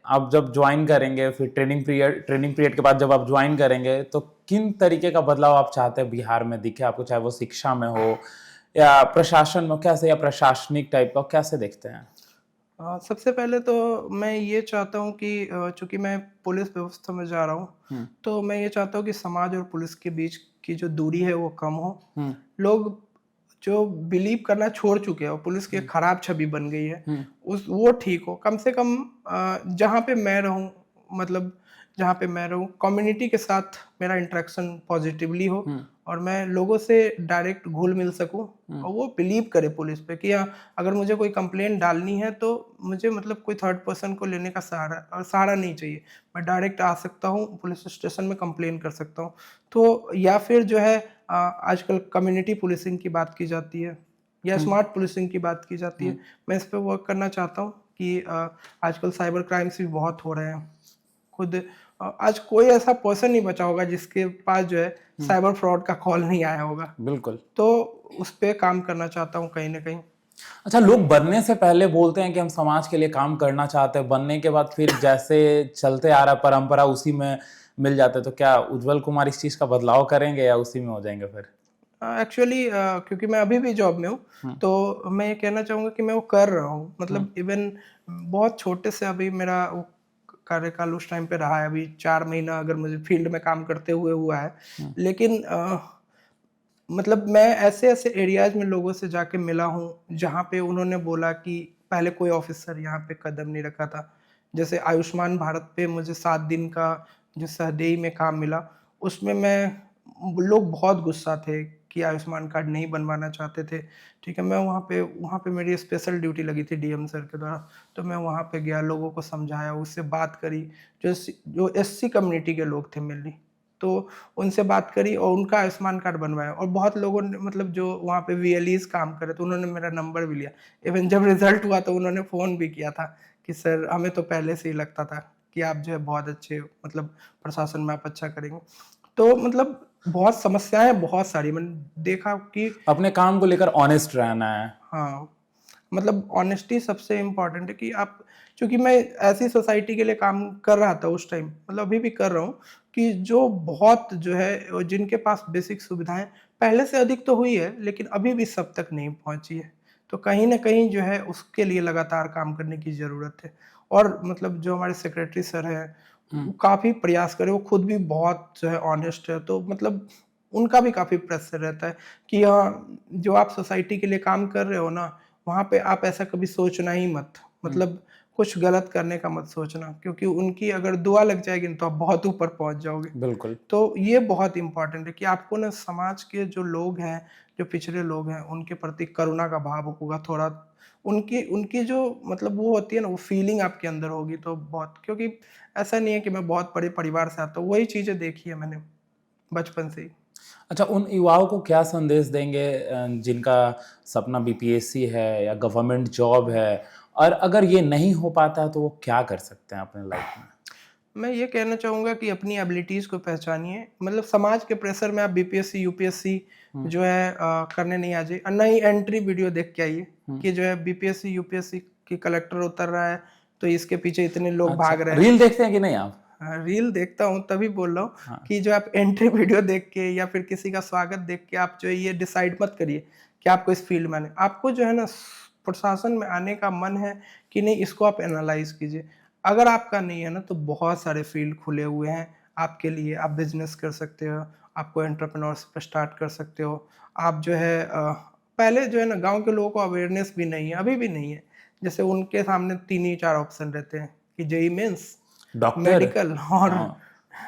आप जब ज्वाइन करेंगे, फिर ट्रेनिंग पीरियड के बाद जब आप ज्वाइन करेंगे, तो किन तरीके का बदलाव आप चाहते हैं बिहार में दिखे आपको, चाहे वो शिक्षा में हो या प्रशासन में, कैसे, या प्रशासनिक टाइप का, कैसे देखते हैं? सबसे पहले तो मैं ये चाहता हूँ कि चूंकि मैं पुलिस व्यवस्था में जा रहा हूँ, तो मैं ये चाहता हूँ कि समाज और पुलिस के बीच की जो दूरी है वो कम हो। लोग जो बिलीव करना छोड़ चुके हैं और पुलिस की एक खराब छवि बन गई है, उस वो ठीक हो। कम से कम जहाँ पे मैं रहूँ, मतलब जहाँ पे मैं रहूँ, कम्युनिटी के साथ मेरा इंटरेक्शन पॉजिटिवली हो, और मैं लोगों से डायरेक्ट घुल मिल सकूँ, और वो बिलीव करे पुलिस पे कि हाँ, अगर मुझे कोई कंप्लेंट डालनी है तो मुझे मतलब कोई थर्ड पर्सन को लेने का सहारा नहीं चाहिए। मैं डायरेक्ट आ सकता हूँ, पुलिस स्टेशन में कंप्लेन कर सकता हूँ। तो या फिर जो है आजकल कम्युनिटी पुलिसिंग की बात की जाती है या स्मार्ट पुलिसिंग की बात की जाती है। मैं इस पे वर्क करना चाहता हूँ कि आजकल साइबर क्राइम्स भी बहुत हो रहे हैं। खुद आज कोई ऐसा पर्सन नहीं बचा होगा जिसके पास जो है साइबर फ्रॉड का कॉल नहीं आया होगा। बिल्कुल। तो उस पे काम करना चाहता हूँ कहीं ना कहीं। अच्छा, लोग बनने से पहले बोलते हैं कि हम समाज के लिए काम करना चाहते हैं, बनने के बाद फिर जैसे चलते आ रहा परंपरा उसी में मिल जाते, तो क्या उज्जवल कुमार इस चीज का बदलाव करेंगे या उसी में हो जाएंगे फिर? एक्चुअली क्योंकि मैं अभी भी जॉब में हूँ, तो मैं ये कहना चाहूँगा कि मैं वो कर रहा हूँ। मतलब इवन बहुत छोटे से अभी मेरा वो कार्यकाल उस टाइम पे रहा है। अभी 4 महीना अगर मुझे फील्ड में काम करते हुए हुआ है, लेकिन मतलब मैं ऐसे-ऐसे एरियाज़ में लोगों से जाके मिला हूँ, जहाँ पे उन्होंने बोला कि पहले कोई ऑफ़िसर यहाँ पे कदम नहीं रखा था। जैसे आयुष्मान भारत पे मुझे 7 दिन का जो सहदेई में काम मिला, उसमें लोग बहुत गुस्सा थे कि आयुष्मान कार्ड नहीं बनवाना चाहते थे, ठीक है। मैं वहाँ पे मेरी स्पेशल ड्यूटी लगी थी डीएम सर के द्वारा, तो मैं वहाँ पे गया, लोगों को समझाया, उससे बात करी। जो एससी कम्युनिटी के लोग थे मेनली, तो उनसे बात करी और उनका आयुष्मान कार्ड बनवाया। और बहुत लोगों ने, मतलब जो वहाँ पे वीएलईज़ काम करे, तो उन्होंने मेरा नंबर भी लिया। इवन जब रिजल्ट हुआ तो उन्होंने फ़ोन भी किया था कि सर, हमें तो पहले से ही लगता था कि आप जो है बहुत अच्छे, मतलब प्रशासन में आप अच्छा करेंगे। तो मतलब बहुत समस्याएं बहुत सारी मैंने देखा कि अपने काम को लेकर ऑनेस्ट रहना है। हाँ, मतलब ऑनेस्टी सबसे इम्पोर्टेंट है कि आप, क्योंकि मैं ऐसी सोसाइटी के लिए काम कर रहा था उस टाइम, मतलब अभी भी कर रहा हूँ, कि जो बहुत जो है जिनके पास बेसिक सुविधाएं पहले से अधिक तो हुई है, लेकिन अभी भी सब तक नहीं पहुंची है। तो कहीं ना कहीं जो है उसके लिए लगातार काम करने की ज़रूरत है। और मतलब जो हमारे सेक्रेटरी सर हैं, वो काफ़ी प्रयास करें, वो खुद भी बहुत जो है ऑनेस्ट है, तो मतलब उनका भी काफ़ी प्रेशर रहता है कि हाँ, जो आप सोसाइटी के लिए काम कर रहे हो ना, वहाँ पे आप ऐसा कभी सोचना ही मत, मतलब कुछ गलत करने का मत सोचना, क्योंकि उनकी अगर दुआ लग जाएगी ना तो आप बहुत ऊपर पहुँच जाओगे। बिल्कुल। तो ये बहुत इम्पोर्टेंट है कि आपको ना समाज के जो लोग हैं, जो पिछड़े लोग हैं, उनके प्रति करुणा का भाव होगा थोड़ा, उनकी उनकी जो मतलब वो होती है ना, वो फीलिंग आपके अंदर होगी तो बहुत, क्योंकि ऐसा नहीं है कि मैं बहुत बड़े परिवार से आता हूँ, वही चीज़ें देखी है मैंने बचपन से ही। अच्छा, उन युवाओं को क्या संदेश देंगे जिनका सपना बीपीएससी है या गवर्नमेंट जॉब है, और अगर ये नहीं हो पाता तो वो क्या कर सकते हैं अपने लाइफ में? मैं ये कहना चाहूँगा कि अपनी एबिलिटीज़ को पहचानिए, मतलब समाज के प्रेशर में आप बीपीएससी, यूपीएससी जो है करने नहीं आ जाइए, और ना ही एंट्री वीडियो देख के आइए कि जो है बीपीएससी, यूपीएससी की कलेक्टर उतर रहा है, तो इसके पीछे इतने लोग अच्छा, भाग रहे हैं। रील देखते हैं कि नहीं आप? रील देखता हूँ, तभी बोल रहा हूँ हाँ। कि जो आप एंट्री वीडियो देख के या फिर किसी का स्वागत देख के आप जो है ये डिसाइड मत करिए कि आपको इस फील्ड में आना है। आपको जो है ना प्रशासन में आने का मन है कि नहीं, इसको आप एनालाइज कीजिए। अगर आपका नहीं है ना, तो बहुत सारे फील्ड खुले हुए हैं आपके लिए। आप बिजनेस कर सकते हो, आपको एंटरप्रेन्योरशिप स्टार्ट कर सकते हो। आप जो है पहले जो है ना गाँव के लोगों को अवेयरनेस भी नहीं है, अभी भी नहीं है। जैसे उनके सामने 3 ही 4 ऑप्शन रहते हैं कि जेईई मेंस, डॉक्टर। मेडिकल और हाँ।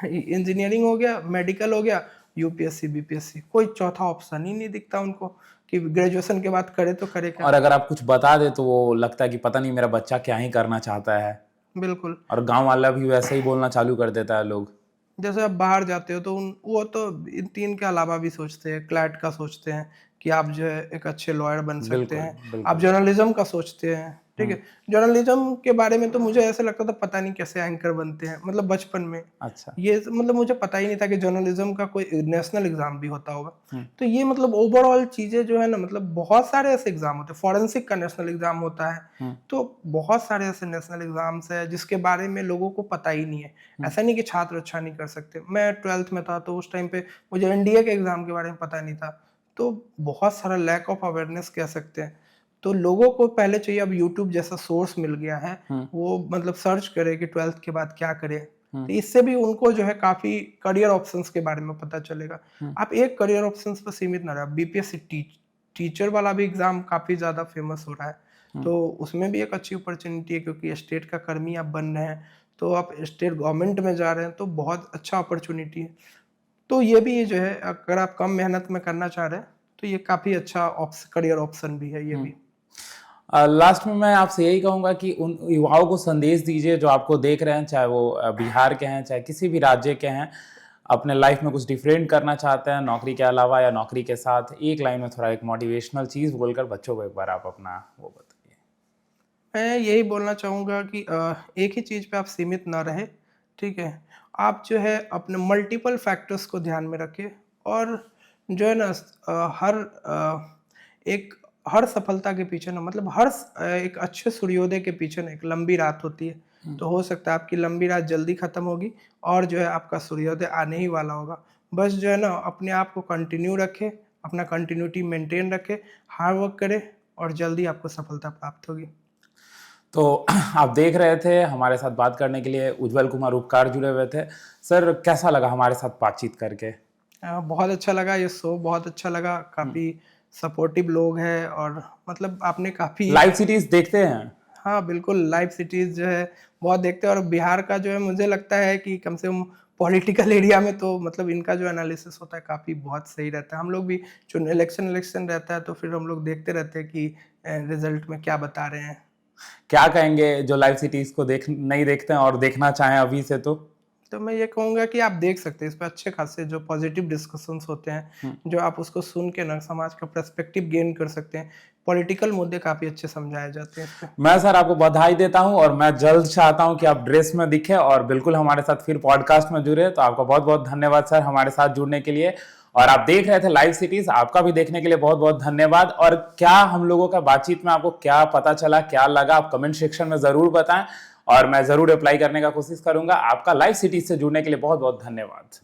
इंजीनियरिंग हो गया, मेडिकल हो गया, यूपीएससी, बीपीएससी, कोई चौथा ऑप्शन ही नहीं दिखता उनको कि ग्रेजुएशन के बाद करे तो करे क्या? और अगर आप कुछ बता दे तो वो लगता है कि पता नहीं मेरा बच्चा क्या ही करना चाहता है, बिल्कुल। और गांव वाला भी वैसे ही बोलना चालू कर देता है लोग। जैसे आप बाहर जाते हो तो उन वो तो इन 3 के अलावा भी सोचते हैं, क्लैट का सोचते हैं कि आप जो है एक अच्छे लॉयर बन सकते बिल्कुल, हैं। आप बिल्कुल। जर्नलिज़्म का सोचते हैं, ठीक है? जर्नलिज़्म के बारे में तो मुझे ऐसा लगता था पता नहीं कैसे एंकर बनते हैं, मतलब बचपन में। अच्छा। ये मतलब मुझे पता ही नहीं था कि जर्नलिज़्म का कोई नेशनल एग्ज़ाम भी होता होगा। तो ये मतलब ओवरऑल चीज़ें जो है ना, मतलब बहुत सारे ऐसे एग्ज़ाम होते हैं, फॉरेंसिक का नेशनल एग्ज़ाम होता है। तो बहुत सारे ऐसे नेशनल एग्ज़ाम्स हैं जिसके बारे में लोगों को पता ही नहीं है। ऐसा नहीं कि छात्र अच्छा नहीं कर सकते। मैं 12th में था तो उस टाइम पे मुझे एनडीए के एग्ज़ाम के बारे में पता नहीं था। तो बहुत सारा लैक ऑफ अवेयरनेस कह सकते हैं। तो लोगों को पहले चाहिए, अब यूट्यूब जैसा सोर्स मिल गया है, वो मतलब सर्च करे कि 12th के बाद क्या करें। तो इससे भी उनको जो है काफ़ी करियर ऑप्शंस के बारे में पता चलेगा। आप एक करियर ऑप्शंस पर सीमित ना रहे। बीपीएससी टीचर वाला भी एग्ज़ाम काफ़ी ज़्यादा फेमस हो रहा है। तो उसमें भी एक अच्छी अपॉर्च्युनिटी है, क्योंकि स्टेट का कर्मी आप बन रहे हैं, तो आप स्टेट गवर्नमेंट में जा रहे हैं, तो बहुत अच्छा अपॉर्च्युनिटी है। तो ये भी जो है, अगर आप कम मेहनत में करना चाह रहे हैं, तो ये काफ़ी अच्छा करियर ऑप्शन भी है ये भी। लास्ट में मैं आपसे यही कहूँगा कि उन युवाओं को संदेश दीजिए जो आपको देख रहे हैं, चाहे वो बिहार के हैं, चाहे किसी भी राज्य के हैं, अपने लाइफ में कुछ डिफरेंट करना चाहते हैं नौकरी के अलावा या नौकरी के साथ। एक लाइन में थोड़ा एक मोटिवेशनल चीज़ बोलकर बच्चों को एक बार आप अपना वो बताइए। मैं यही बोलना चाहूँगा कि एक ही चीज़ पे आप सीमित ना रहें, ठीक है? आप जो है अपने मल्टीपल फैक्टर्स को ध्यान में रखें, और जो है ना एक हर सफलता के पीछे ना, मतलब एक अच्छे सूर्योदय के पीछे ना एक लंबी रात होती है। तो हो सकता है आपकी लंबी रात जल्दी खत्म होगी और जो है आपका सूर्योदय आने ही वाला होगा। बस जो है ना अपने आप को कंटिन्यू रखें, अपना कंटिन्यूटी मेंटेन रखें, हार्ड वर्क करें, और जल्दी आपको सफलता प्राप्त होगी। तो आप देख रहे थे, हमारे साथ बात करने के लिए उज्जवल कुमार उपकार जुड़े हुए थे। सर, कैसा लगा हमारे साथ बातचीत करके? बहुत अच्छा लगा ये शो, बहुत अच्छा लगा, काफ़ी सपोर्टिव लोग हैं, और मतलब आपने काफ़ी लाइव सिटीज़ देखते हैं? हाँ, बिल्कुल लाइव सिटीज़ जो है बहुत देखते हैं, और बिहार का जो है मुझे लगता है कि कम से कम पॉलिटिकल एरिया में तो मतलब इनका जो एनालिसिस होता है काफ़ी बहुत सही रहता है। हम लोग भी जो इलेक्शन रहता है तो फिर हम लोग देखते रहते हैं कि रिज़ल्ट में क्या बता रहे हैं। क्या कहेंगे जो लाइव सिटीज़ को नहीं देखते हैं और देखना चाहें अभी से तो? तो मैं ये कहूँगा कि आप देख सकते हैं, इस पे अच्छे खासे जो पॉजिटिव डिस्कशंस होते हैं, जो आप उसको सुन के ना समाज का पर्सपेक्टिव गेन कर सकते हैं। पॉलिटिकल मुद्दे काफ़ी अच्छे समझाए जाते हैं इस पे। मैं सर आपको बधाई देता हूं, और मैं जल्द चाहता हूं कि आप ड्रेस में दिखें और बिल्कुल हमारे साथ फिर पॉडकास्ट में जुड़े। तो आपका बहुत बहुत धन्यवाद सर हमारे साथ जुड़ने के लिए, और आप देख रहे थे लाइव सिटीज। आपका भी देखने के लिए बहुत बहुत धन्यवाद। और क्या हम लोगों का बातचीत में आपको क्या पता चला, क्या लगा, आप कमेंट सेक्शन में जरूर बताएं और मैं जरूर रिप्लाई करने का कोशिश करूंगा। आपका लाइव सिटीज से जुड़ने के लिए बहुत बहुत धन्यवाद।